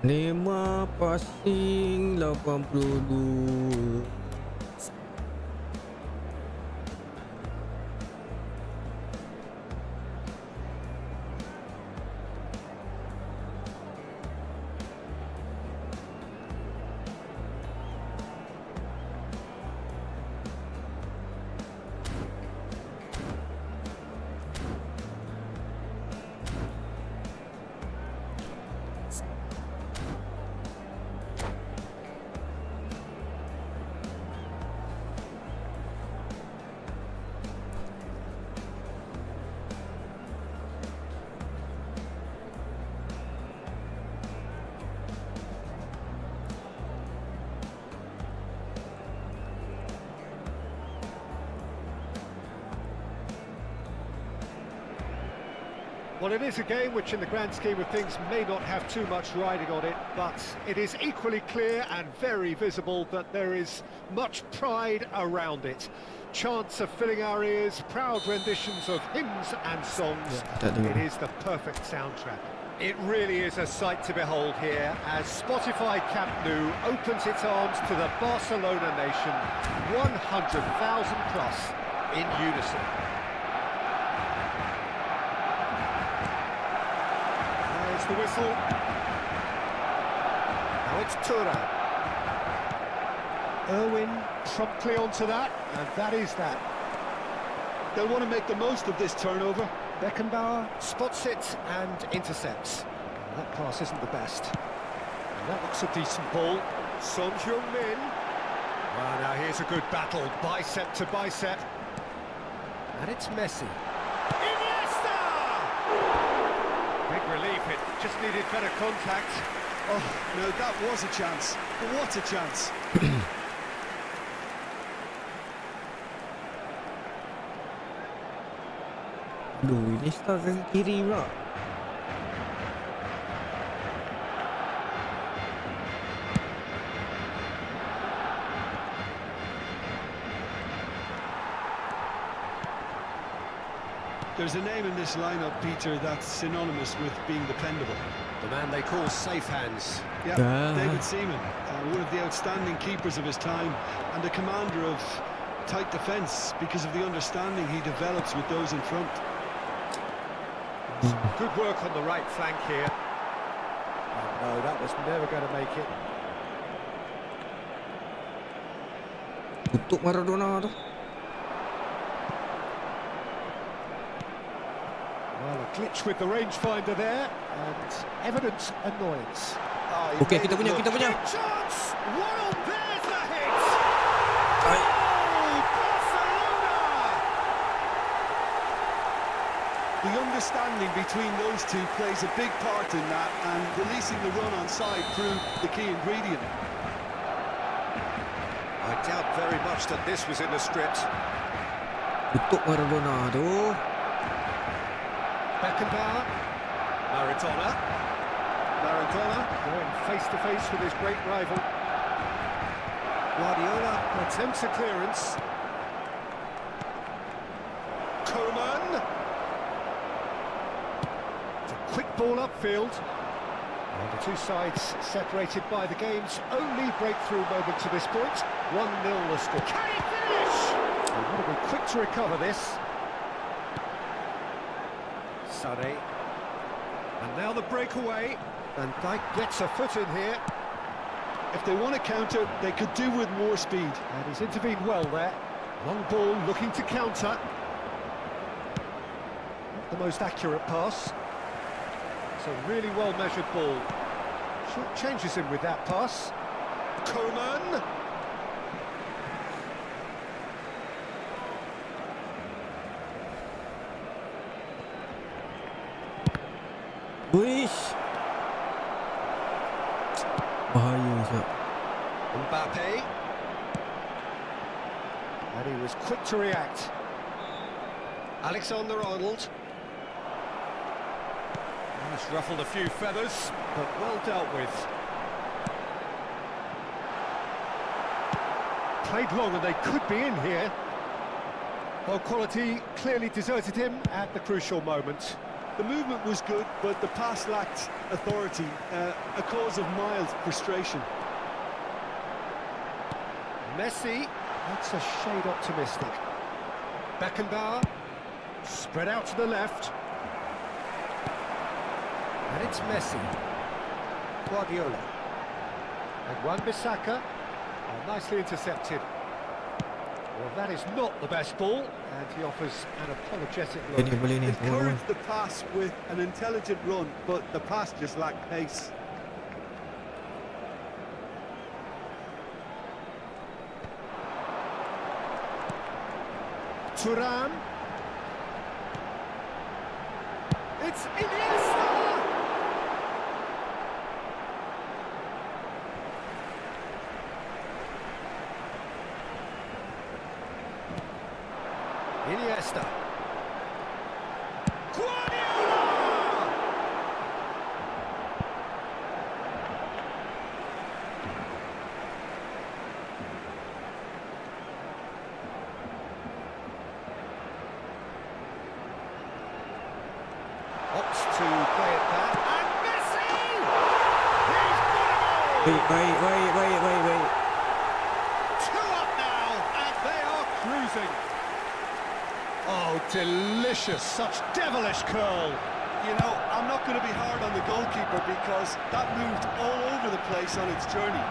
Neymar passing 82. Well, it is a game which in the grand scheme of things may not have too much riding on it, but it is equally clear and very visible that there is much pride around it. Chants are filling our ears, proud renditions of hymns and songs. It is the perfect soundtrack. It really is a sight to behold here as Spotify Camp Nou opens its arms to the Barcelona nation, 100,000 plus in unison. the whistle. Now it's Shurer. Irwin promptly onto that, and that is that. They'll want to make the most of this turnover. Beckenbauer spots it and intercepts. That pass isn't the best. And that looks a decent ball. Son Heung-min. Well, now here's a good battle, bicep to bicep. And it's Messi. Iniesta! Big relief, it just needed better contact. Oh, no, that was a chance. What a chance. Aduh, ini start kaki kiri pula. There's a name in this lineup, Peter, that's synonymous with being dependable. The man they call safe hands. Yeah, David Seaman, one of the outstanding keepers of his time and a commander of tight defence because of the understanding he develops with those in front. Good work on the right flank here. Oh, no, that was never going to make it. Tutup Maradona tu. Well, a glitch with the rangefinder there, and evident annoyance. Oh, Okey, kita punya. Chance! Well, there's the hit! Ai. Oh, Barcelona! The understanding between those two plays a big part in that, and releasing the run on side proved the key ingredient. I doubt very much that this was in the script. Tutup Maradona tu. Beckenbauer. Maradona going face-to-face with his great rival. Guardiola attempts a clearance. Coman. It's a quick ball upfield. And the two sides separated by the game's only breakthrough moment to this point. 1-0 the score. Can he finish? They want to be quick to recover this. Shurer. And now the breakaway. And Dijk gets a foot in here. If they want to counter, they could do with more speed. And he's intervened well there. Long ball looking to counter. Not the most accurate pass. It's a really well-measured ball. Short changes him with that pass. Coman. Wish. Bahaya siap. Mbappe. And he was quick to react. Alexander-Arnold. He's ruffled a few feathers, but well dealt with. Played long and they could be in here. Well, quality clearly deserted him at the crucial moment. The movement was good, but the pass lacked authority, a cause of mild frustration. Messi, that's a shade optimistic. Beckenbauer, spread out to the left. And it's Messi. Guardiola. And Wan-Bissaka, nicely intercepted. Well, that is not the best ball, and he offers an apologetic look. Boleh ni. Encouraged the pass with an intelligent run, but the pass just lacked pace. Thuram. It's Iniesta! Iniesta. Guardiola! Opts to play it back. And Messi! He's got it all! Wait. 2 up now, and they are cruising. Oh, delicious, such devilish curl. You know, I'm not going to be hard on the goalkeeper because that moved all over the place on its journey.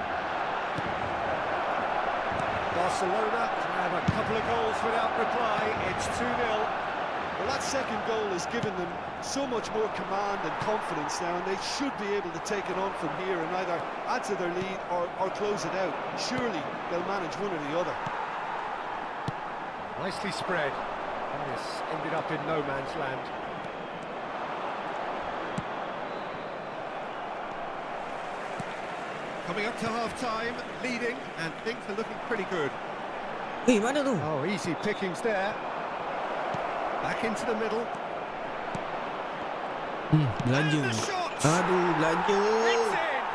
Barcelona have a couple of goals without reply. It's 2-0. Well, that second goal has given them so much more command and confidence now, and they should be able to take it on from here and either add to their lead or close it out. Surely they'll manage one or the other. Nicely spread. And this ended up in no man's land. Coming up to half-time, leading, and things are looking pretty good. Weh, mana tu? Oh, easy pickings there. Back into the middle. Belanja. And the shot! Aduh, belanja. It's in!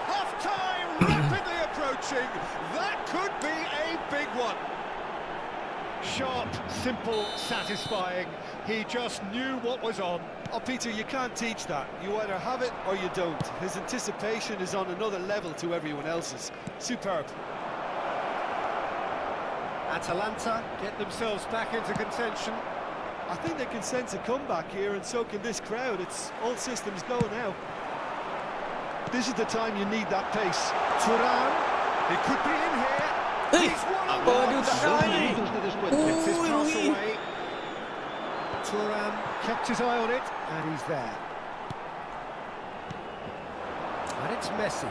Half-time rapidly approaching. That could be a big one. Sharp, simple, satisfying. He just knew what was on. Oh, Peter, you can't teach that. You either have it or you don't. His anticipation is on another level to everyone else's. Superb. Atalanta get themselves back into contention. I think they can sense a comeback here, and so can this crowd. It's all systems go now. This is the time you need that pace. Thuram, it could be in here. He's won apa dia tak naik? Gets his pass Ui, away. Thuram kept his eye on it, and he's there. And it's Messi.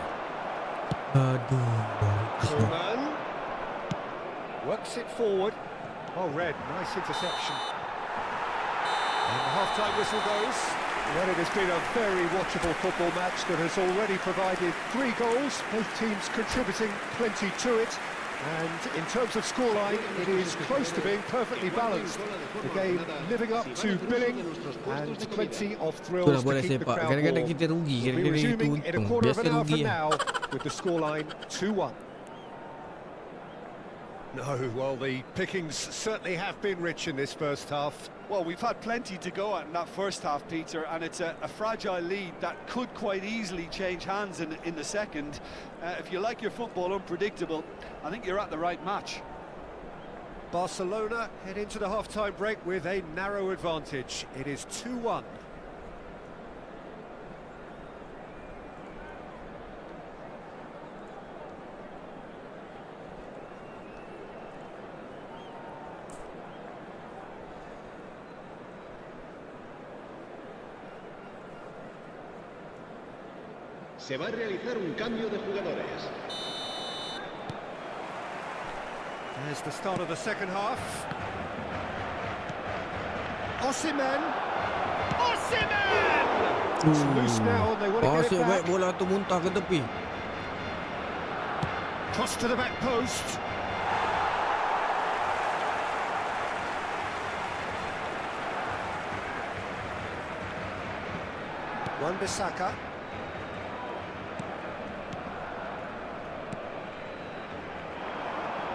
Aduh. Koeman works it forward. Oh, Red, nice interception. And the half-time whistle goes. Well, it has been a very watchable football match that has already provided 3 goals, both teams contributing plenty to it. And in terms of scoreline, it is close to being perfectly balanced. The game living up to billing and plenty of thrills Itulah to bola keep the sepak. crowd Kadang-kadang warm. kita rugi, We'll be kadang-kadang kita resuming in a untung. quarter of Biasa an hour rugi from lah. now with the scoreline 2-1. No, well, the pickings certainly have been rich in this first half. Well, we've had plenty to go at in that first half, Peter, and it's a fragile lead that could quite easily change hands in the second. If you like your football unpredictable, I think you're at the right match. Barcelona head into the half-time break with a narrow advantage. It is 2-1. Se va a realizar un cambio de jugadores. There's the start of the second half. Osimhen! Osimhen! It's loose now and they want to get Asyik it baik back. bola tu muntah ke tepi. Cross to the back post. Wan-Bissaka.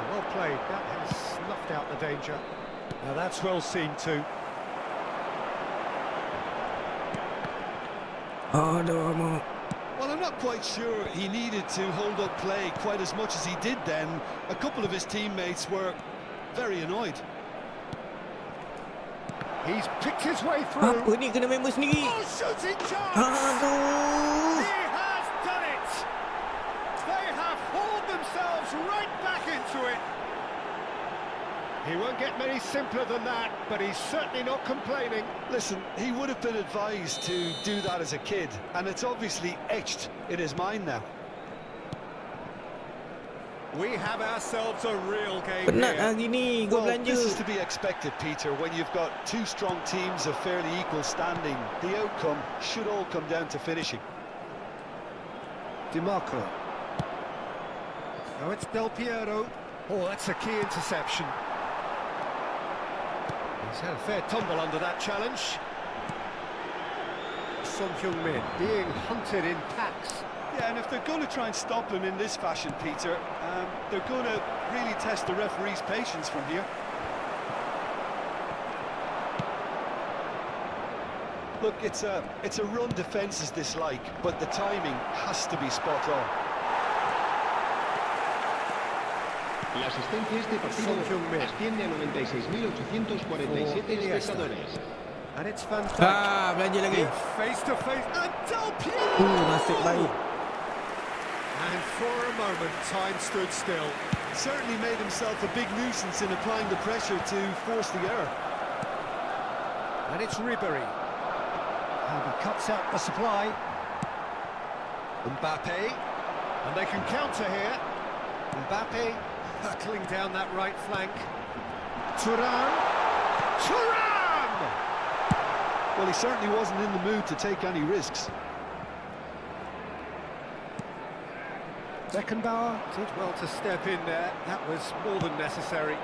Well played, that has snuffed out the danger. Now that's well seen too. Aduh, mak. Well, I'm not quite sure he needed to hold up play quite as much as he did then. A couple of his teammates were very annoyed. He's picked his way through. Apa ni kena member sendiri? Oh, shooting chance! Aduh. He has done it! They have hauled themselves right back into it. He won't get many simpler than that, but he's certainly not complaining. Listen, he would have been advised to do that as a kid, and it's obviously etched in his mind now. We have ourselves a real game Penat here. hari ni gol Well, belanja. this is to be expected, Peter, when you've got two strong teams of fairly equal standing. The outcome should all come down to finishing. DiMarco. Now it's Del Piero. Oh, that's a key interception. He's had a fair tumble under that challenge. Son Heung-min being hunted in packs. Yeah, and if they're going to try and stop him in this fashion, Peter, they're going to really test the referee's patience from here. Look, it's a run defences dislike, but the timing has to be spot on. La asistencia a este partido asciende a 96.847 espectadores. And it's Van Dijk. Belanja lagi. Face to face. And Del Piero. Nasib baik. And for a moment, time stood still. Certainly made himself a big nuisance in applying the pressure to force the error. And it's Ribery. And he cuts out the supply. Mbappe. And they can counter here. Mbappe hurtling down that right flank. Thuram. Thuram! Well, he certainly wasn't in the mood to take any risks. Beckenbauer did well to step in there. That was more than necessary.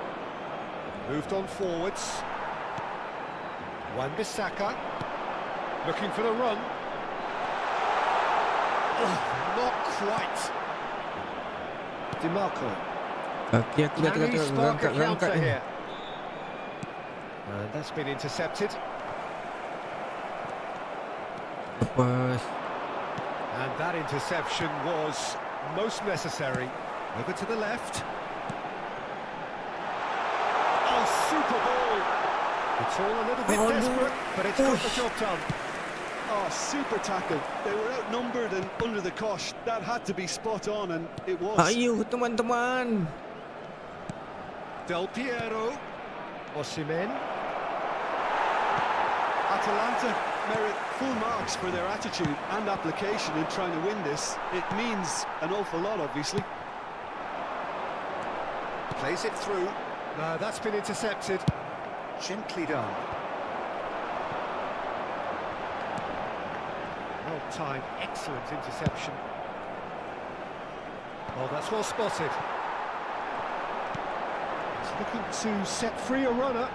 Moved on forwards. Wan-Bissaka looking for the run. Oh, not quite. DiMarco. Kaki aku dah Can he tengah spark a rangkat counter ni. here? And that's been intercepted. Lepas. And that interception was most necessary. Over to the left. Oh, super ball! It's all a little bit desperate, but it's got the job done. Oh, super tackle. They were outnumbered and under the cosh. That had to be spot on, and it was. Ayo teman-teman. Del Piero. Osimhen. Atalanta merit full marks for their attitude and application in trying to win this. It means an awful lot, obviously. Plays it through. No, that's been intercepted. Gently done. Well timed, excellent interception. Oh, that's well spotted. He's looking to set free a runner.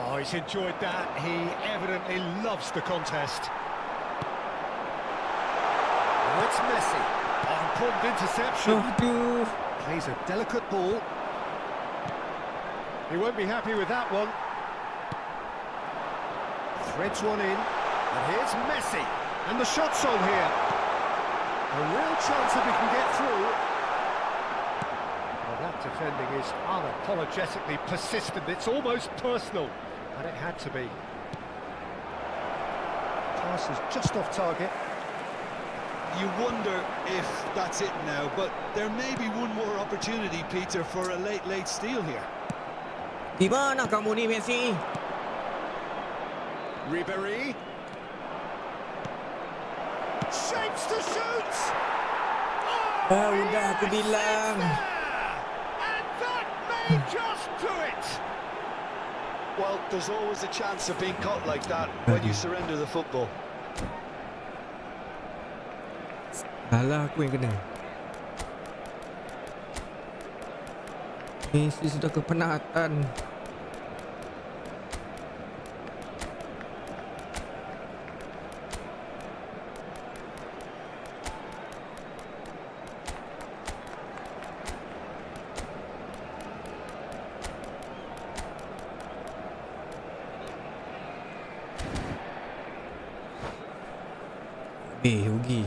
Oh, he's enjoyed that. He evidently loves the contest. Now it's Messi. Oh, important interception. Aduh. Plays a delicate ball. He won't be happy with that one. Threads one in. And here's Messi. And the shot's on here. A real chance that he can get through. Well, that defending is unapologetically persistent. It's almost personal. And it had to be. Pass is just off target. You wonder if that's it now, but there may be one more opportunity, Peter, for a late steal here. Di mana kamu ni, Messi? Ribery. Shapes to shoot! Oh, Udah aku bilang. and that may just do it! Well, there's always a chance of being caught like that when you surrender the football. Alah, aku yang kena. Messi sudah kepenatan. Rugi.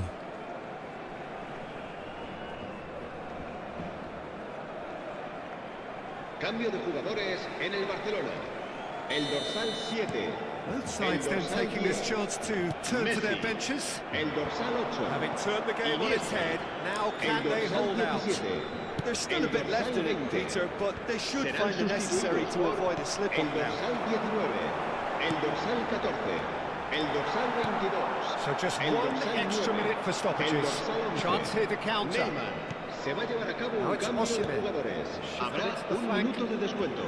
Cambio de jugadores en el Barcelona. El dorsal 7. Both sides then taking this chance to turn to their benches. El dorsal 8. Having turned the game on its head, now can they hold out? There's still a bit left in it, Peter, but they should find it necessary to avoid a slip-up El now. dorsal 19. El dorsal 14. El dorsal 22. So just El one dorsal extra 9. minute for El stoppages. dorsal 11. Chance here to counter. Neymar. Se va a llevar a cabo Now un it's cambio de Osimhen. jugadores. Habrá into the un flank. minuto de descuento.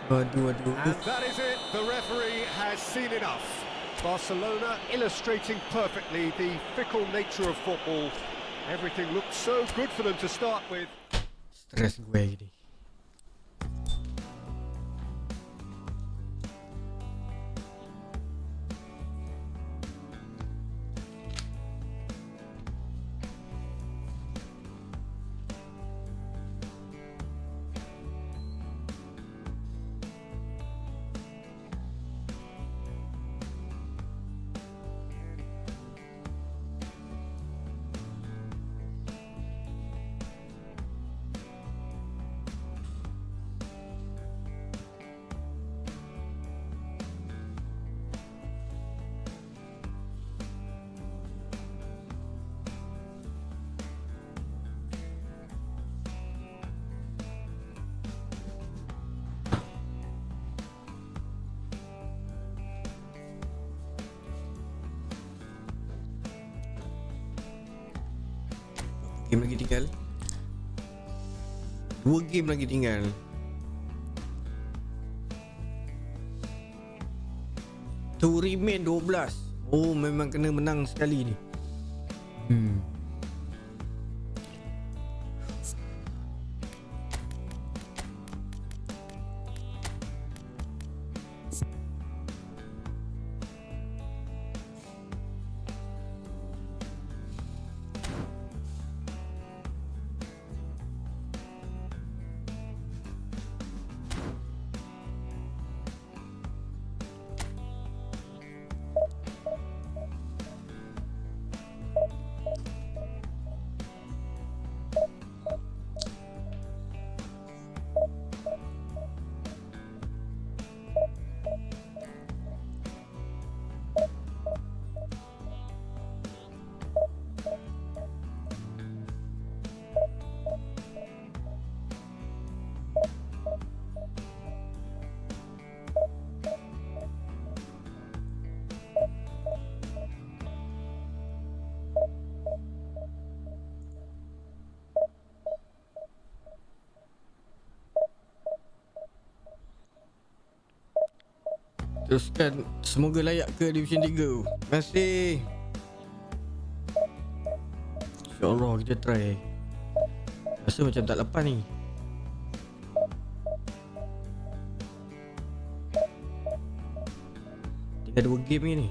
Aduh. And that is it. The referee has seen enough. Barcelona illustrating perfectly the fickle nature of football. Everything looked so good for them to start with. Stres gue gini. game lagi tinggal. 2 game lagi tinggal. To remain 12. Oh, memang kena menang sekali ni. Teruskan, semoga layak ke Division 3. Terima kasih. InsyaAllah kita try. Rasa macam tak lepas ni. Tinggal 2 game ni.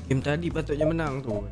Game tadi patutnya menang tu.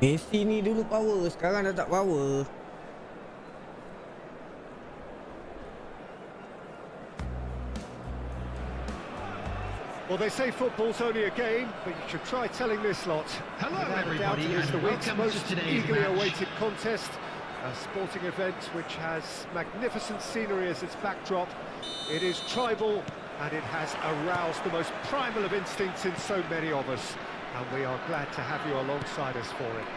Messi ni dulu power, sekarang dah tak power. Well, they say football's only a game, but you should try telling this lot. Hello, Without a doubt, everybody, it is and the week's welcome to most today's eagerly match. awaited contest, a sporting event which has magnificent scenery as its backdrop. It is tribal, and it has aroused the most primal of instincts in so many of us, and we are glad to have you alongside us for it.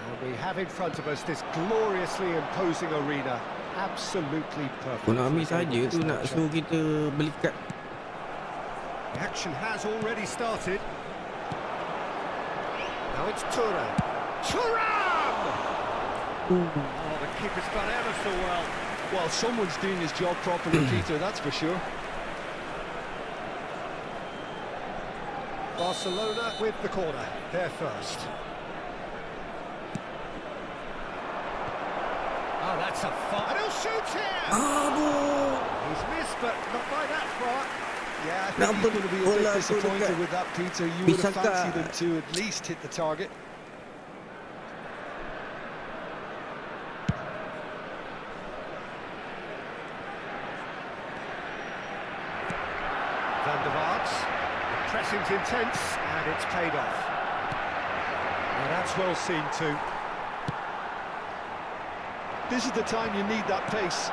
And we have in front of us this gloriously imposing arena, absolutely perfect. Konami saja tu nak suruh kita beli kad. The action has already started. Now it's Shurer. Thuram! Oh, the keeper's done ever so well. Well, someone's doing his job properly, Peter, that's for sure. Barcelona with the corner, they're first. Oh, that's a fire. And he'll shoot here! He's missed, but not by that far. Yeah, I think he's going to be a bit disappointed with that, Peter. You would have fancied him to at least hit the target. Van der Vaart. The pressing's intense, and it's paid off. Now that's well seen too. This is the time you need that pace.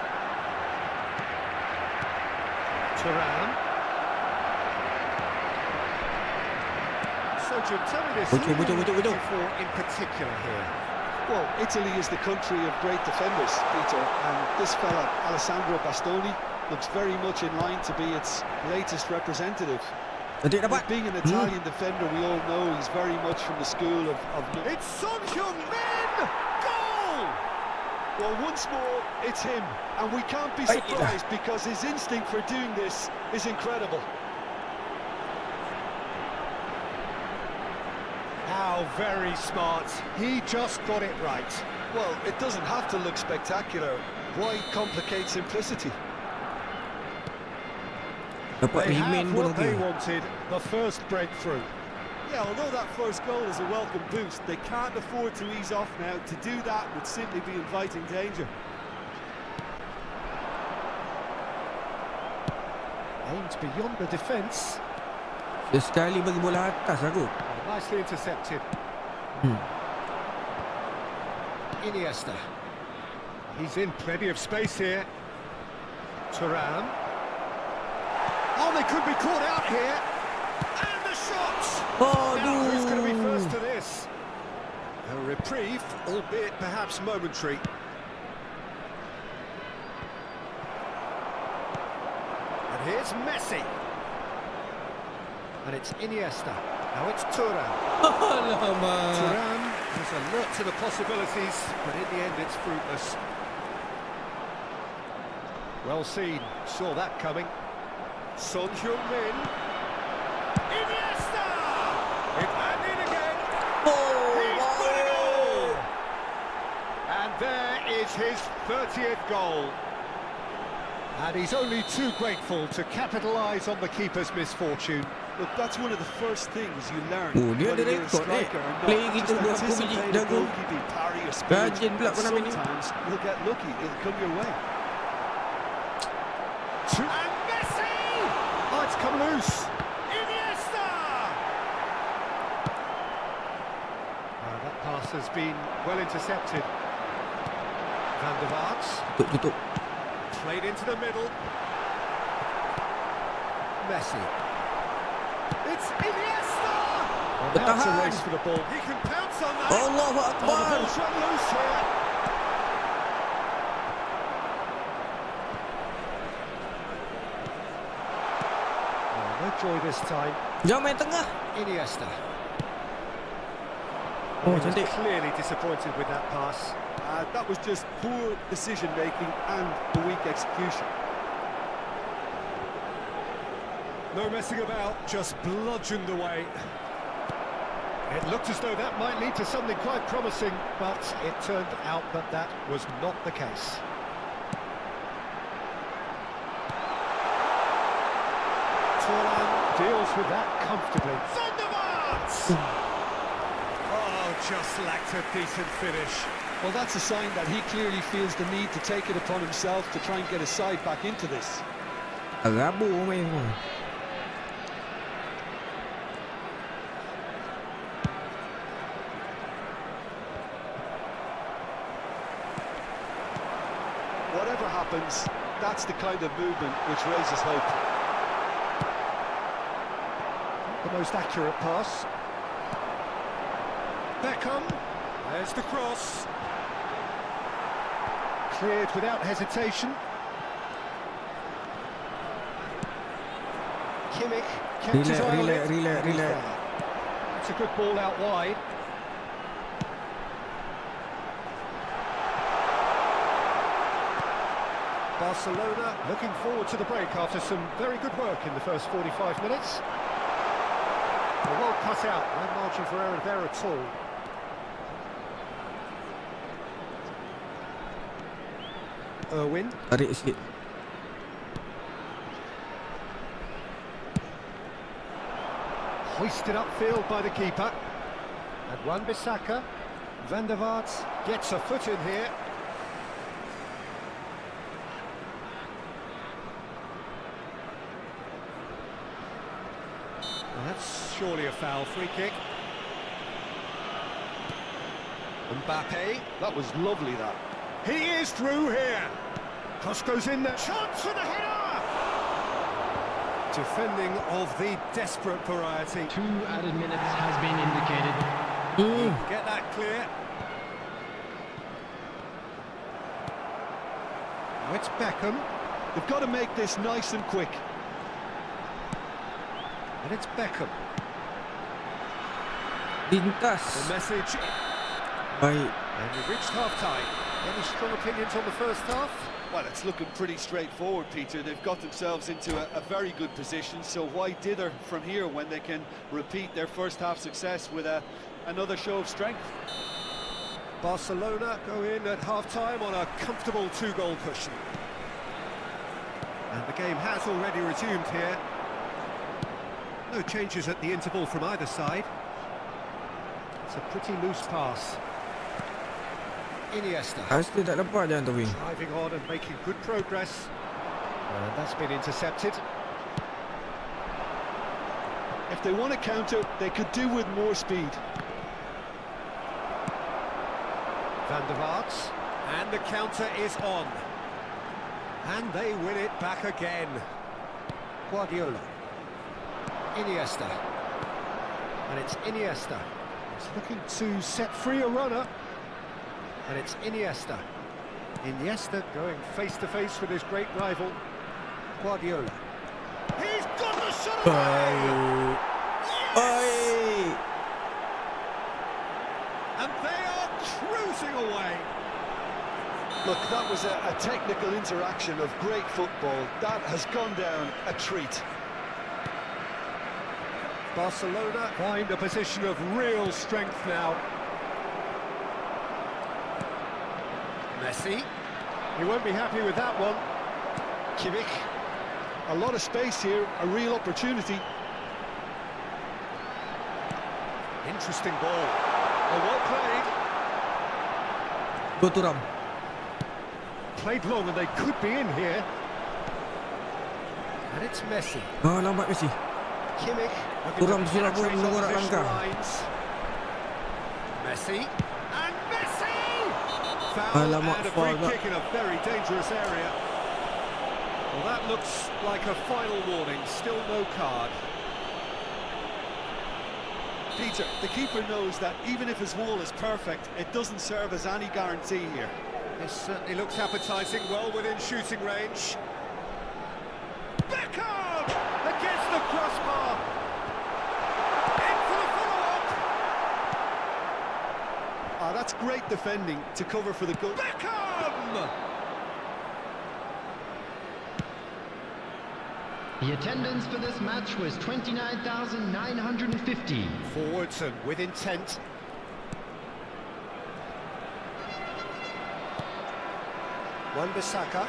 Turan. So Jim, tell me this, Betul, who are betul, you betul, looking betul. for in particular here? Well, Italy is the country of great defenders, Peter, and this fella, Alessandro Bastoni, looks very much in line to be its latest representative. Adik dapat. Being an Italian defender, we all know he's very much from the school of... It's Son Heung-min! Goal! Well, once more, it's him, and we can't be surprised because his instinct for doing this is incredible. How very smart. He just got it right. Well, it doesn't have to look spectacular. Why complicate simplicity? Dapat They remain have pun what they okey. wanted, the first breakthrough. Yeah, although that first goal is a welcome boost, they can't afford to ease off now. To do that would simply be inviting danger. Aimed beyond the defence. Sekali bagi bola atas aku. Nicely intercepted. Iniesta. He's in plenty of space here. Turan. Oh, they could be caught out here. And the shot! Now, who's going to be first to this? A reprieve, albeit perhaps momentary. And here's Messi. And it's Iniesta. Now it's Turan. Alamak. Turan is alert to the possibilities, but in the end it's fruitless. Well seen, saw that coming. Son Heung-min. Iniesta! And in again! He's put it all! And there is his 30th goal. And he's only too grateful to capitalise on the keeper's misfortune. Look, that's one of the first things you learn. Oh, dia whether ada you're a rekod, striker or not. Play kita Just buat biji anticipate a dagu. goalkeeping parry or spillage, Rajin pula and kau nak main ni. sometimes you'll get lucky, it'll come your way. And Messi! Oh, it's come loose. Iniesta! That pass has been well intercepted. Van der Vaart. Tutup. Played into the middle. Messi. It's Iniesta! Well, now it's a race for the ball. He can pounce on that. Allahu Oh, the Akbar. ball's run loose here. Oh, no joy this time. Jom main tengah. Iniesta. Oh, He was cantik. clearly disappointed with that pass. That was just poor decision-making and a weak execution. No messing about, just bludgeoned away. It looked as though that might lead to something quite promising, but it turned out that that was not the case. Turan deals with that comfortably. Van der Vaart! Oh, just lacked a decent finish. Well, that's a sign that he clearly feels the need to take it upon himself to try and get his side back into this. Rabu main semua. Whatever happens, that's the kind of movement which raises hope. The most accurate pass. Beckham. There's the cross. Cleared without hesitation. Kimmich kept his eye on it. Relax. It's a good ball out wide. Barcelona looking forward to the break after some very good work in the first 45 minutes. Well cut out, no margin for error there at all. Irwin. Tarik sikit. Hoisted upfield by the keeper. And Wan-Bissaka. Van der Vaart gets a foot in here. Well, that's surely a foul. Free kick. Mbappe. That was lovely, that. He is through here. Cross goes in there. Chance for the header. Defending of the desperate variety. 2 added minutes has been indicated. Get that clear. Now it's Beckham. They've got to make this nice and quick. And it's Beckham. Lintas. The message. Baik. And we've reached half-time. Any strong opinions on the first half? Well, it's looking pretty straightforward, Peter. They've got themselves into a very good position, so why dither from here when they can repeat their first half success with another show of strength? Barcelona go in at half-time on a comfortable 2-goal cushion. And the game has already resumed here. No changes at the interval from either side. It's a pretty loose pass. Iniesta. Asli tak dapat je hantar wing. Driving on and making good progress. And that's been intercepted. If they want to counter, they could do with more speed. Van der Vaart. And the counter is on. And they win it back again. Guardiola. Iniesta. And it's Iniesta. He's looking to set free a runner. And it's Iniesta. Iniesta going face-to-face with his great rival, Guardiola. He's got the shot away! Oi! And they are cruising away. Look, that was a technical interaction of great football. That has gone down a treat. Barcelona find a position of real strength now. Messi. He won't be happy with that one. Kimmich. A lot of space here, a real opportunity. Interesting ball. Oh, well played. Go to Ram. Played long and they could be in here. And it's Messi. Oh, lambat Messi. Kimmich. Turam sila pun menunggu langkah. Messi. And Messi! Foul Alamak, and a foul free tak. kick in a very dangerous area. Well, that looks like a final warning. Still no card. Peter, the keeper knows that even if his wall is perfect, it doesn't serve as any guarantee here. This certainly looks appetising, well within shooting range. Beckham! Against the crossbar! In for the follow-up! Ah, that's great defending to cover for the goal. Beckham! The attendance for this match was 29,950. Forwards and with intent. Wan-Bissaka.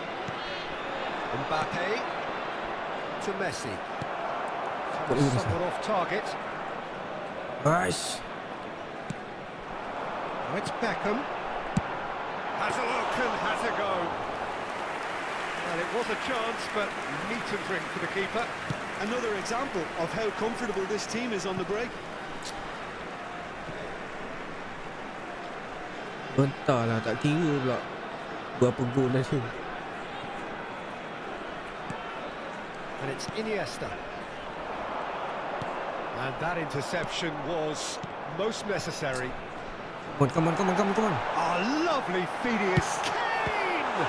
Mbappe. To Messi. Somewhat off target. Nice. Now it's Beckham. Has a look and has a go. Well, it was a chance, but meat and drink for the keeper. Another example of how comfortable this team is on the break. Entahlah, tak kira pula berapa gol dah tu. And it's Iniesta. And that interception was most necessary. Come on. A lovely Phineas Kane!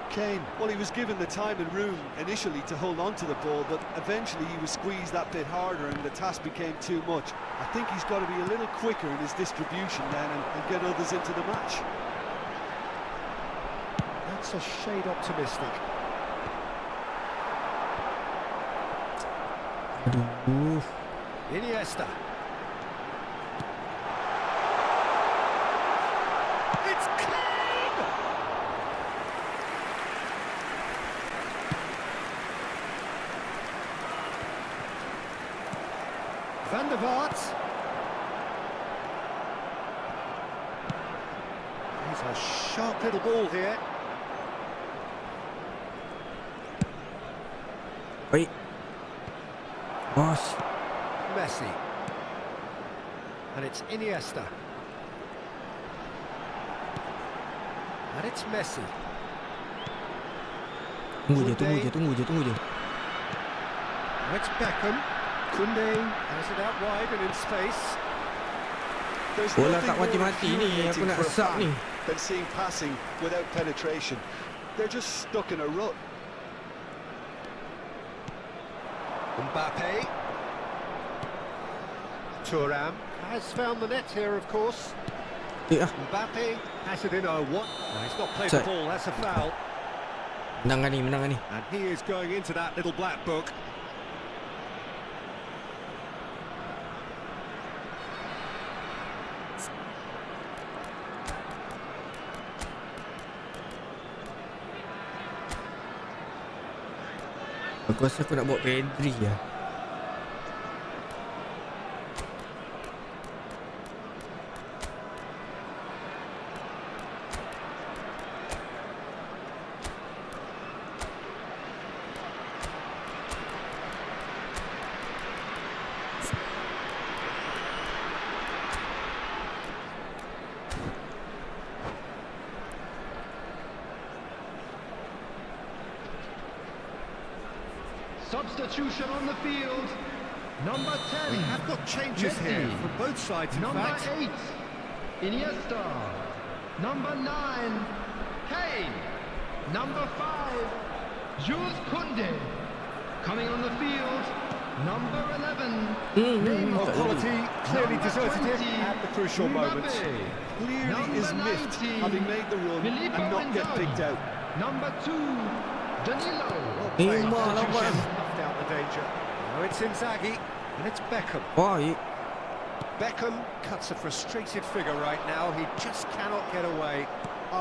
Kane, well, he was given the time and room initially to hold on to the ball, but eventually he was squeezed that bit harder and the task became too much. I think he's got to be a little quicker in his distribution then and get others into the match. That's a shade optimistic. Aduh. Iniesta. It's Kane! Van der Vaart. He's a sharp little ball here. Baik. Bos. Messi. And it's Iniesta. And it's Messi. Tunggu je. Now it's Beckham. Kunde has it out wide and in space. There's Bola nothing tak more mati-mati ni, aku infuriating nak for a sub fan ni. than seeing passing without penetration. They're just stuck in a rut. Mbappe. Thuram has found the net here, of course. Mbappe has it in. Oh, what? No, he's not played the Sorry. ball. That's a foul. Menang ni. And he is going into that little black book. Aku rasa aku nak bawa Pedri lah. Substitution on the field. Number 10. We have got changes here Messi. from both sides, in Number fact. 8. Iniesta. Number 9. Kane. Number 5. Jules Koundé. Coming on the field. Number 11. Oh, quality clearly Number deserted 20, him at the crucial moment. Clearly Number is miffed 19, having made the run Filippo and not get Inzaghi. picked out. Number 2. Danilo. Played Lambat. snuffed out the danger. Now it's Inzaghi and it's Beckham. Wah, Beckham cuts a frustrated figure right now. He just cannot get away.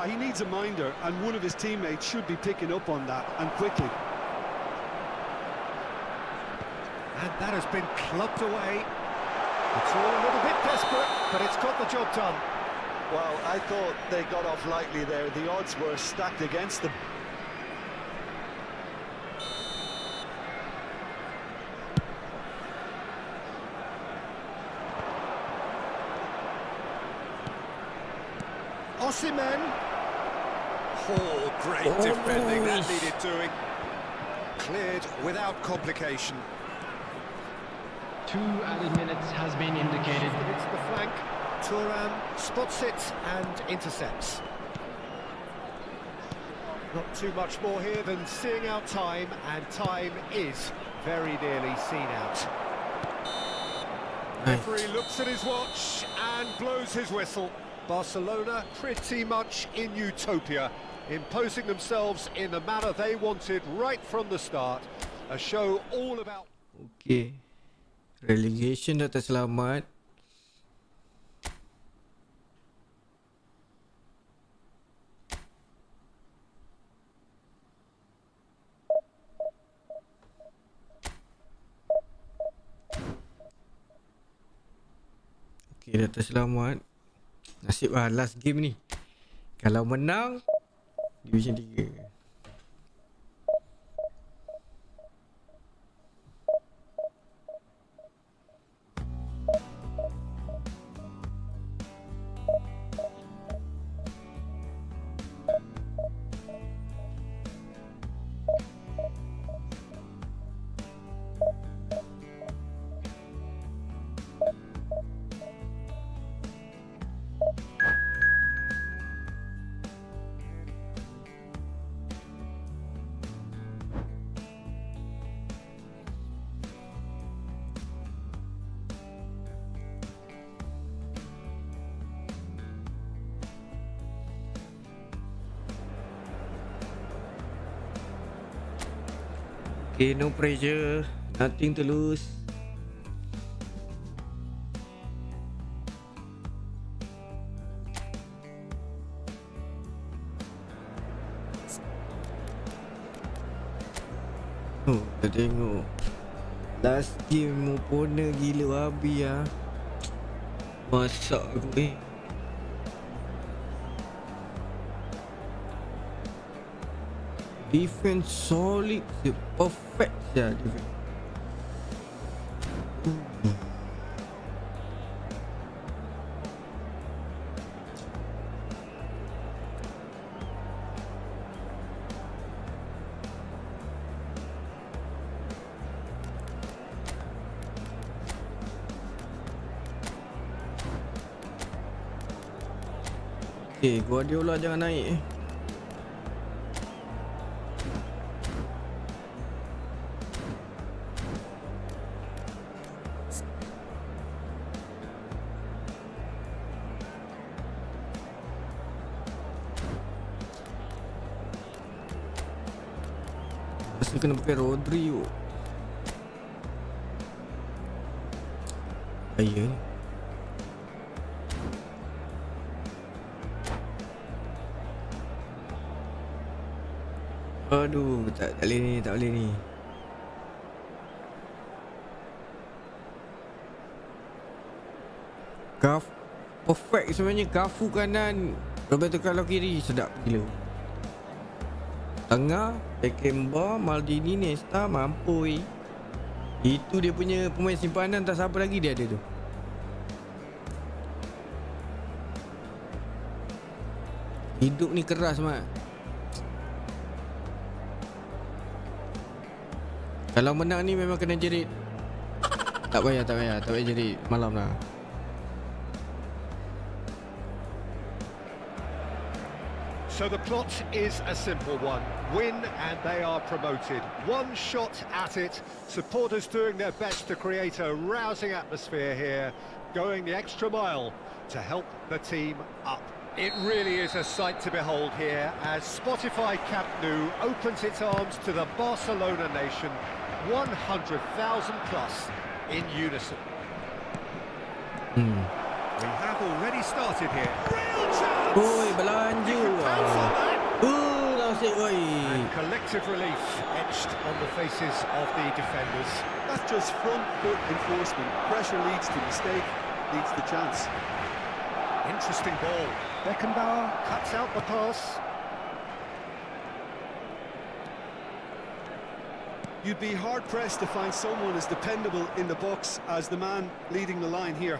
He needs a minder, and one of his teammates should be picking up on that, and quickly. And that has been clubbed away. It's all a little bit desperate, but it's got the job done. Well, I thought they got off lightly there. The odds were stacked against them. Osimhen. Oh, great defending. That needed doing. Cleared without complication. 2 added minutes has been indicated. It's the flank. Thuram spots it and intercepts. Not too much more here than seeing out time, and time is very nearly seen out. Referee looks at his watch and blows his whistle. Barcelona pretty much in utopia, imposing themselves in the manner they wanted right from the start. A show all about... Okay. Relegation dah terselamat. Okay, dah terselamat. Nasib lah last game ni. Kalau menang Division 3. Okay, no pressure, nothing to lose. Oh, kita tengok last game opponent gila babi lah. Masak aku ni. Defense solid, perfect je defense. Guardiola jangan naik. Pasal kena pakai Rodri tu. Ayah ni. Aduh, tak boleh ni, tak boleh ni. Perfect sebenarnya. Cafu kanan, Roberto Carlos kiri, sedap gila. Tengah, Beckenbauer, Maldini, Nesta, mampui. Itu dia punya pemain simpanan, tak siapa lagi dia ada tu. Hidup ni keras mat. Kalau menang ni memang kena jerit. Tak payah jerit malam lah. So the plot is a simple one. Win and they are promoted. One shot at it. Supporters doing their best to create a rousing atmosphere here, going the extra mile to help the team up. It really is a sight to behold here as Spotify Camp Nou opens its arms to the Barcelona nation. 100,000 plus in unison. We have already started here. Real chance! Oi, belanja. Nasib oi. And collective relief etched on the faces of the defenders. That's just front foot enforcement. Pressure leads to mistake, leads to chance. Interesting ball. Beckenbauer cuts out the pass. You'd be hard-pressed to find someone as dependable in the box as the man leading the line here.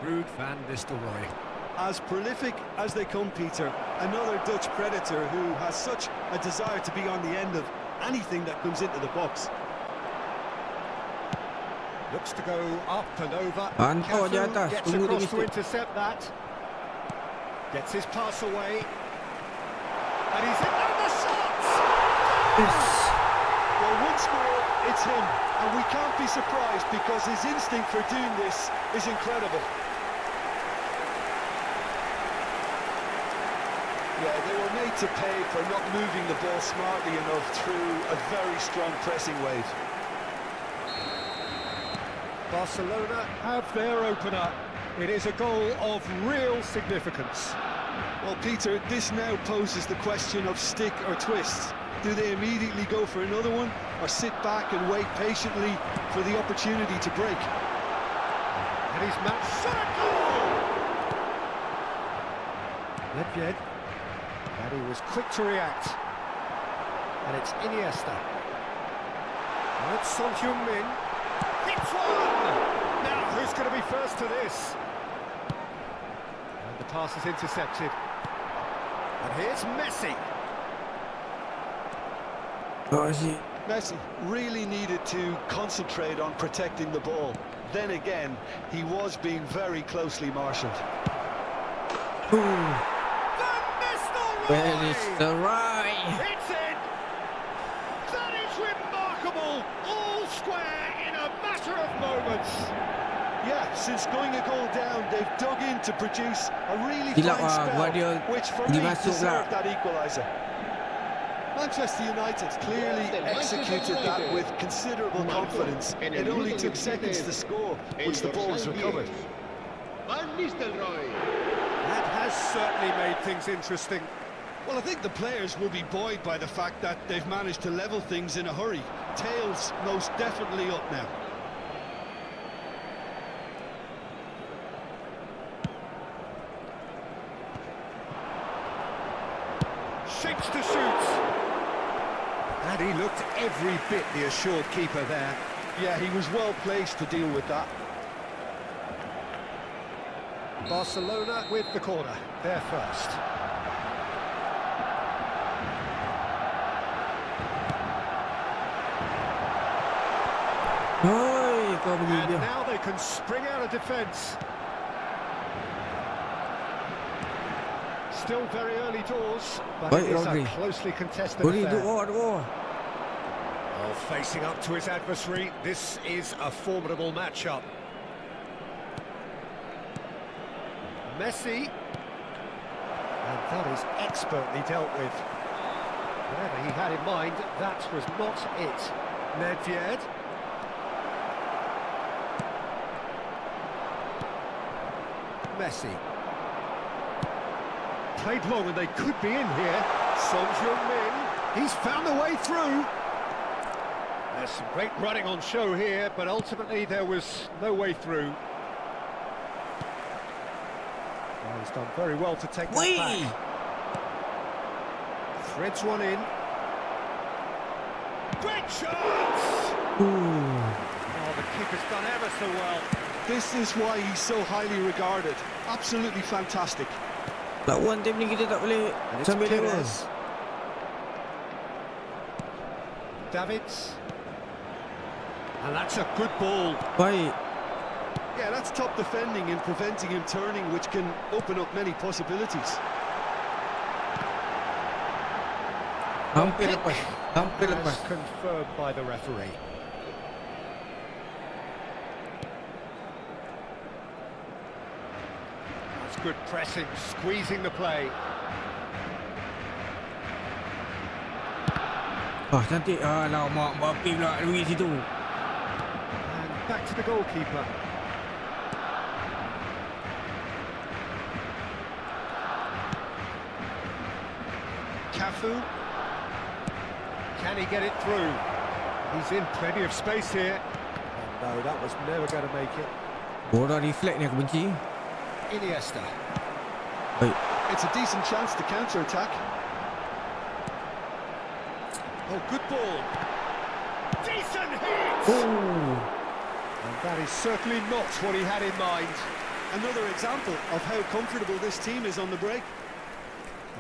Ruud van Nistelrooy. As prolific as they come, Peter, another Dutch predator who has such a desire to be on the end of anything that comes into the box. Looks to go up and over. Pantau di atas, Gets tunggu across dia to intercept that. Gets his pass away. And he's in on the shot! Well, one score, it's him. And we can't be surprised because his instinct for doing this is incredible. Yeah, they were made to pay for not moving the ball smartly enough through a very strong pressing wave. Barcelona have their opener. It is a goal of real significance. Well, Peter, this now poses the question of stick or twist. Do they immediately go for another one or sit back and wait patiently for the opportunity to break? And he's matched shot goal! Nedved. And he was quick to react. And it's Iniesta. And it's Son Heung-min. Hits one! Now, who's going to be first to this? And the pass is intercepted. And here's Messi. Oh shit. Messi really needed to concentrate on protecting the ball. Then again, he was being very closely marshalled. Where is the right? It's in! That is remarkable! All square in a matter of moments. Yeah, since going a goal down, they've dug in to produce a really Silap fine spell, which for me deserved that equaliser. Manchester United clearly executed that with considerable confidence. It only took seconds to score once the ball was recovered. That has certainly made things interesting. Well, I think the players will be buoyed by the fact that they've managed to level things in a hurry. Tails most definitely up now. Shapes to shoot. And he looked every bit the assured keeper there. Yeah, he was well placed to deal with that. Barcelona with the corner, there first. Oi, kau pergi And dia. now they can spring out of defence. Still very early doors, but Baik, it is Rodri. a closely contested Boleh affair. doa. Oh, facing up to his adversary, this is a formidable matchup. Messi, and that is expertly dealt with. Whatever he had in mind, that was not it. Nedved. Messi. Played long and they could be in here. Son Heung-min, he's found a way through. There's some great running on show here, but ultimately there was no way through. Well, he's done very well to take that back. Threads one in. Great chance! Oh, the keeper's done ever so well. This is why he's so highly regarded. Absolutely fantastic. Lawan tim ni kita tak boleh And it's sambil dewa. Perez. Davids. And that's a good ball. Baik. Yeah, that's top defending and preventing him turning, which can open up many possibilities. Hampir lepas. Hampir lepas. As confirmed by the referee. That's good pressing, squeezing the play. Ah, cantik. Alamak, Mbappe pula pergi situ. And back to the goalkeeper. Cafu. Can he get it through? He's in plenty of space here. Oh, no, that was never going to make it. Bola reflect ni aku benci. Iniesta. Baik. It's a decent chance to counter-attack. Oh, good ball. Decent hit! And that is certainly not what he had in mind. Another example of how comfortable this team is on the break.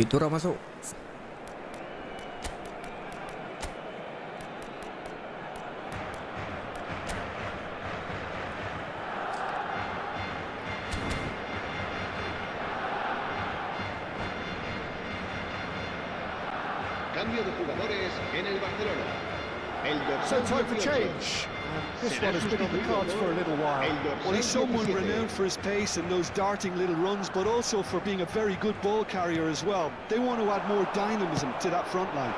Itu orang masuk. Cambio de jugadores en el Barcelona. El So dorsal time for 18. change. And this one has been on the cards for a little while. El dorsal Well, he's someone 17. renowned for his pace and those darting little runs, but also for being a very good ball carrier as well. They want to add more dynamism to that front line.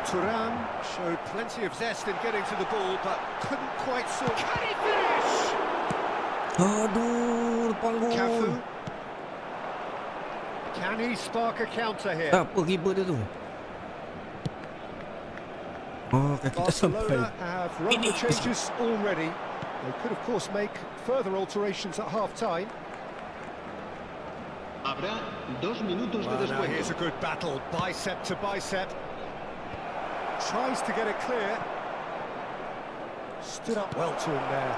Thuram showed plenty of zest in getting to the ball, but couldn't quite sort. Can he finish? Aduh, depan gol. Cafu. Can he spark a counter here? Tak apa keeper dia tu. Oh, kaki tak sampai. Barcelona have run the changes already. They could, of course, make further alterations at half-time. Habrá 2 minutos de Well, now here's descuento. a good battle, bicep to bicep. Tries to get it clear. Stood up well to him there.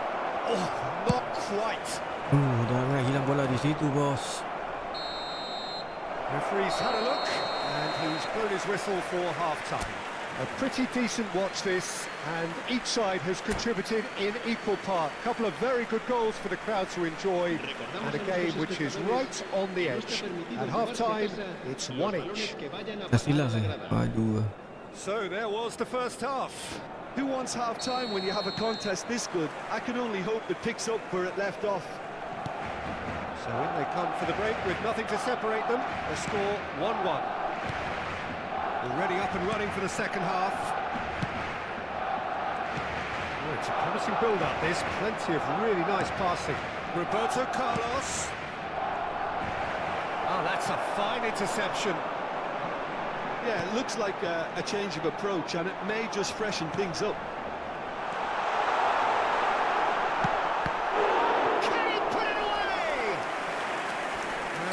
Oh, not quite. Jangan hilang bola di situ, bos. Referee's had a look, and he's blown his whistle for half-time. A pretty decent watch this, and each side has contributed in equal part. A couple of very good goals for the crowd to enjoy, and a game which is right on the edge. At half-time, it's 1-1. Dah silas Aduh. So there was the first half. Who wants half-time when you have a contest this good? I can only hope it picks up where it left off. So in they come for the break with nothing to separate them. The score 1-1. Already up and running for the second half. Oh, it's a promising build-up. There's plenty of really nice passing. Roberto Carlos. Oh, that's a fine interception. Yeah, it looks like a change of approach, and it may just freshen things up. Can he put it away?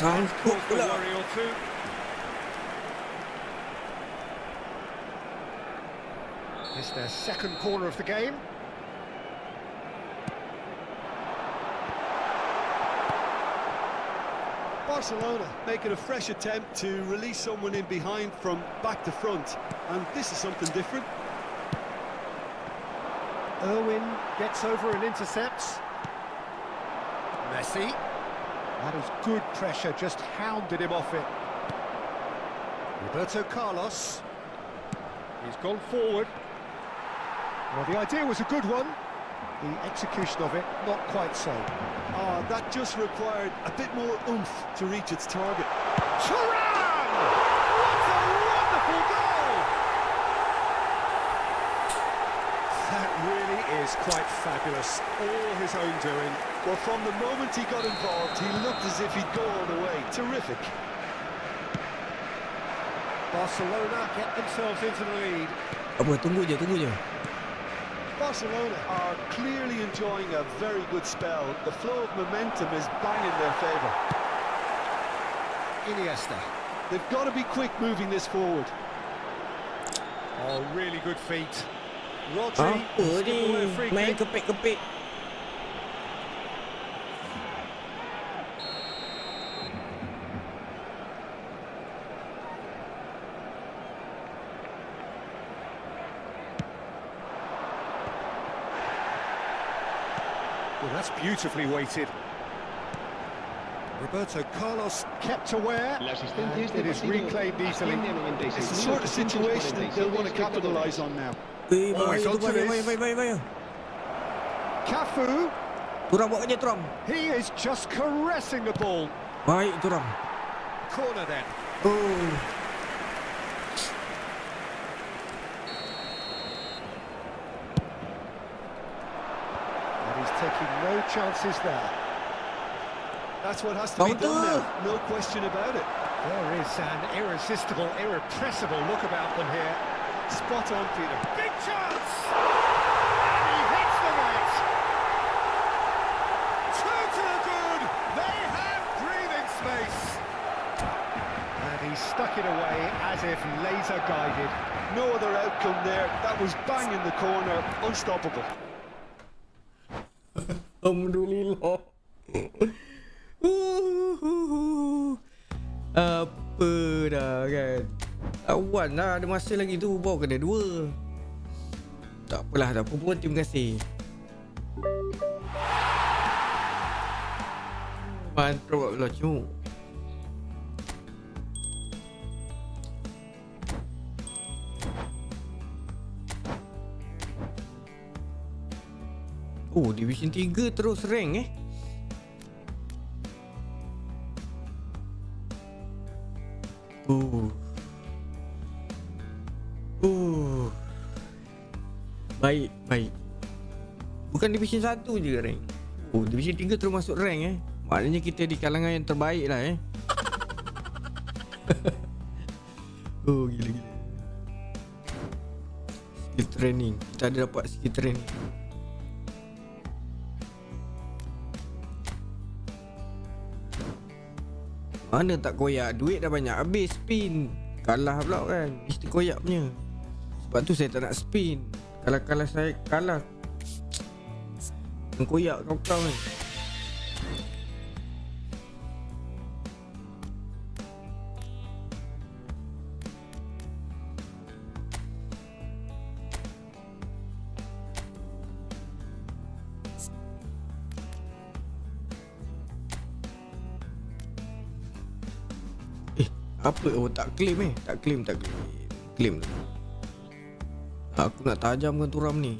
And Sangkut caused a pula. worry or two. It's their second corner of the game. Barcelona making a fresh attempt to release someone in behind from back to front, and this is something different. Irwin gets over and intercepts. Messi. That is good pressure, just hounded him off it. Roberto Carlos. He's gone forward. Well, the idea was a good one. The execution of it, not quite so. Oh, that just required a bit more oomph to reach its target. Shurer! What a wonderful goal! That really is quite fabulous. All his own doing. Well, from the moment he got involved, he looked as if he'd go all the way. Terrific. Barcelona get themselves into the lead. Apa, tunggu je. Barcelona are clearly enjoying a very good spell. The flow of momentum is bang in their favour. Iniesta. They've got to be quick moving this forward. Oh, really good feet. Rodri. Apa ni? Main kepek-kepek. Well, that's beautifully weighted. Roberto Carlos kept aware. La asistencia And este it is partido reclaimed easily. asciende a 96. It's the sort of situation that they'll want to capitalise on now. Bahaya he's tu, onto this. bahaya. Cafu. Turam buat kerja, Turam. He is just caressing the ball. Baik, Turam. Corner then. Oh. And he's taking no chances there. That's what has to be Counter. done now. No question about it. There is an irresistible, irrepressible look about them here. Spot on, Peter. Big chance! And he hits the net! Two to the good! They have breathing space! And he stuck it away as if laser guided. No other outcome there. That was bang in the corner. Unstoppable. Alhamdulillah. Apa dah kan. Awan lah, ada masa lagi tu. Bawa kena 2. Tak apalah, tak apa pun. Terima kasih. Mantap lah cuk. Oh, Division 3 terus rank Baik. Bukan Division 1 je rank. Oh, Division 3 terus masuk rank Maknanya kita di kalangan yang terbaik lah Oh, gila. Skill training. Kita ada dapat skill training. Mana tak koyak. Duit dah banyak habis spin. Kalah pula kan. Mesti koyak punya. Sebab tu saya tak nak spin. Kalau saya kalah koyak kau ni. Apa? Oh, tak claim Tak claim. Claim tu. Aku nak tajamkan turam ni.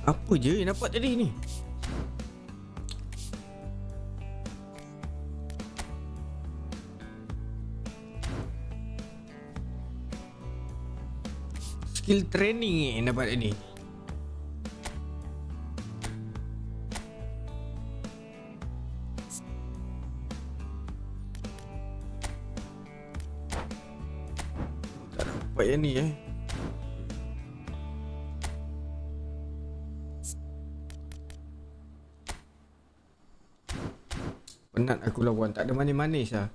Apa je yang dapat tadi ni? Skill training yang dapat ni. Tak dapat yang ni Penat aku lawan. Tak ada manis-manis lah.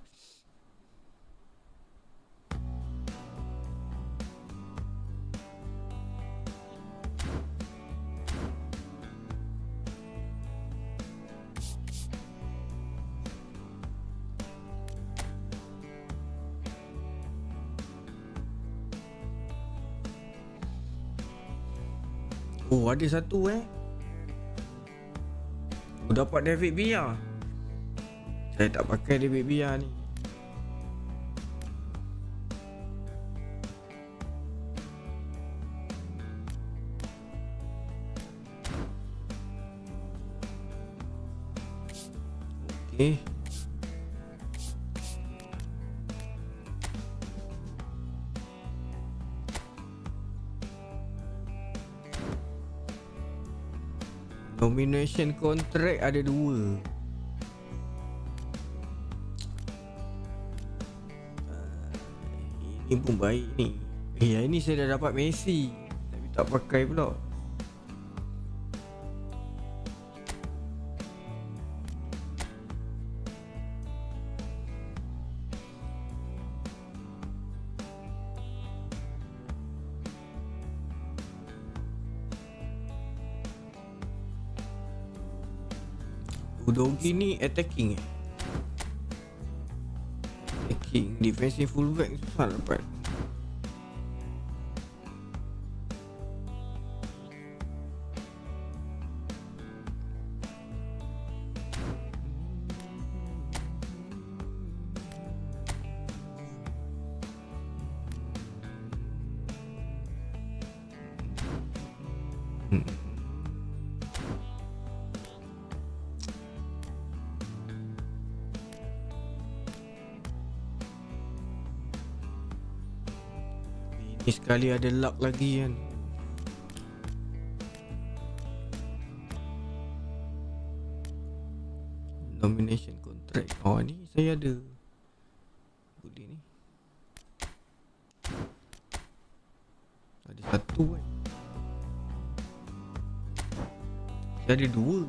Oh, ada satu Aku dapat David VR. Saya tak pakai David VR ni. Okay. Nomination contract ada 2. Ini pun baik ni. Yang ini saya dah dapat Messi, tapi tak pakai pula. Udogi ni attacking Attacking, defensive fullback susah dapat. Ni sekali ada luck lagi kan. Nomination contract. Oh ni saya ada. Boleh ni. Ada satu kan. Saya ada 2.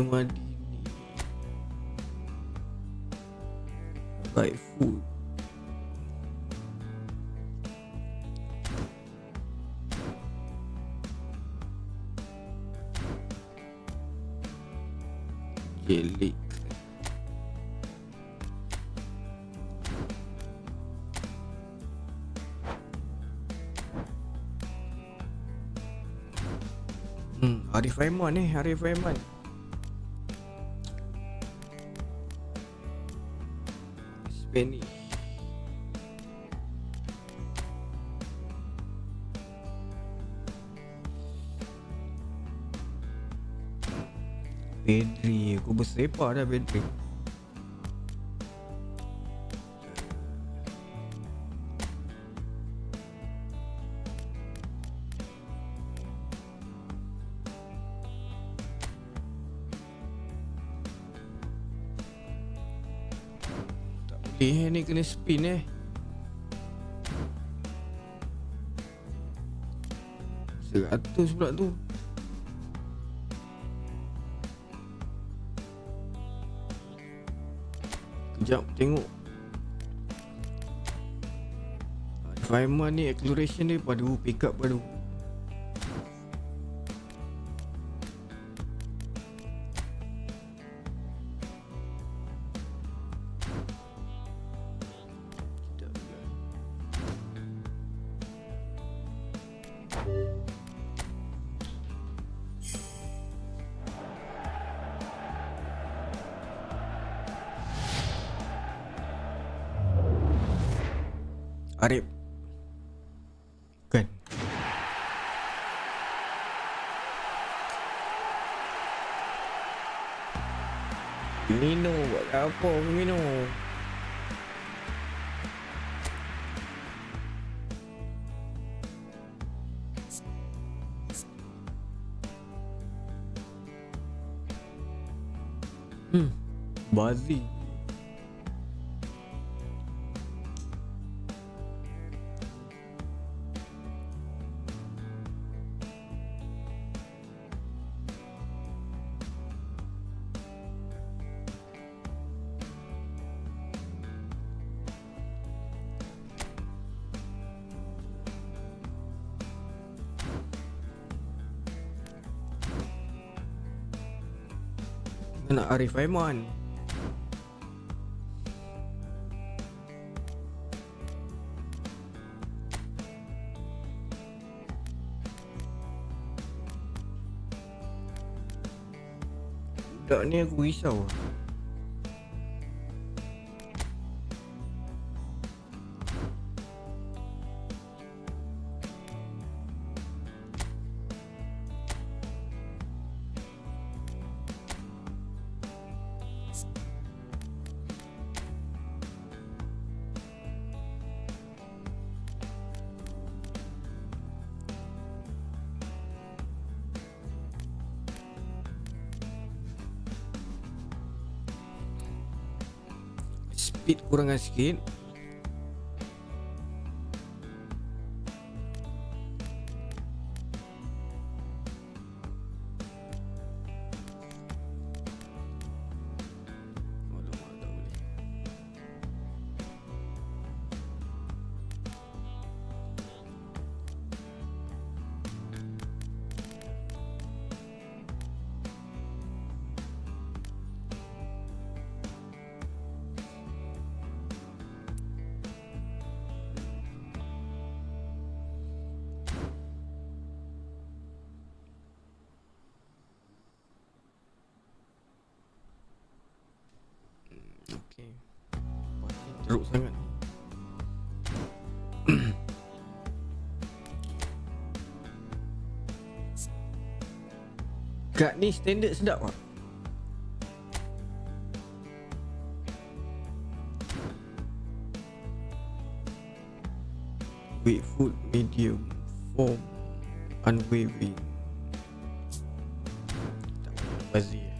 Madini Baik food. Jelik. Arif Aiman Arif Aiman. Spanish. Pedri, aku bersepak dah Pedri. Ni kena spin 100 pula tu. Kejap tengok. Fireman ni acceleration dia padu, pick up padu. Arif. Bukan. Mino buat apa Mino? Bazi. Nak Arif Aiman. Budak ni aku risau. Speed kurangan sikit. Alamak, tak boleh. Okey. Teruk sangat. Kad ni standard sedap tak? Weight food medium form unwavering. Tak payah bazir.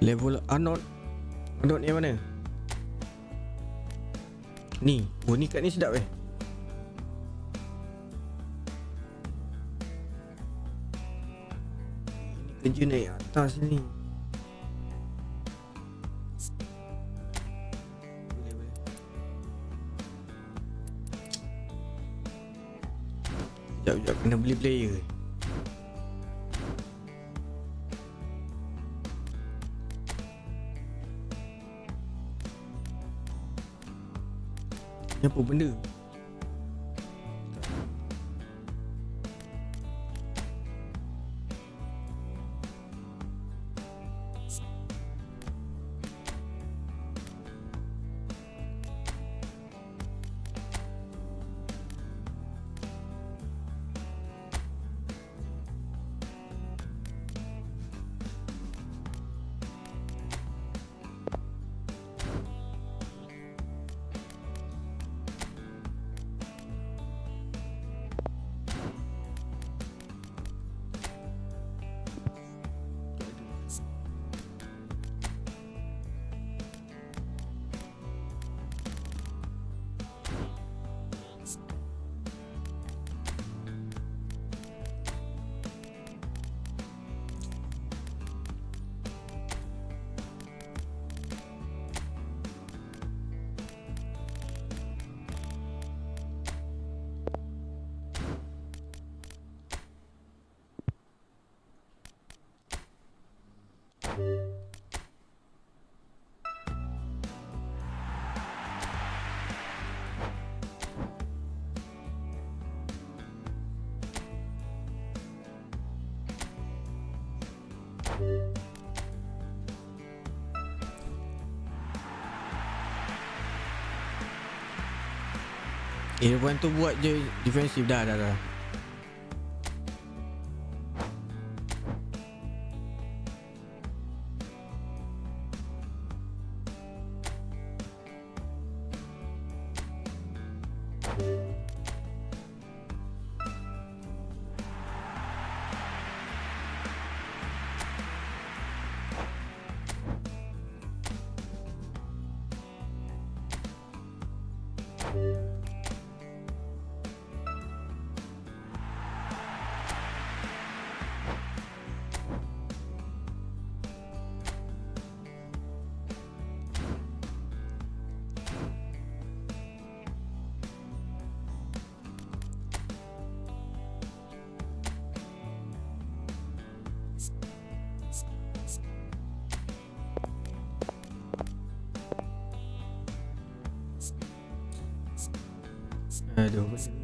Level Arnold. Arnold yang mana? Ni. Oh, ni kat ni sedap Ini kerja naik atas ni. Boleh. Sekejap kena beli player. Ni apa benda? Irfan tu buat je defensif dah. Aduh.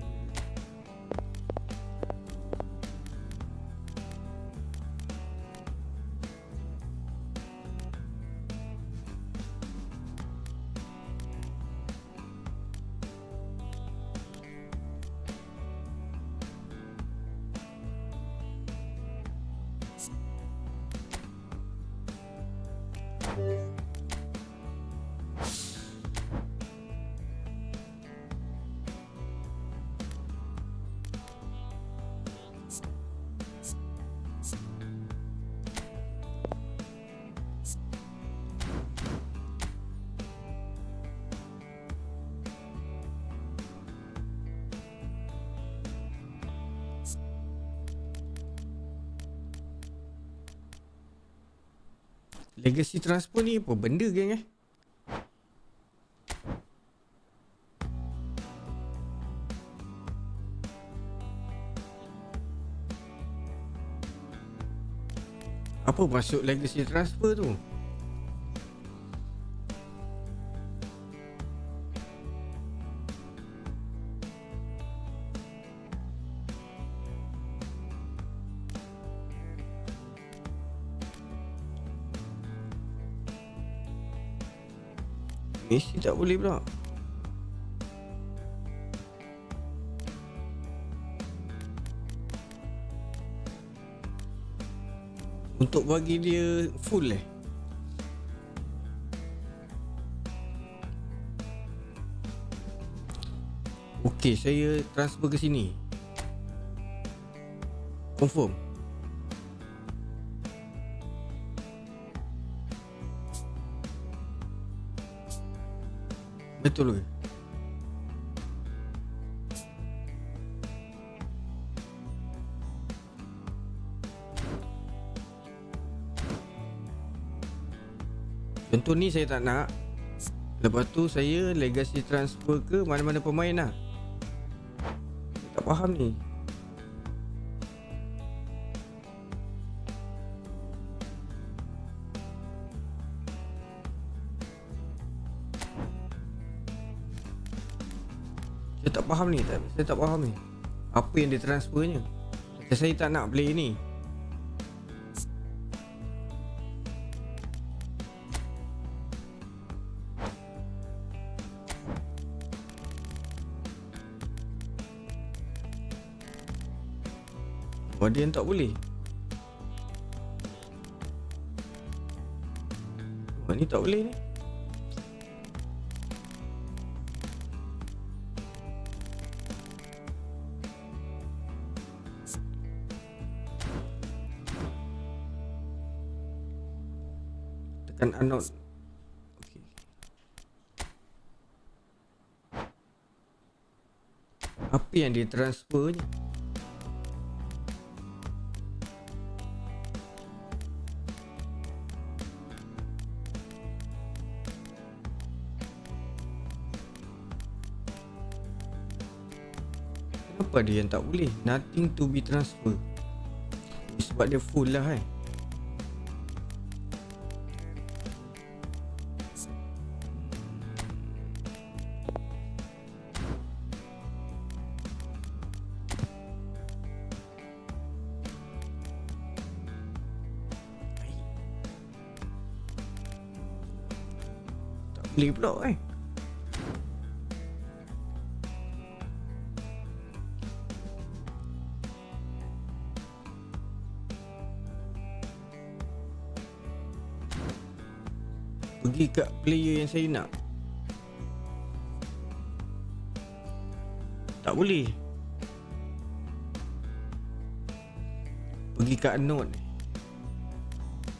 Legacy transfer ni apa benda geng Apa maksud legacy transfer tu? Messi tak boleh pula. Untuk bagi dia full Okey, saya transfer ke sini. Confirm. Betul ke? Contoh ni saya tak nak. Lepas tu saya legacy transfer ke mana-mana pemain lah. Saya tak faham ni. Saya tak faham ni. Saya tak faham ni. Apa yang dia transfernya? Saya tak nak play ni. Ada yang tak boleh. Ni tak boleh ni. Tekan unknown. Okay. Apa yang dia transfernya? Kenapa dia yang tak boleh? Nothing to be transfer. Sebab dia full lah Tak boleh pula Pergi kat player yang saya nak. Tak boleh. Pergi kat unknown.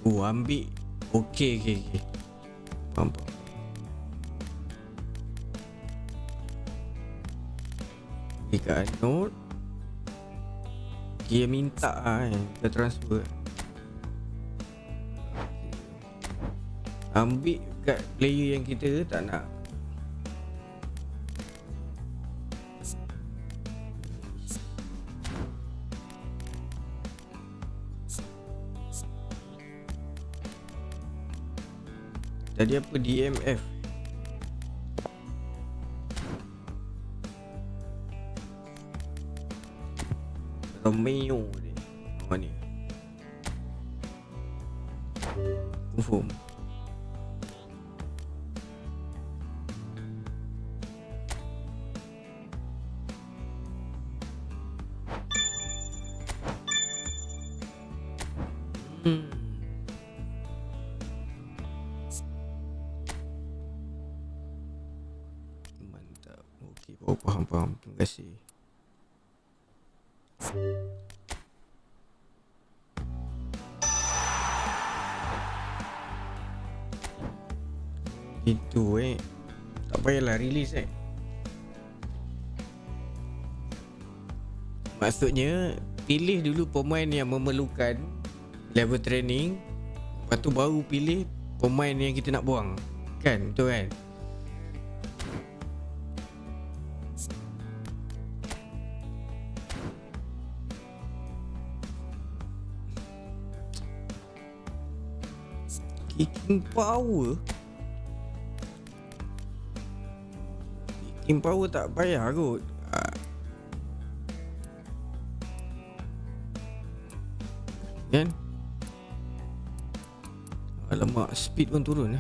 Oh, ambil. Okey. Faham. Pergi kat unknown. Dia minta kita transfer. Ambil kat player yang kita tak nak. Tadi apa DMF? Cameo ni. Ni confirm. Mantap. Okey, faham. Terima kasih. Itu tak payahlah release Maksudnya pilih dulu pemain yang memerlukan level training, lepas tu baru pilih pemain yang kita nak buang. Kan? Betul kan? Kicking power tak payah kot. Kan? Alamak, speed pun turun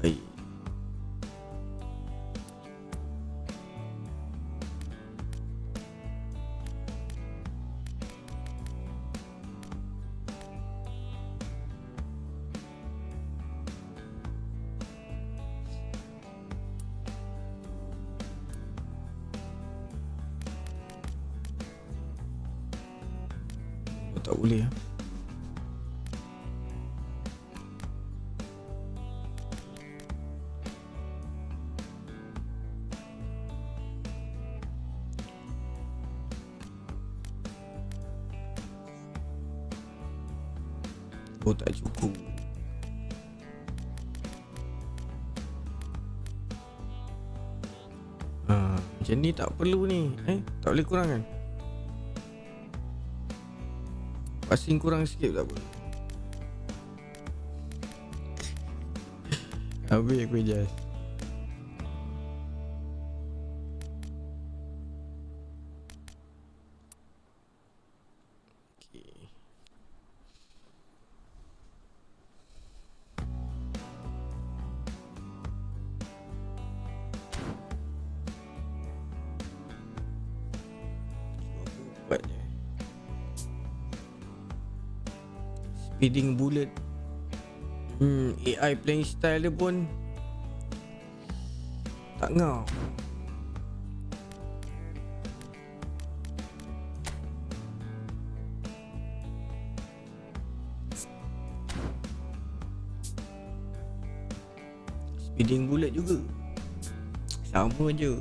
Baik. Tak boleh Oh, tak cukup. Macam ni tak perlu ni. Tak boleh kurangkan. Passing kurang sikit tak apa. Habis aku adjust. Speeding bullet. AI playing style dia pun tak ngau. Speeding bullet juga sama je.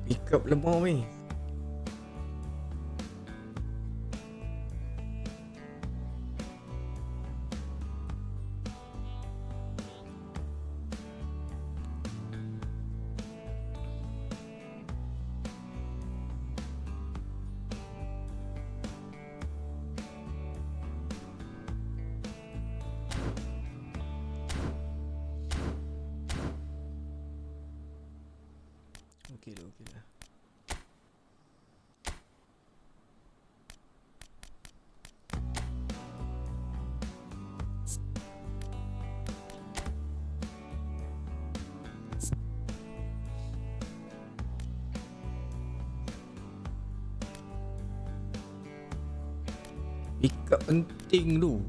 Pick up lemah ni. Okey lah. Ikat penting tu.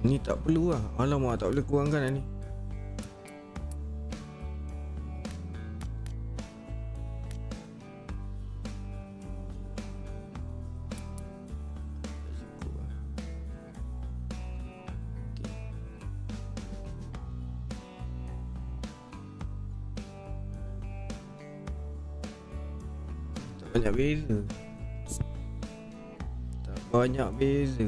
Ni tak perlu lah. Alamak, tak boleh kurangkan lah ni. Banyak beza. Tak banyak beza.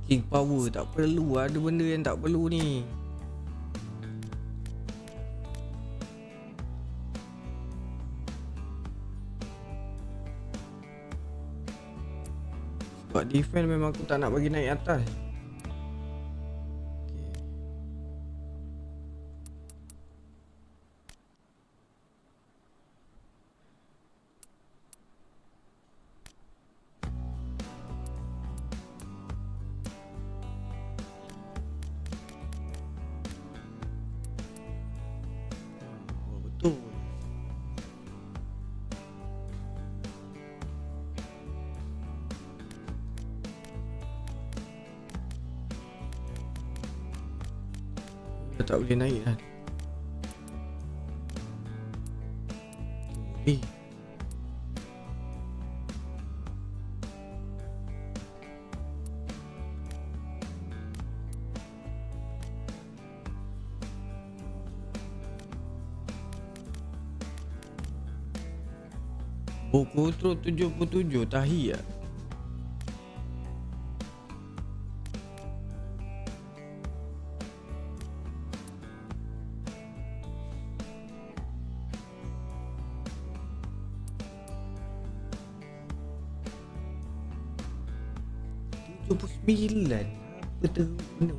King power tak perlu. Ada benda yang tak perlu ni. Sebab defense memang aku tak nak bagi naik atas. Tak boleh naik kan. Kontrol 77 tahi lah. Sembilan. Betul. No.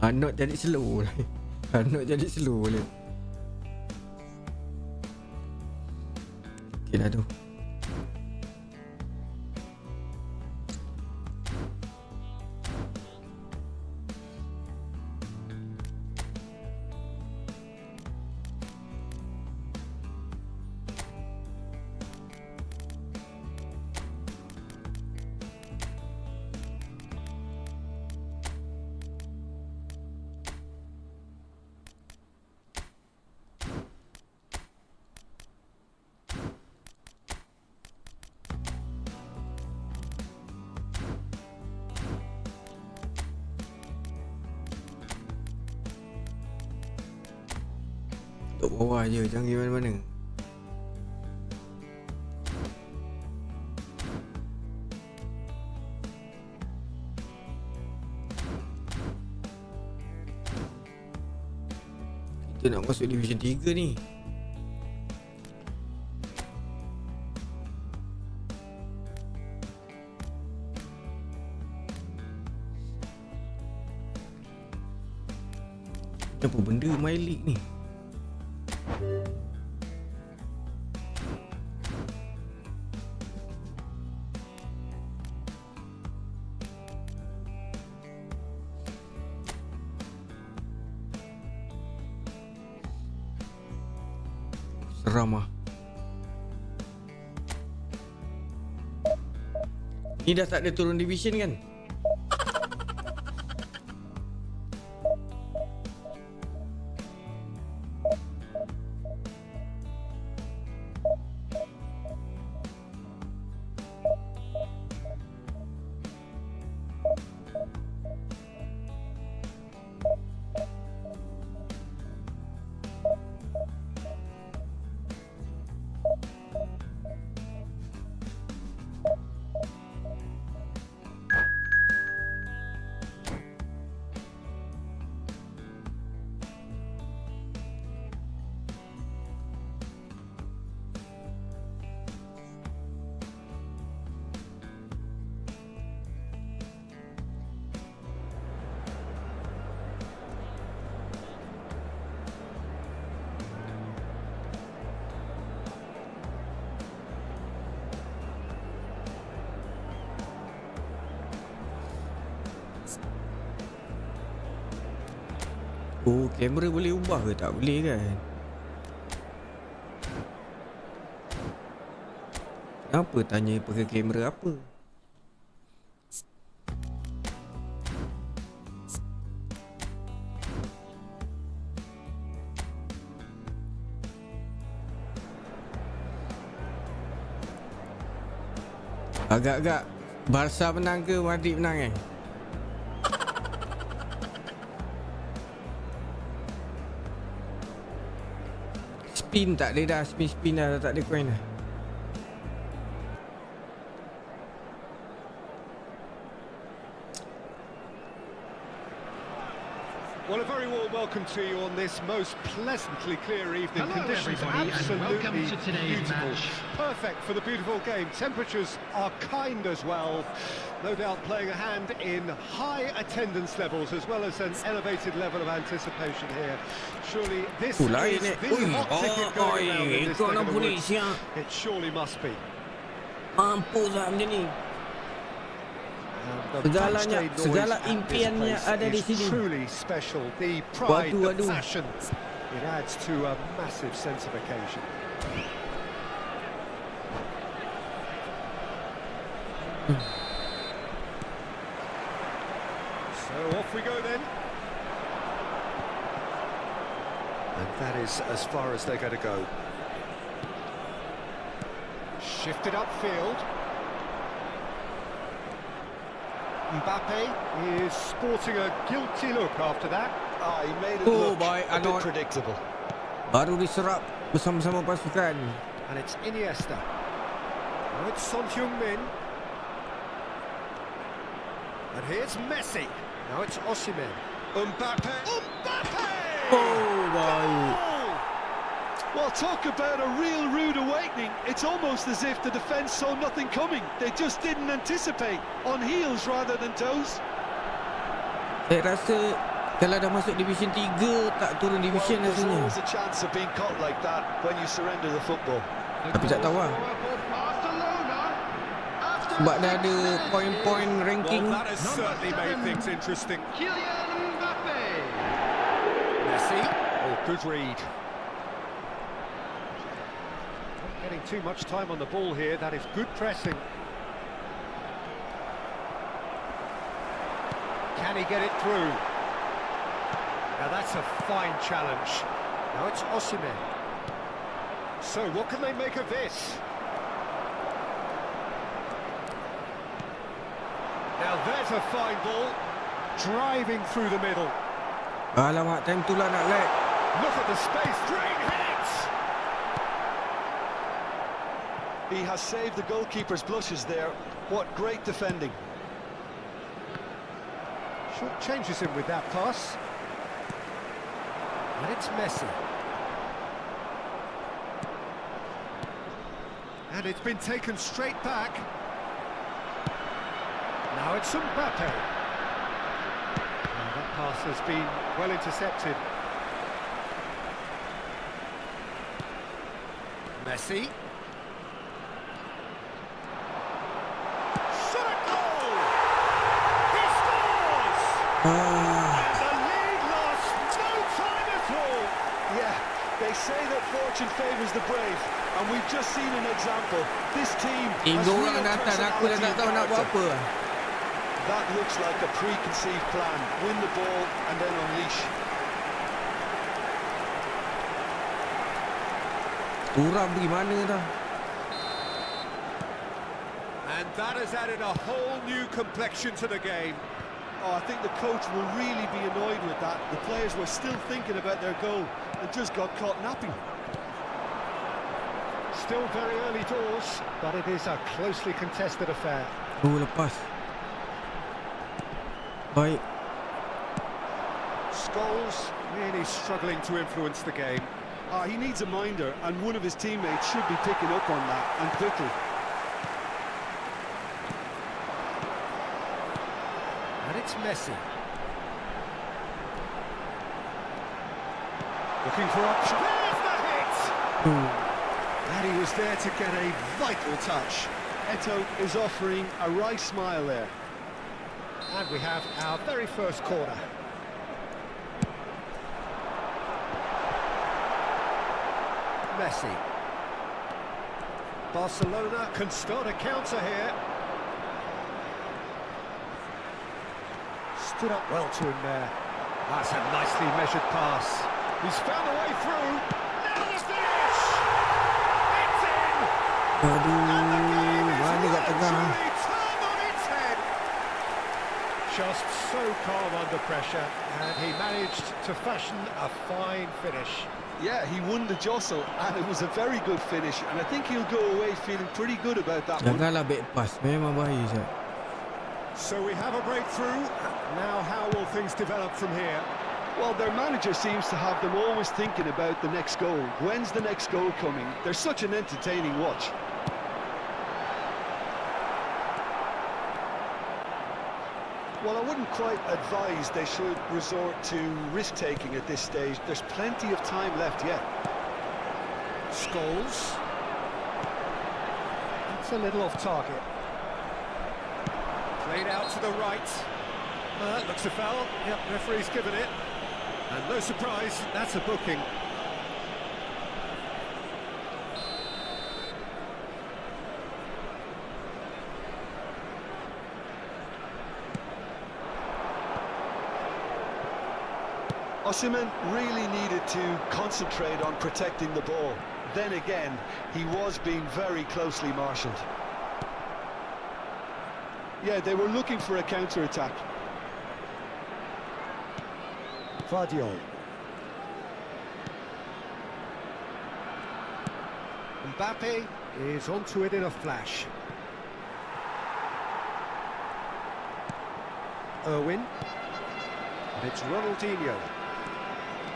Not jadi slow lah. Not jadi slow lah. Okay dah tu. Duduk bawah je, jangan pergi mana-mana. Kita nak masuk Division 3 ni. Apa benda My League ni? Seram ah. Ni dah tak ada turun division kan? Oh, kamera boleh ubah ke? Tak boleh kan? Kenapa tanya pakai kamera apa? Agak-agak Barca menang ke Madrid menang Spin tak ada dah. Spin dah tak ada coin dah. Well, a very warm welcome to you on this most pleasantly clear evening. Hello, Conditions everybody, and absolutely welcome to today's beautiful. match. Perfect for the beautiful game. Temperatures are kind as well. No doubt playing a hand in high attendance levels as well as an elevated level of anticipation here. Surely this is the hot ticket going around in this leg of the woods. It surely must be. Mampus lah macam ni. Segala impiannya ada di sini. Truly special. The pride, the passion. It adds to a massive sense of occasion. So off we go then. And that is as far as they're going to go. Shifted upfield. Mbappe is sporting a guilty look after that. He made it look a bit predictable. Baru diserap bersama-sama pasukan. And it's Iniesta. Now it's Son Heung-min. And here's Messi. Now it's Osimhen. Mbappe. Oh, baik. Well, talk about a real rude awakening. It's almost as if the defence saw nothing coming. They just didn't anticipate. On heels rather than toes. Saya rasa kalau dah masuk Division 3 tak turun Division There's rasanya. always a chance of being caught like that when you surrender the football. Tapi tak tahu lah. Sebab dah ada point-point ranking. Well, that has certainly made things interesting. Kylian Mbappe. Messi. Oh, good read. Not getting too much time on the ball here. That is good pressing. Can he get it through? Now that's a fine challenge. Now it's Osimhen. So what can they make of this? Now there's a fine ball. Driving through the middle. Alamak, time tu lah nak lag. Look at the space. Great hit! He has saved the goalkeeper's blushes there. What great defending. Short changes him with that pass. And it's Messi. And it's been taken straight back. Now it's Mbappe. That pass has been well intercepted. Messi. Shot at goal! He scores! And the lead lost no time at all. Yeah, they say that fortune favours the brave, and we've just seen an example. This team has Tiga real orang datang, aku dah personality tak and tahu nak buat character. apa. That looks like a preconceived plan. Win the ball and then unleash. Kurang pergi mana dah. And that has added a whole new complexion to the game. Oh, I think the coach will really be annoyed with that. The players were still thinking about their goal and just got caught napping. Still very early doors, but it is a closely contested affair. Lepas. Baik. Scholes really struggling to influence the game. He needs a minder, and one of his teammates should be picking up on that, and quickly. And it's Messi. Looking for option. There's the hit! And he was there to get a vital touch. Eto is offering a wry smile there. And we have our very first corner. Messi. Barcelona can start a counter here. Stood up well to him there. That's a nicely measured pass. He's found a way through. Now the finish! It's in! And the game is literally turned on its head. Just so calm under pressure, and he managed to fashion a fine finish. Yeah, he won the jostle, and it was a very good finish, and I think he'll go away feeling pretty good about that one. Janganlah back pass. Memang bahaya Zat. So we have a breakthrough. Now how will things develop from here? Well, their manager seems to have them always thinking about the next goal. When's the next goal coming? They're such an entertaining watch. Well, I wouldn't quite advise they should resort to risk-taking at this stage. There's plenty of time left yet. Scholes. It's a little off target. Played out to the right. Looks a foul. Yep, referee's given it. And no surprise, that's a booking. Osimhen really needed to concentrate on protecting the ball. Then again, he was being very closely marshalled. Yeah, they were looking for a counter-attack. Vardiol. Mbappe is onto it in a flash. Irwin. And it's Ronaldinho.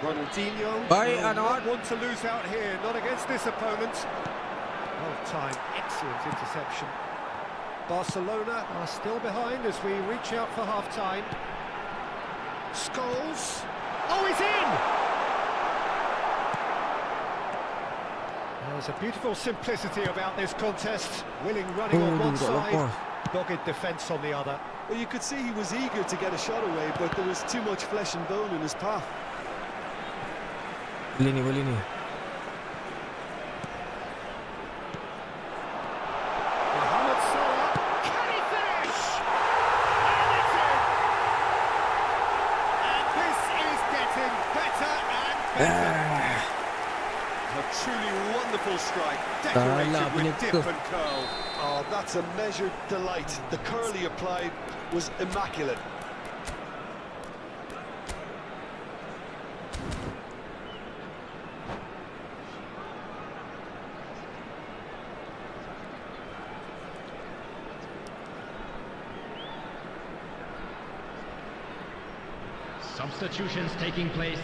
Ronaldinho Baik, will not Anwar. want to lose out here, not against this opponent. Well timed, excellent interception. Barcelona are still behind as we reach out for half-time. Scholes. Oh, he's in! There's a beautiful simplicity about this contest. Willing running on one side, dogged defence on the other. Well, you could see he was eager to get a shot away, but there was too much flesh and bone in his path. Boleh ni, boleh ni. Mohamed Salah, can he finish? And it's in! And this is getting better and better. A truly wonderful strike, decorated with dip and curl. Oh, that's a measured delight. The curl he applied was immaculate. Substitutions taking place.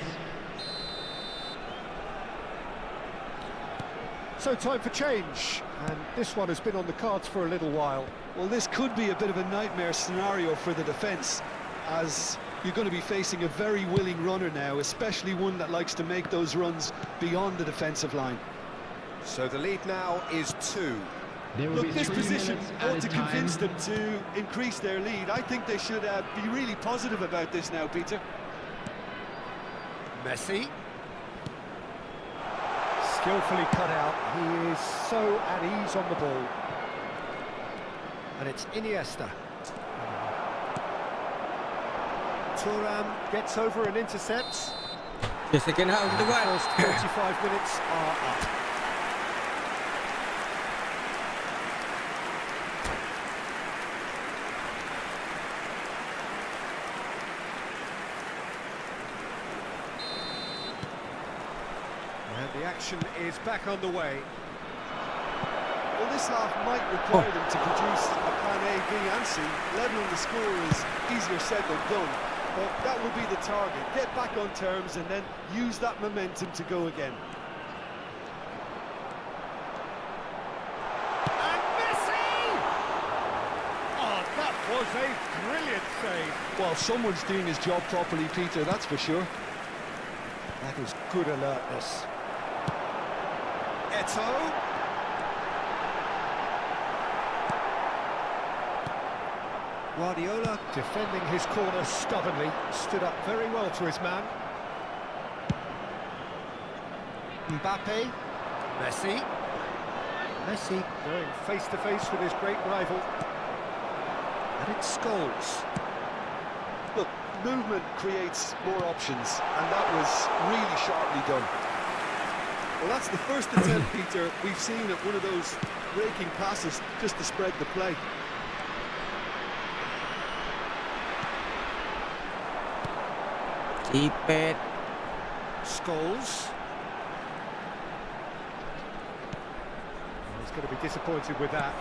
so time for change, and this one has been on the cards for a little while. Well, this could be a bit of a nightmare scenario for the defence, as you're going to be facing a very willing runner now, especially one that likes to make those runs beyond the defensive line. So the lead now is 2. There will Look, be this 3 position minutes ought added to time. convince them to increase their lead. I think they should be really positive about this now, Peter. Messi. Skillfully cut out. He is so at ease on the ball. And it's Iniesta. Thuram gets over and intercepts. The second half of the The one. first 45 minutes are up. And the action is back on the way. Well, this half might require them to produce a plan A, B and C. Leveling the score is easier said than done, but that will be the target. Get back on terms and then use that momentum to go again. And Messi! Oh, that was a brilliant save. Well, someone's doing his job properly, Peter, that's for sure. That is good alertness. Eto'o. Guardiola defending his corner stubbornly, stood up very well to his man. Mbappe. Messi. Messi going face to face with his great rival. And it's Scholes. Look, movement creates more options, and that was really sharply done. Well, that's the first attempt, Peter, we've seen at one of those breaking passes just to spread the play. Keep it. Scholes. He's going to be disappointed with that.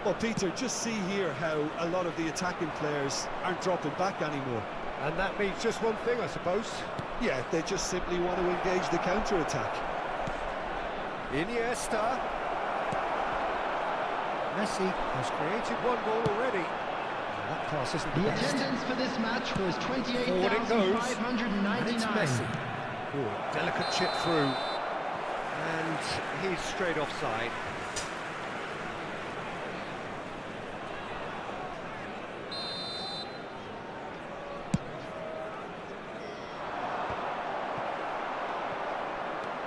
Well, Peter, just see here how a lot of the attacking players aren't dropping back anymore. And that means just one thing, I suppose. Yeah, they just simply want to engage the counter-attack. Iniesta. Messi has created one goal already. And that pass isn't the The best. attendance for this match was Forward it goes. 28,599. And it's Messi. Good, delicate chip through. And he's straight offside.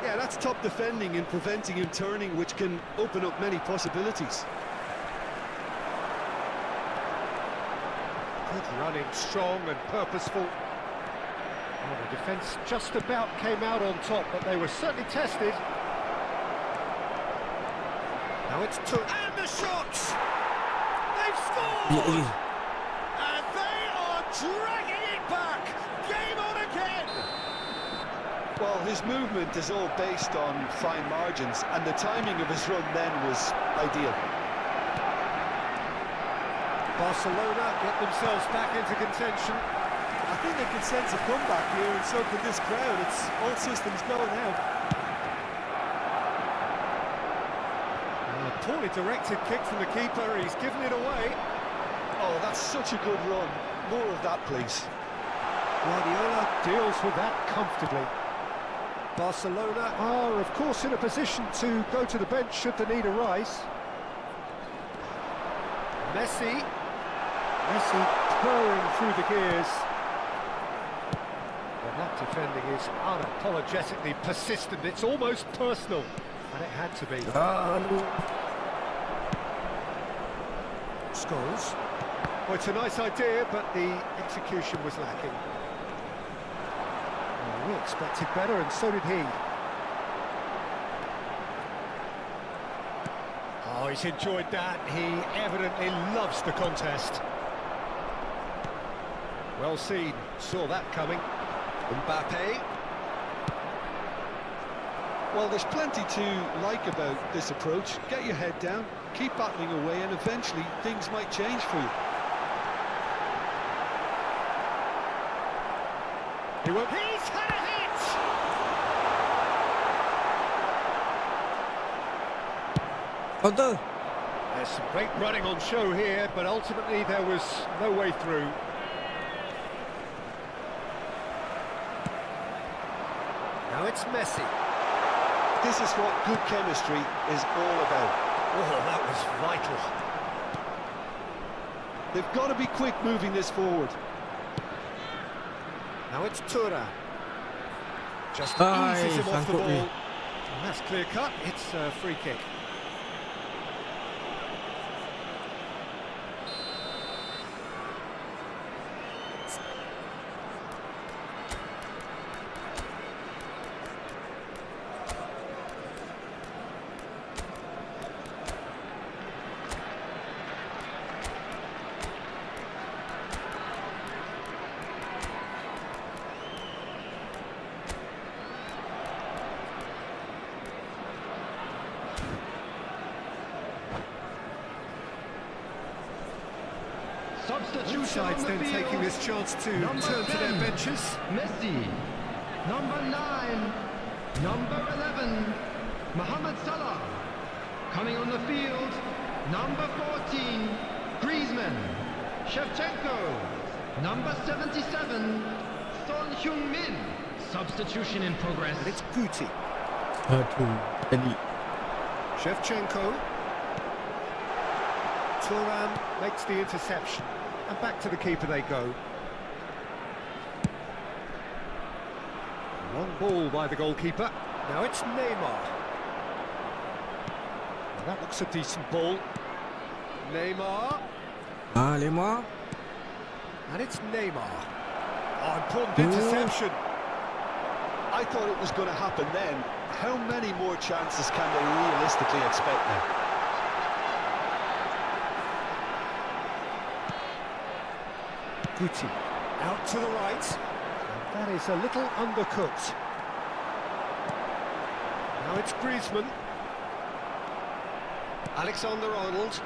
Yeah, that's top defending and preventing him turning, which can open up many possibilities. Good running, strong and purposeful. Well, the defence just about came out on top, but they were certainly tested. Now it's and the shots! They've scored! And they are dragging it back! Game on again! Well, his movement is all based on fine margins, and the timing of his run then was ideal. Barcelona get themselves back into contention. I think they can sense a comeback here, and so can this crowd. It's all systems go now. A poorly directed kick from the keeper, he's given it away. Oh, that's such a good run. More of that, please. Guardiola deals with that comfortably. Barcelona are, of course, in a position to go to the bench should the need arise. Messi. Messi purring through the gears. But that defending is unapologetically persistent. It's almost personal. And it had to be. Scholes. Well, it's a nice idea, but the execution was lacking. Well, we expected better, and so did he. Oh, he's enjoyed that. He evidently loves the contest. Well seen. Saw that coming. Mbappe. Well, there's plenty to like about this approach. Get your head down, keep battling away, and eventually things might change for you. He won't. He's had a hit! Counter. There's some great running on show here, but ultimately there was no way through. Now it's Messi. This is what good chemistry is all about. Oh, that was vital. They've got to be quick moving this forward. Now it's Tura. Just Ay, eases him off the sangkut ball. ni. And that's clear cut. It's a free kick. Substitution Both sides on the then field. taking this chance to Number turn to their 10, benches. Messi. Number 9, number 11, Mohamed Salah. Coming on the field, number 14, Griezmann. Shevchenko. Number 77, Son Heung-min. Substitution in progress. And it's Guti. Aduh, tadi. Shevchenko. Thuram makes the interception. And back to the keeper they go. Long ball by the goalkeeper. Now it's Neymar. Well, that looks a decent ball. Neymar. Lemah. And it's Neymar. Oh, important interception. I thought it was going to happen then. How many more chances can they realistically expect now? Guti out to the right. And that is a little undercooked. Now it's Griezmann. Alexander-Arnold.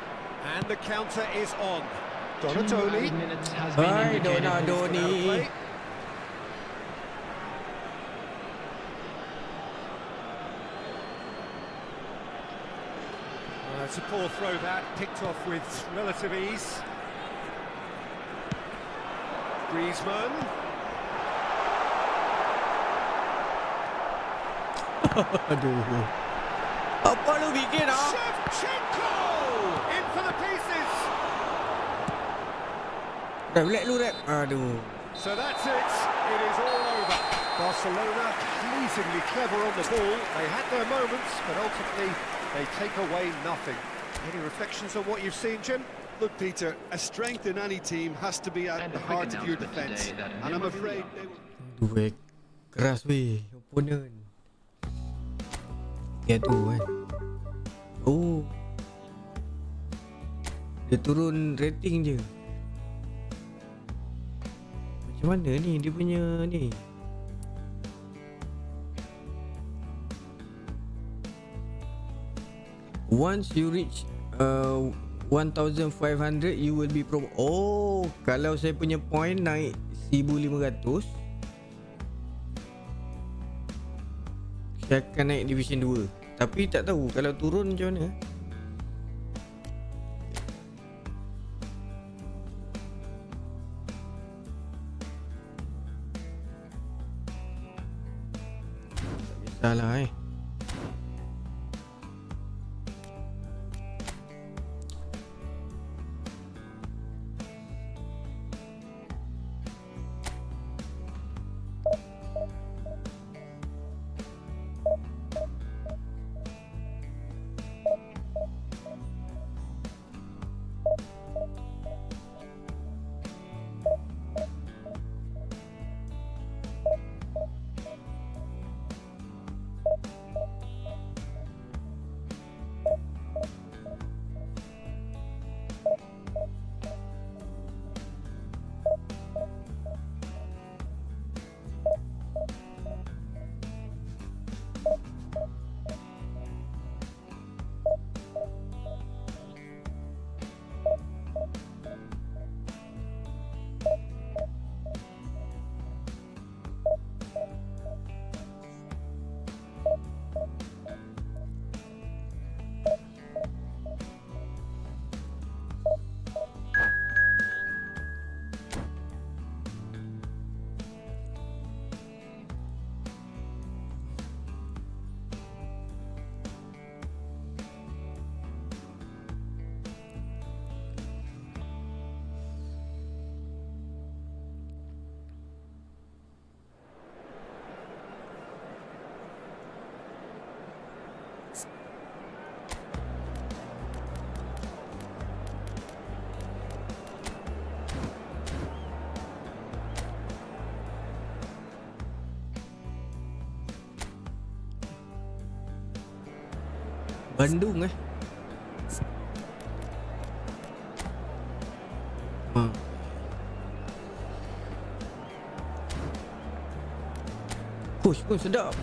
And the counter is on. 2 Donatoni. added minutes has been Hai, indicated. Donadoni. It's a poor throw that, picked off with relative ease. Griezmann. Aduh. Apa lu bikin ah? Shevchenko! In for the pieces! Rap lu rap. Aduh. So that's it. It is all over. Barcelona pleasingly clever on the ball. They had their moments, but ultimately they take away nothing. Any reflections on what you've seen, Jim? Look, Peter, a strength in any team has to be at And the a quick heart of your announcement defence. today that And I'm Nemo afraid Leon- they will... Aduh, keras weh opponent. Ya tu kan. Oh. Dia turun rating je. Macam mana ni dia punya ni? Once you reach 1500 you will be pro. Oh, kalau saya punya point naik 1500 saya akan naik division 2. Tapi tak tahu kalau turun macam mana. Tak kisahlah Bandung Push pun sedap.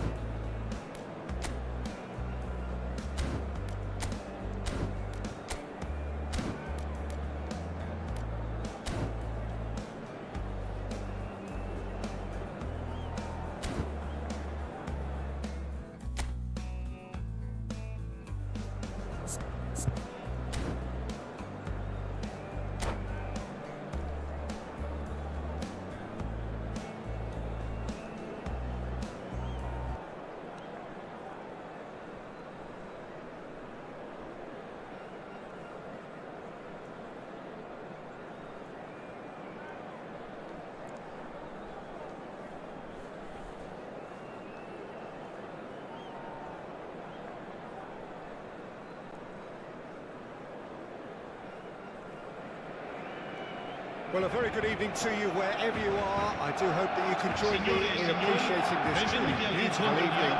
Well, a very good evening to you wherever you are. I do hope that you can join me in appreciating this truly beautiful evening.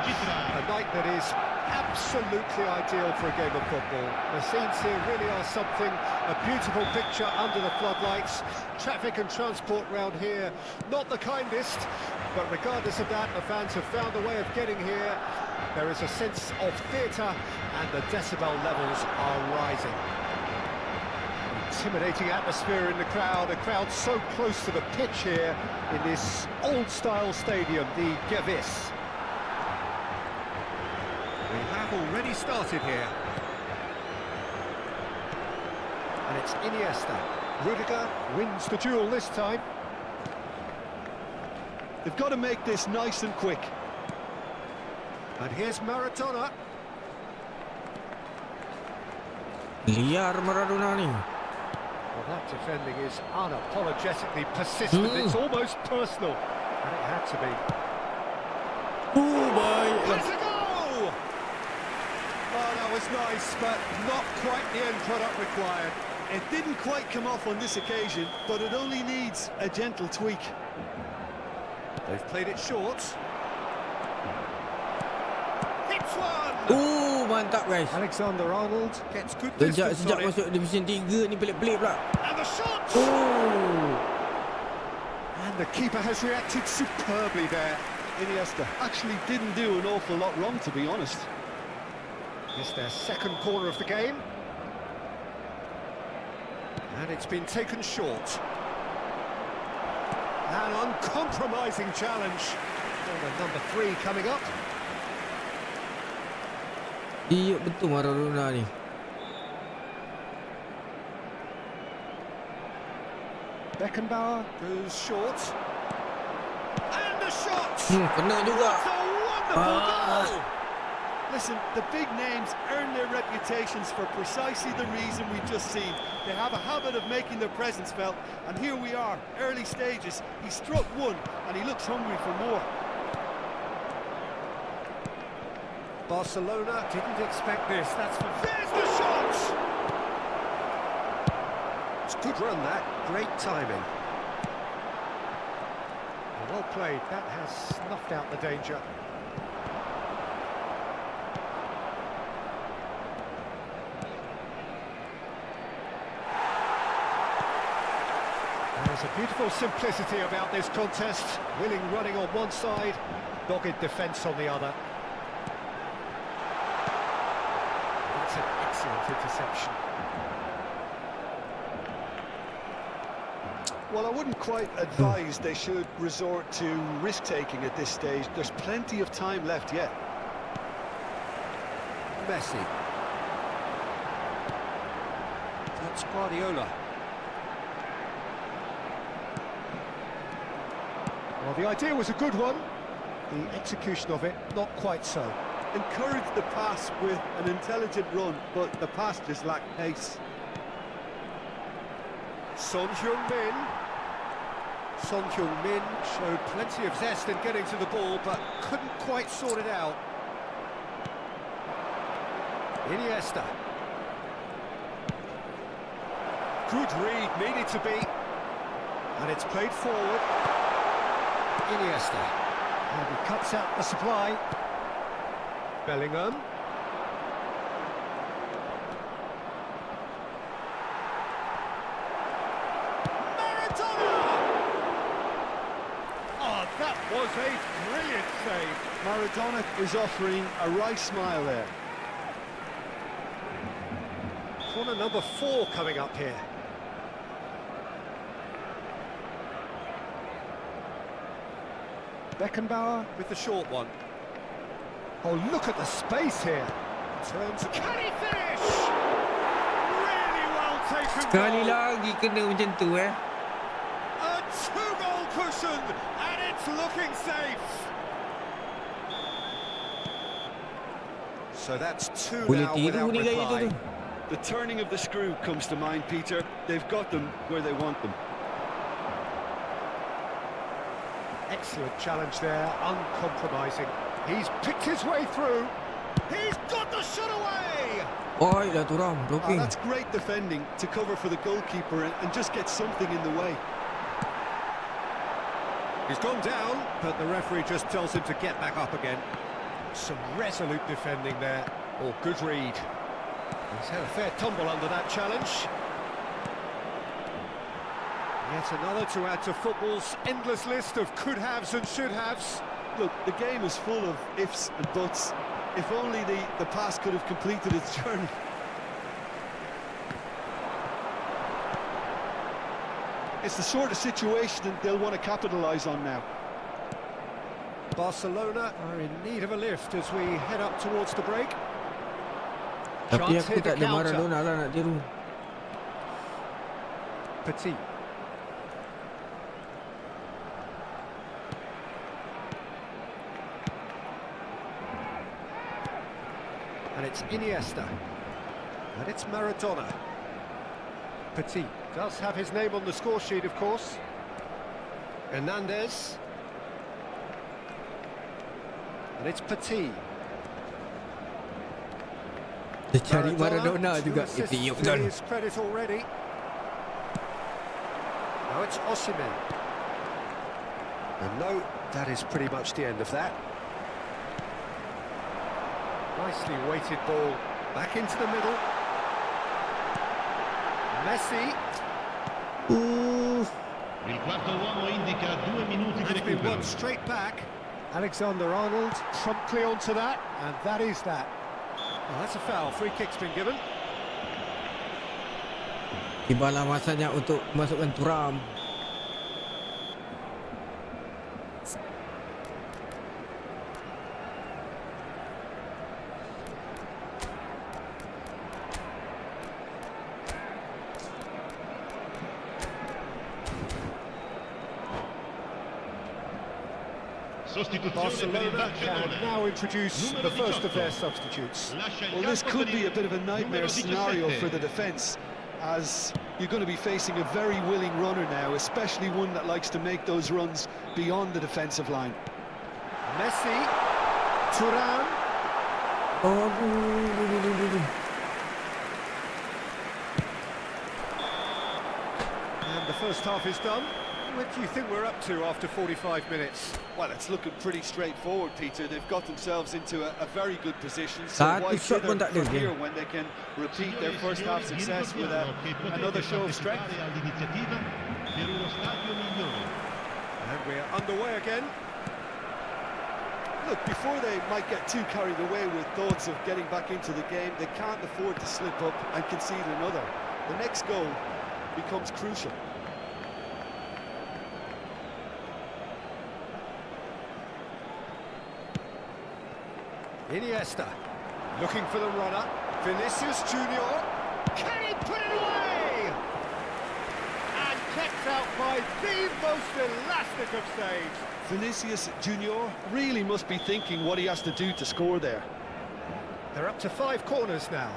A night that is absolutely ideal for a game of football. The scenes here really are something. A beautiful picture under the floodlights. Traffic and transport round here, not the kindest. But regardless of that, the fans have found a way of getting here. There is a sense of theatre and the decibel levels are rising. Intimidating atmosphere in the crowd, a crowd so close to the pitch here in this old-style stadium, the GIGABYTE. We have already started here. And it's Iniesta. Rudiger wins the duel this time. They've got to make this nice and quick. And here's Maradona. Liar Maradona ni. Well, that defending is unapologetically persistent. It's almost personal. And it had to be. Oh, boy. Let's go! Oh, that was nice, but not quite the end product required. It didn't quite come off on this occasion, but it only needs a gentle tweak. They've played it short. Hits one! Oh, mantap guys. Alexander-Arnold gets good distance Sejak on it. masuk Division 3 ni pelik-pelik pula. And the shot! Oh. And the keeper has reacted superbly there. Iniesta actually didn't do an awful lot wrong, to be honest. It's their second corner of the game. And it's been taken short. An uncompromising challenge. Corner number 3 coming up. Iya betul Maradona ni. Beckenbauer goes short. And the shot! Kena juga. What a wonderful goal! Listen, the big names earn their reputations for precisely the reason we've just seen. They have a habit of making their presence felt, and here we are, early stages. He struck one, and he looks hungry for more. Barcelona didn't expect this. There's the shot! It's a good run, that. Great timing. Well played. That has snuffed out the danger. There's a beautiful simplicity about this contest. Willing running on one side, dogged defence on the other. That's an excellent interception. Well, I wouldn't quite advise they should resort to risk-taking at this stage. There's plenty of time left yet. Messi. That's Guardiola. Well, the idea was a good one. The execution of it, not quite so. Encourage the pass with an intelligent run, but the pass just lacked pace. Son Heung-min. Son Heung-min showed plenty of zest in getting to the ball, but couldn't quite sort it out. Iniesta. Good read, needed to be. And it's played forward. Iniesta. And he cuts out the supply. Bellingham. save. Maradona is offering a right smile there. Corner number 4 coming up here. Beckenbauer with the short one. Oh, look at the space here. Turns. Can he finish? Really well taken Sekali goal. lagi kena macam tu A 2-goal cushion, and it's looking safe. So that's 2 Boleh now tiru without ni gaya tu reply. tu. The turning of the screw comes to mind, Peter. They've got them where they want them. Excellent challenge there, uncompromising. He's picked his way through. He's got the shot away. Oi, dah turam, Oh, blocking. that's great defending to cover for the goalkeeper and just get something in the way. He's gone down, but the referee just tells him to get back up again. Some resolute defending there. Oh, good read. He's had a fair tumble under that challenge. Yet another to add to football's endless list of could-haves and should-haves. Look, the game is full of ifs and buts. If only the pass could have completed its journey. It's the sort of situation that they'll want to capitalise on now. Barcelona are in need of a lift as we head up towards the break. Tapi Chance aku here to tak ada counter. Maradona lah nak tiru. Petit. And it's Iniesta. And it's Maradona. Petit does have his name on the score sheet, of course. Hernandez. And it's Petit. Dia cari Maradona juga. Two Itu ya assists to betul. his credit already. Now it's Osimhen. And no, that is pretty much the end of that. Nicely weighted ball back into the middle. Messi. Il quarto uomo indica 2 minuti di That's been recupero. won straight back. Alexander-Arnold promptly onto that, and that is that. Well, that's a foul. Free kick's been given. Tibalah masanya untuk masukkan turam. Sostituzione per il Barcelona can Barcellona. now introduce Numero the first of 18. their substitutes. Lascia il Well, this campo could per be a il bit of a nightmare numero scenario 17. for the defence, as you're going to be facing a very willing runner now, especially one that likes to make those runs beyond the defensive line. Messi, Thuram, and the first half is done. What do you think we're up to after 45 minutes? Well, it's looking pretty straightforward, Peter. They've got themselves into a very good position. So Satu why shot pun tak ada from dia. here when they can repeat their first half success with another show of strength? All'iniziativa per uno stadio migliore. And we're underway again. Look, before they might get too carried away with thoughts of getting back into the game, they can't afford to slip up and concede another. The next goal becomes crucial. Iniesta, looking for the runner. Vinicius Junior. Can he put it away? And kept out by the most elastic of saves. Vinicius Junior really must be thinking what he has to do to score there. They're up to 5 corners now.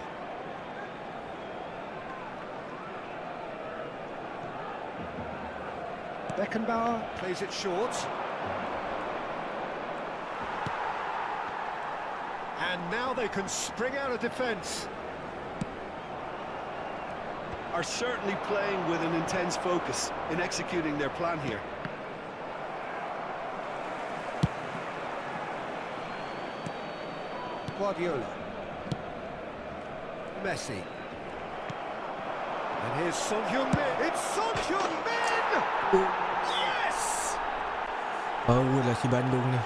Beckenbauer plays it short. And now they can spring out of defence. Are certainly playing with an intense focus in executing their plan here. Guardiola. Messi. And here's Son Heung-min. It's Son Heung-min! Yes! Power lah si Bandung ni.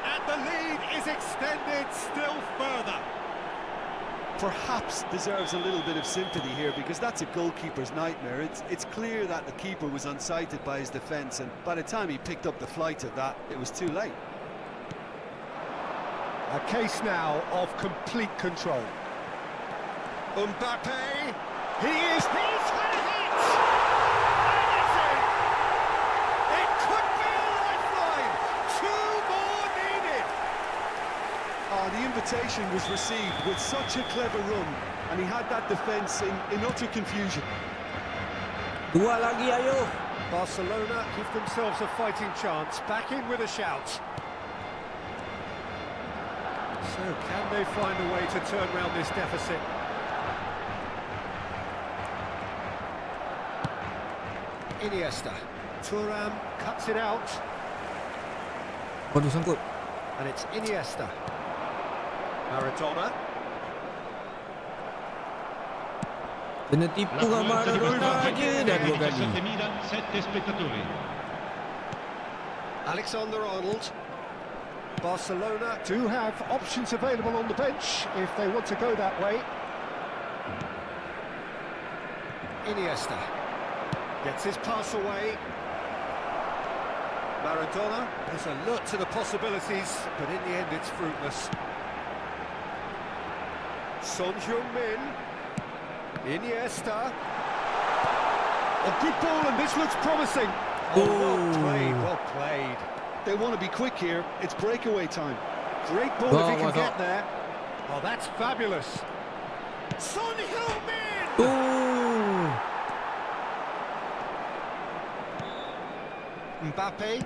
And The lead is extended still further. Perhaps deserves a little bit of sympathy here, because that's a goalkeeper's nightmare. It's clear that the keeper was unsighted by his defence, and by the time he picked up the flight of that, it was too late. A case now of complete control. Mbappe, he's had a hit! And it's in! It could be a lifeline! 2 more needed! Oh, the invitation was received with such a clever run, and he had that defence in utter confusion. Dua lagi, ayo. Barcelona give themselves a fighting chance, back in with a shout. So can they find a way to turn around this deficit? Iniesta. Thuram cuts it out. Waduh, sangkut. And it's Iniesta. Maradona. Kena tipu dengan Maradona je dah 2 kali. 17.000 spettatori. Alexander-Arnold. Barcelona do have options available on the bench if they want to go that way. Iniesta gets his pass away. Maradona is alert to the possibilities, but in the end it's fruitless. Son Heung-min. Iniesta. A good ball, and this looks promising. Oh, well played, well played. They want to be quick here. It's breakaway time. Great ball if he can get there. Oh, that's fabulous. Son Heung-min! Oh. Mbappe.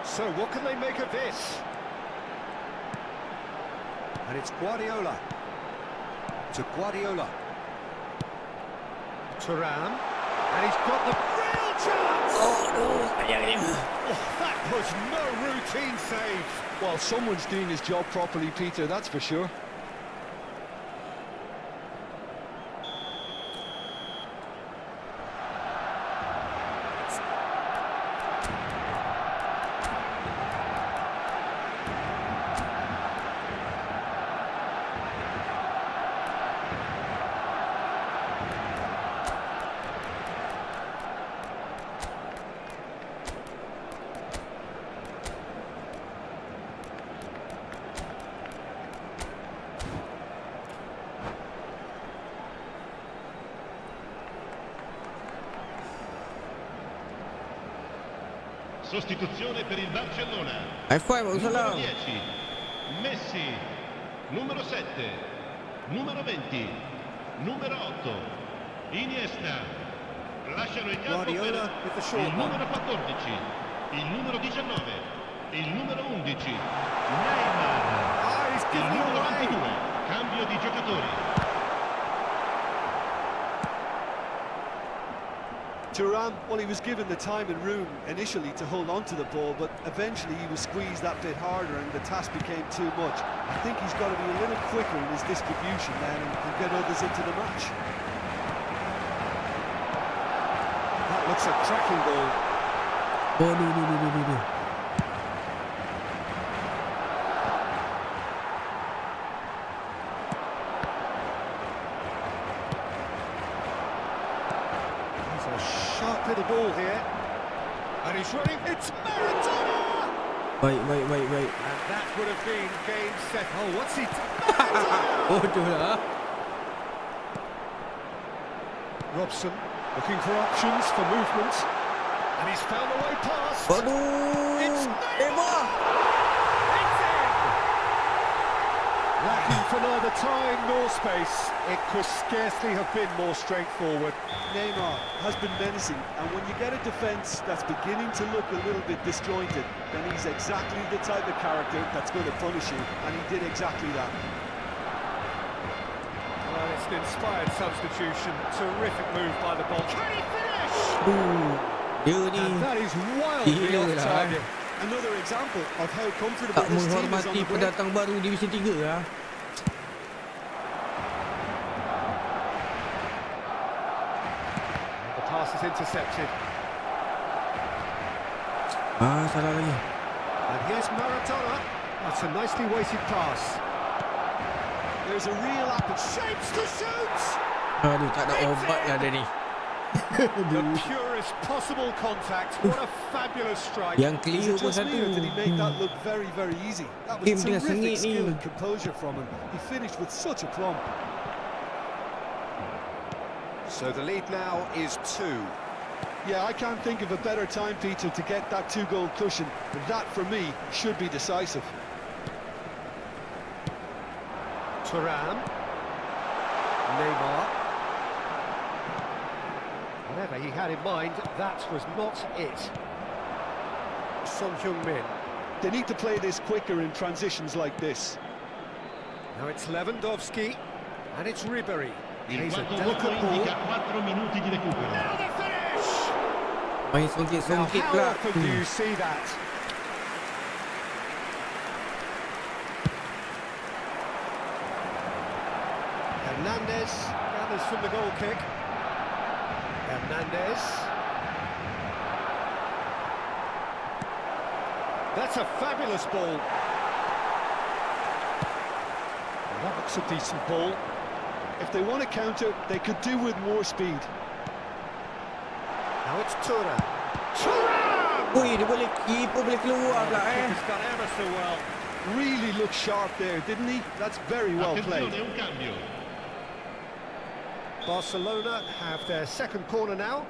So what can they make of this? And it's Guardiola. To Guardiola. Thuram. And he's got the real chance! That was no routine save. Well, someone's doing his job properly, Peter, that's for sure. Sostituzione per il Barcellona. High five, Numero salam. 10, Messi. Numero 7, numero 20, numero 8, Iniesta. Lasciano il campo Guardiola with the per short il one. numero 14, il numero 19, il numero 11, Neymar. He's Il given it numero away. 22, cambio di giocatori. Thuram, well, he was given the time and room initially to hold on to the ball, but eventually he was squeezed that bit harder and the task became too much. I think he's got to be a little quicker in his distribution then and get others into the match. That looks a cracking ball. Oh, no. Sharp little ball here. And he's running. It's Maradona! Baik. And that would have been game set. Oh, what's he done? Oh, tu lah. Robson looking for options for movement. And he's found a way past. Waduh. It's Neymar. It's in! Lacking for neither time nor space. It could scarcely have been more straightforward. Neymar has been menacing, and when you get a defence that's beginning to look a little bit disjointed, then he's exactly the type of character that's going to punish you, and he did exactly that. Well, it's an inspired substitution. Terrific move by the ball. Can he finish? Dia ni And that is wildly Gila off lah. target. Another example of how comfortable tak this team is on menghormati the break. pendatang baru Division 3 lah. The pass is intercepted. Salah lagi. And here's Maradona. That's a nicely weighted pass. There's a real Shapes to shoot! Aduh, tak ada obat lah dia ni. The purest possible contact. What a fabulous strike. Yang Is clear it pun just me, or did he make satu. that look very, very easy? That was Game tengah terrific sengit ni. skill and composure from him. He finished with such a plumb. So the lead now is 2. Yeah, I can't think of a better time, Peter, to get that 2-goal cushion. But that, for me, should be decisive. Thuram. Neymar. Whatever he had in mind, that was not it. Son Heung-min. They need to play this quicker in transitions like this. Now it's Lewandowski, and it's Ribéry. Il He's a quarto delicate tempo ball. indica 4 minuti di recupero. Now the finish! Main Now songkit-songkit how pula. often do you see that? Hernandez gathers from the goal kick. Hernandez. That's a fabulous ball. Well, that looks a decent ball. If they want to counter, they could do with more speed. Now it's Thuram. Thuram! Ui, dia boleh keeper boleh keluar pula He's done ever so well. Really looked sharp there, didn't he? That's very well played. Attenzione, un cambio. Barcelona have their second corner now.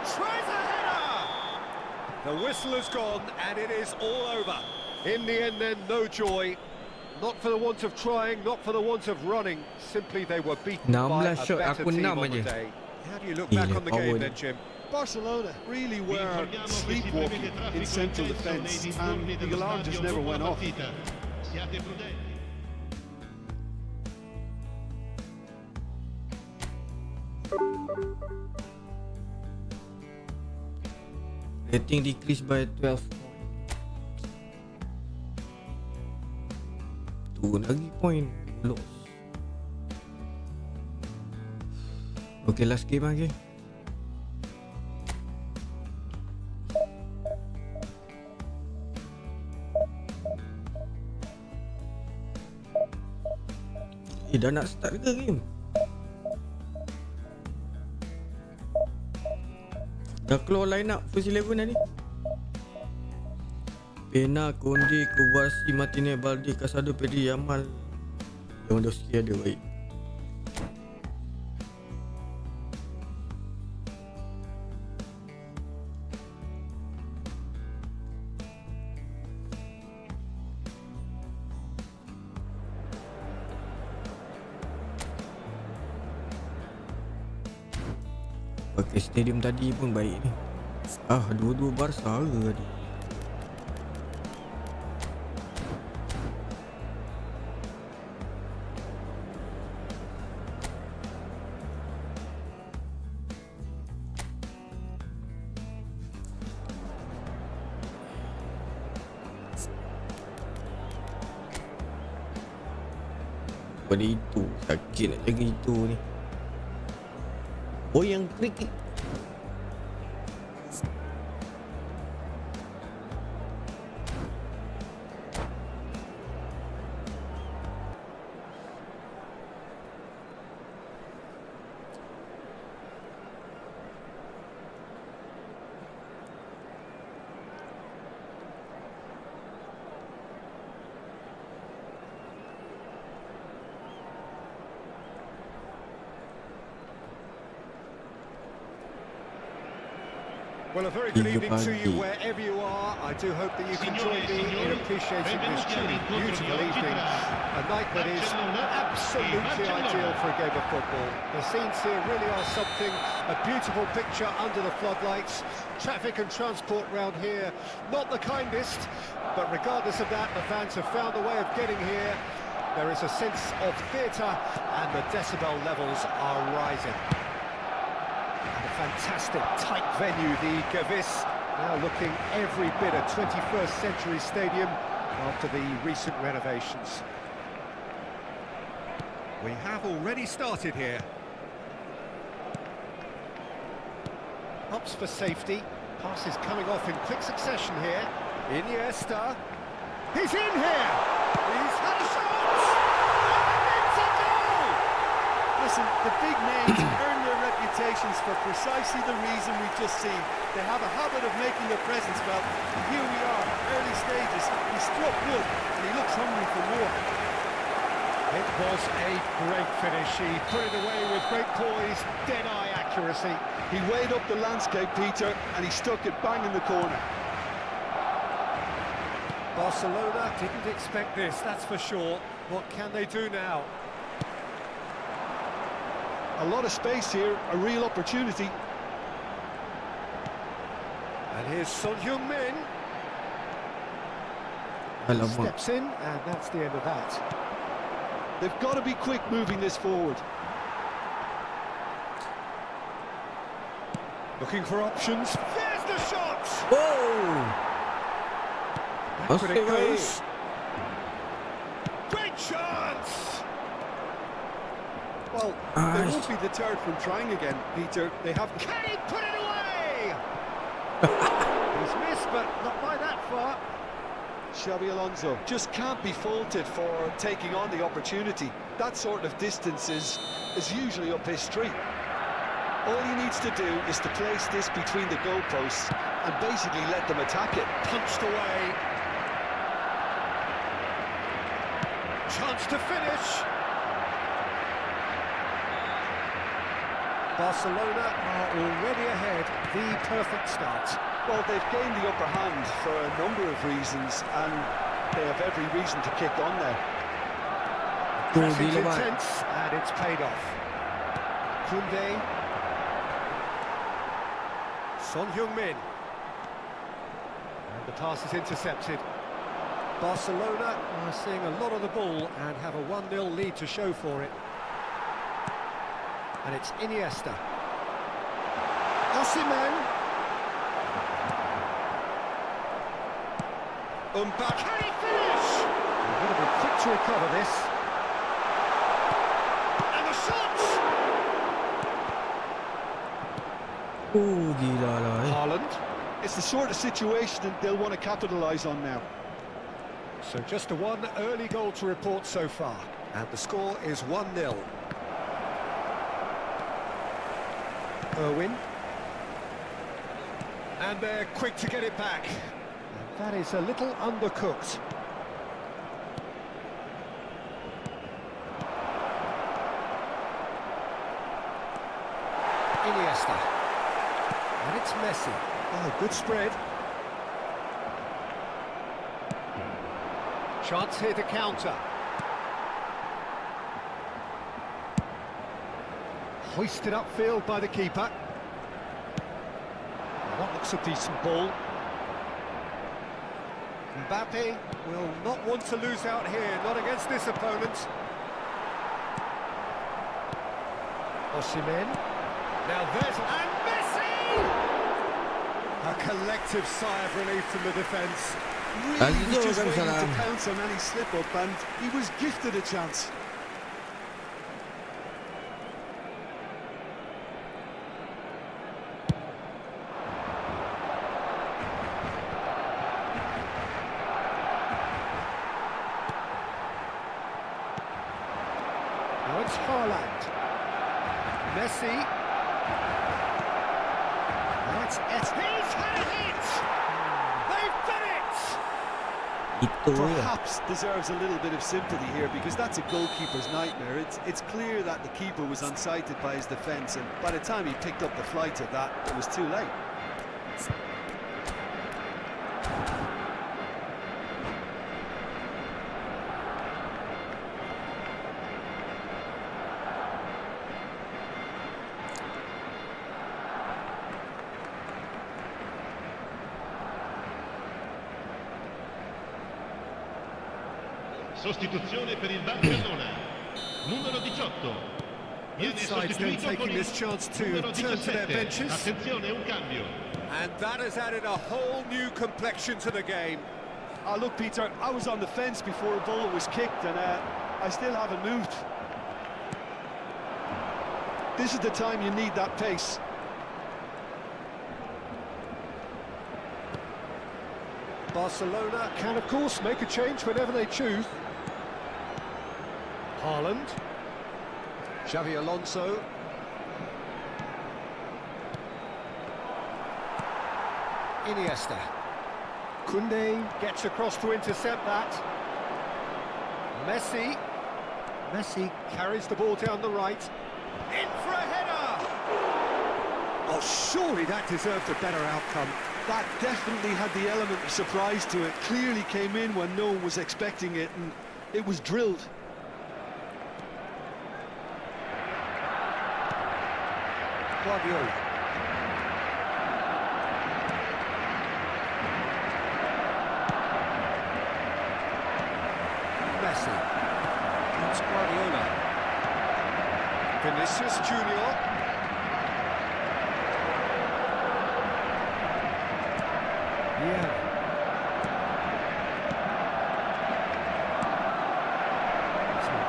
Tries a header! The whistle has gone and it is all over. In the end then, no joy. Not for the want of trying, not for the want of running. Simply they were beaten by a 16 shot, better aku team 6 on the aja. day. How do you look back Gila, on the power game dia. then, Jim? Barcelona really Vi were informiamo che si sleepwalking prevede traffico in central intenso nei defence, dintorni and the dello alarm just stadio never dopo went la off. partita. Siate prudenti. Rating decreased by 12 turun lagi point. Loss. Okay, last game lagi. Dah nak start ke game? Dah keluar line up first 11 dah ni. Pena, Konde, Kovacic, Martinez, Balde, Casado, Pedri, Yamal, Lewandowski ada baik. Pakai stadium tadi pun baik ni. Dua-dua Barca ke tadi. Pada itu sakit nak jaga itu ni. Oh, yang kriket. Well, a very good evening to you wherever you are. I do hope that you can join me in appreciating this truly beautiful evening. A night that is absolutely ideal for a game of football. The scenes here really are something. A beautiful picture under the floodlights. Traffic and transport round here, not the kindest. But regardless of that, the fans have found a way of getting here. There is a sense of theatre and the decibel levels are rising. Fantastic tight venue, the GIGABYTE, now looking every bit a 21st century stadium after the recent renovations. We have already started here. Opts for safety. Passes coming off in quick succession here. Iniesta. He's in here! He's had a shot! And it's a goal! Listen, the big names earn their reputations for precisely the reason we've just seen. They have a habit of making their presence felt. And here we are, early stages. He struck wood, and he looks hungry for more. It was a great finish. He put it away with great poise, dead-eye accuracy. He weighed up the landscape, Peter, and he stuck it bang in the corner. Barcelona didn't expect this, that's for sure. What can they do now? A lot of space here, a real opportunity. And here's Son Heung-min. Steps in, and that's the end of that. They've got to be quick moving this forward. Looking for options. There's the shot! Oh! Back it goes. Great chance! Well, they won't be deterred from trying again, Peter. They have... Can he put it away? He's missed, but not by that far. Xabi Alonso just can't be faulted for taking on the opportunity. That sort of distance is usually up his street. All he needs to do is to place this between the goalposts and basically let them attack it. Punched away. Chance to finish. Barcelona are already ahead. The perfect start. Well, they've gained the upper hand for a number of reasons, and they have every reason to kick on there. Pressing's intense, and it's paid off. Koundé. Son Heung-min. And the pass is intercepted. Barcelona are seeing a lot of the ball and have a 1-0 lead to show for it. And it's Iniesta. Osimhen. Back. Can he finish? They're going to be quick to recover this. And the shot! Oh, gila lah eh. Haaland. It's the sort of situation that they'll want to capitalise on now. So just a one early goal to report so far. And the score is 1-0. Irwin. And they're quick to get it back. And that is a little undercooked. Iniesta. And it's Messi. Oh, good spread. Chance here to counter. Hoisted upfield by the keeper. That looks a decent ball. Mbappe will not want to lose out here, not against this opponent. Osimhen. Now there's... And Messi! A collective sigh of relief from the defence. Really was just waiting to pounce on any slip-up, and he was gifted a chance. Now it's Peralatan. Messi. That's it. He's had a hit! They've done it! Perhaps deserves a little bit of sympathy here, because that's a goalkeeper's nightmare. It's clear that the keeper was unsighted by his defence, and by the time he picked up the flight of that, it was too late. Sostituzione per il Barcellona, numero 18. Both sides then taking this chance to turn to their benches. Attenzione, un cambio. And that has added a whole new complexion to the game. Oh, look, Peter, I was on the fence before a ball was kicked, and I still haven't moved. This is the time you need that pace. Barcelona can, of course, make a change whenever they choose. Haaland. Xavi Alonso. Iniesta. Koundé gets across to intercept that. Messi. Messi carries the ball down the right. In for a header! Oh, surely that deserved a better outcome. That definitely had the element of surprise to it. Clearly came in when no one was expecting it, and it was drilled. Guardiola. Messi. It's Guardiola. Vinicius Junior. Yeah.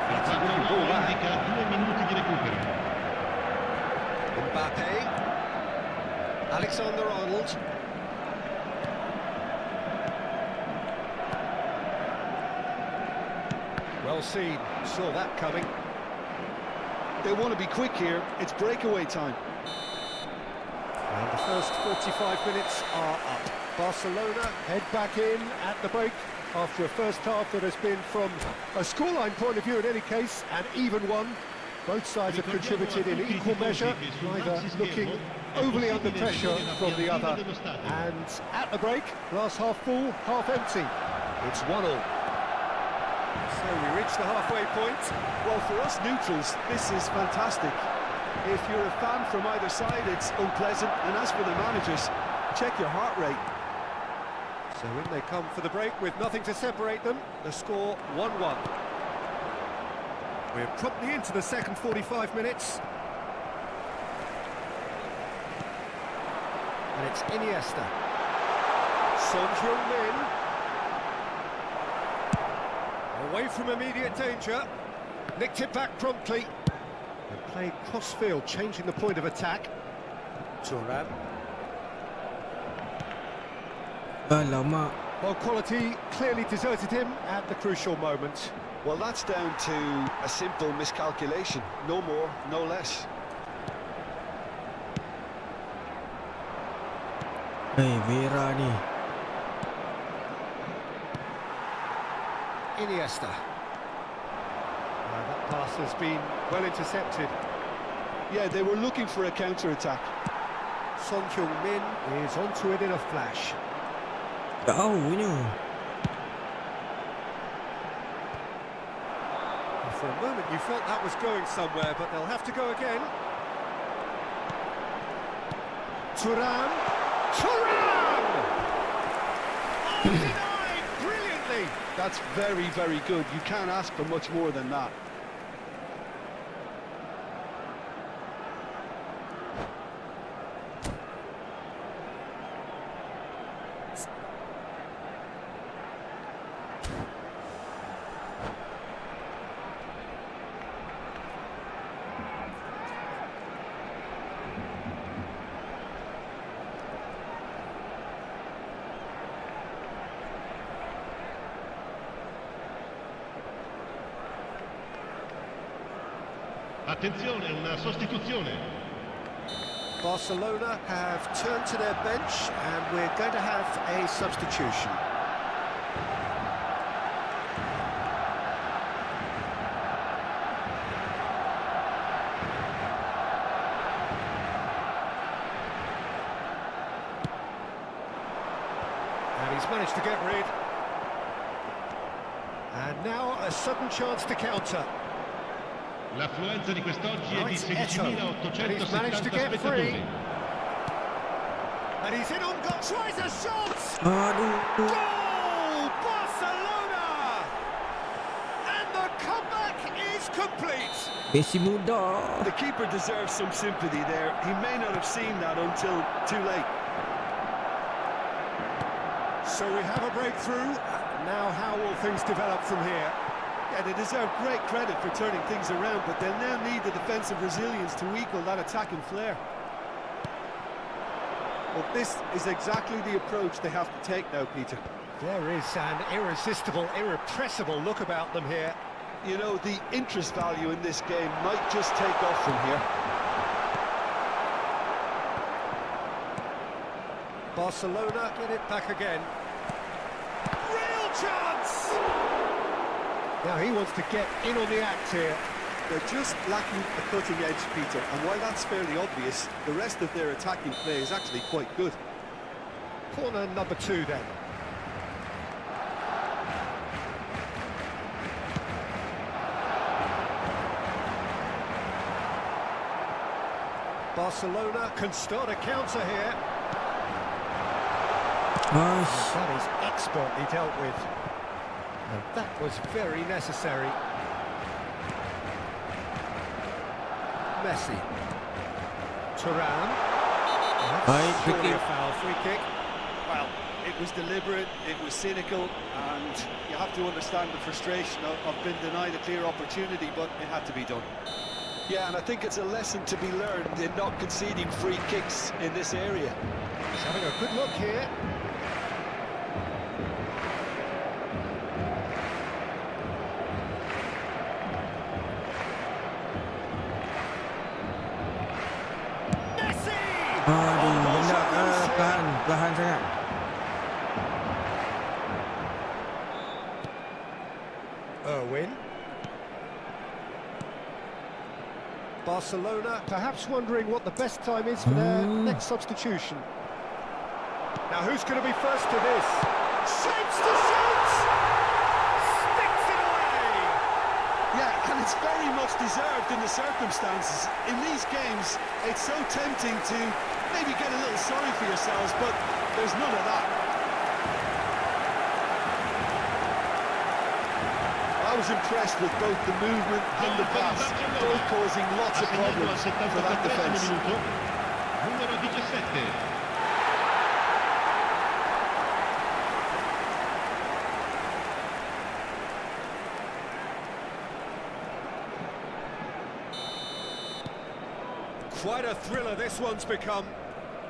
Il fallo indica 2 minuti di recupero. Mbappe. Alexander-Arnold. Well seen, saw that coming. They want to be quick here. It's breakaway time. And the first 45 minutes are up. Barcelona head back in at the break after a first half that has been, from a scoreline point of view in any case, an even one. Both sides have contributed in equal measure, neither looking overly under pressure from the other. And at the break, glass half full, half empty. It's 1-1. So we reach the halfway point. Well, for us neutrals, this is fantastic. If you're a fan from either side, it's unpleasant. And as for the managers, check your heart rate. So in they come for the break with nothing to separate them. The score 1-1. We're promptly into the second 45 minutes. And it's Iniesta. Son Heung-min. Away from immediate danger. Nicked it back promptly. And played cross-field, changing the point of attack. Shurer. Alamak. Well, quality clearly deserted him at the crucial moment. Well, that's down to a simple miscalculation. No more, no less. Hey, Vera ni. Iniesta. That pass has been well intercepted. Yeah, they were looking for a counter-attack. Son Heung-min is onto it in a flash. Jauhnya. For a moment you felt that was going somewhere, but they'll have to go again. Thuram! Thuram! Oh, denied brilliantly! That's very, very good. You can't ask for much more than that. Attenzione, una sostituzione. Barcelona have turned to their bench and we're going to have a substitution. And he's managed to get rid. And now a sudden chance to counter. L'affluenza di quest'oggi è di Nice and he's managed to 16.870 get free. spettatori. And he's in on goal, tries a shot! Aduh. Goal! Barcelona! And the comeback is complete! Messi muda. The keeper deserves some sympathy there. He may not have seen that until too late. So we have a breakthrough. Now how will things develop from here? Yeah, they deserve great credit for turning things around, but they'll now need the defensive resilience to equal that attacking flair. Well, this is exactly the approach they have to take now, Peter. There is an irresistible, irrepressible look about them here. You know, the interest value in this game might just take off from here. Barcelona get it back again. Real chance! Now he wants to get in on the act here. They're just lacking a cutting edge, Peter, and while that's fairly obvious, the rest of their attacking play is actually quite good. Corner number 2 then. Barcelona can start a counter here. That is expertly dealt with. And that was very necessary. Messi. Turan. That's surely a foul, free kick. Well, it was deliberate, it was cynical, and you have to understand the frustration of being denied a clear opportunity, but it had to be done. Yeah, and I think it's a lesson to be learned in not conceding free kicks in this area. He's having a good look here. Messi! Perlahan sangat. Irwin. Barcelona perhaps wondering what the best time is for their next substitution. Now who's going to be first to this? Shapes to shoot! Sticks it away! Yeah, and it's very much deserved in the circumstances. In these games, it's so tempting to maybe get a little sorry for yourselves, but there's none of that. I was impressed with both the movement and the pass, both causing lots of problems for that defence. Numero 17. Quite a thriller this one's become.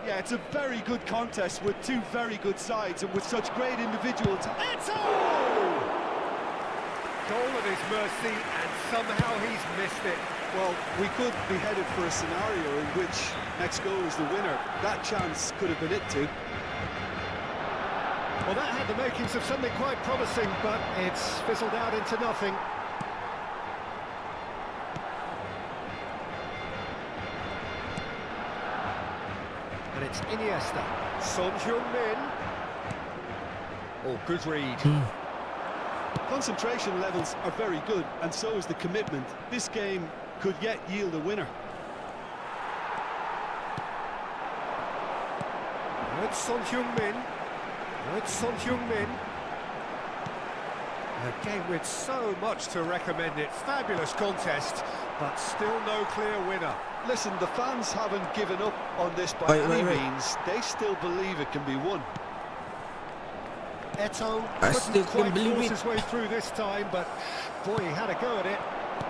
Yeah, it's a very good contest with two very good sides and with such great individuals. Eto'o! Goal at his mercy, and somehow he's missed it. Well, we could be headed for a scenario in which next goal is the winner. That chance could have been it too. Well, that had the makings of something quite promising, but it's fizzled out into nothing. And it's Iniesta. Son Heung-min. Oh, good read. Concentration levels are very good, and so is the commitment. This game could yet yield a winner. It's Son Heung-min. It's Son Heung-min. A game with so much to recommend it. Fabulous contest, but still no clear winner. Listen, the fans haven't given up on this by any means. They still believe it can be won. Eto'o couldn't quite force his way through this time, but boy, he had a go at it.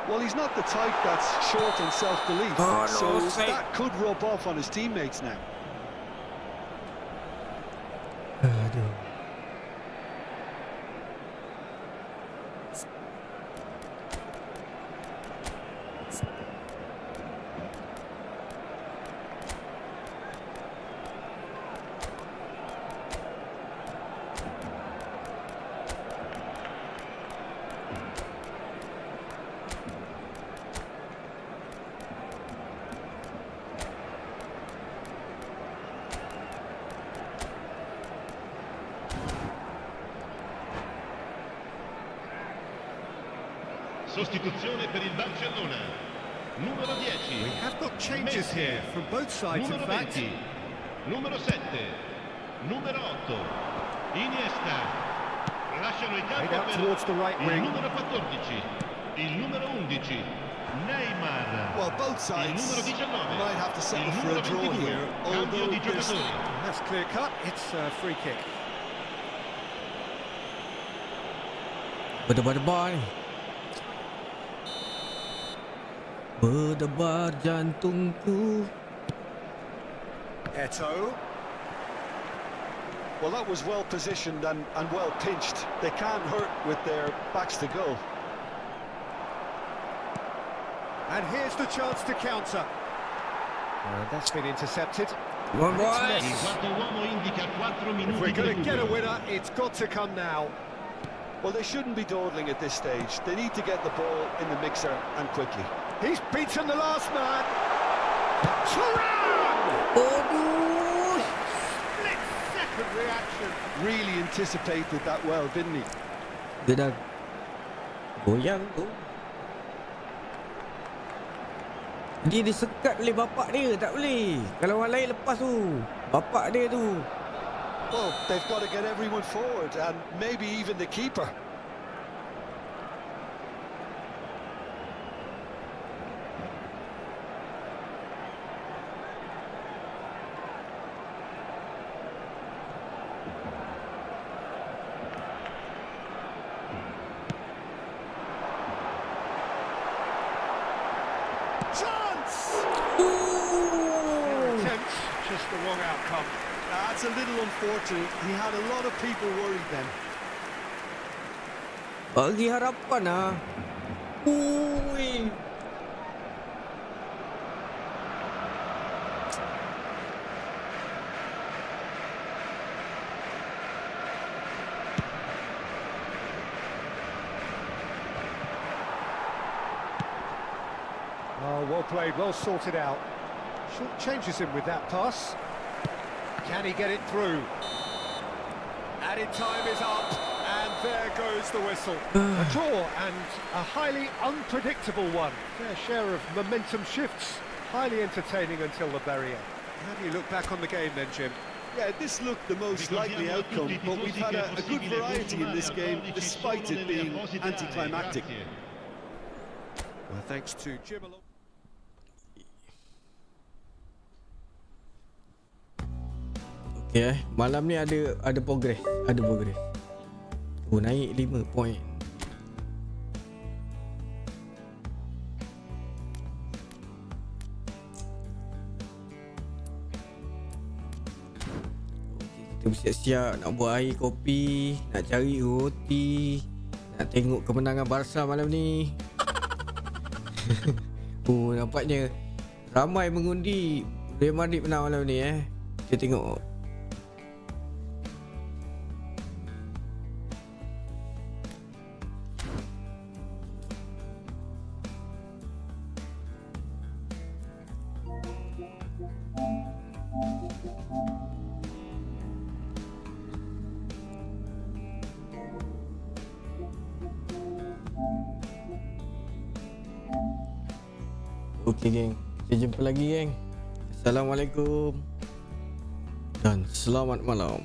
Well, he's not the type that's short on self-belief, so that could rub off on his teammates now. Sostituzione per il Barcellona. Numero 10. We have got changes Messi. here from both sides, Numero in fact. 20. Numero 7. Numero 8. Iniesta. Lasciano il Played campo out per towards the right il wing. numero 14. Il numero 11. Neymar. Well, both sides Il numero 19. might have to settle Il for a numero draw 22. here, Cambio although di there's giocatori. That's clear cut. It's a free kick. Berdebar-debar ni. Berdebar jantungku. Eto'o. Well, that was well positioned and well pinched. They can't hurt with their backs to goal. And here's the chance to counter. That's been intercepted. Come on, And it's boys. Messi. Il quarto uomo indica 4 If minuti we're di going to get a recupero. winner, it's got to come now. Well, they shouldn't be dawdling at this stage. They need to get the ball in the mixer and quickly. He's beaten the last man. Shurer! Aduh. Split-second reaction. Really anticipated that well, didn't he? Dia dah goyang tu. Dia disekat oleh bapak dia, tak boleh. Kalau orang lain lepas tu, bapak dia tu. Well, they've got to get everyone forward and maybe even the keeper. Chance! Attempt, just the wrong outcome. That's a little unfortunate. He had a lot of people worried then. Bagi harapan lah. Ui. Oh, well played, well sorted out. Short changes him with that pass. Can he get it through? Added time is up, and there goes the whistle. A draw and a highly unpredictable one. Fair share of momentum shifts. Highly entertaining until the very end. How do you look back on the game then, Jim? Yeah, this looked the most likely outcome, but we've had a good variety in this game, despite it being anticlimactic. Well, thanks to Jim along. Okay, malam ni ada progress, Oh, naik 5 point. Okay, kita bersiap-siap nak buat air kopi, nak cari roti, nak tengok kemenangan Barca malam ni. Oh, nampaknya ramai mengundi Real Madrid menang malam ni Kita tengok. Okey geng, kita jumpa lagi geng. Assalamualaikum dan selamat malam.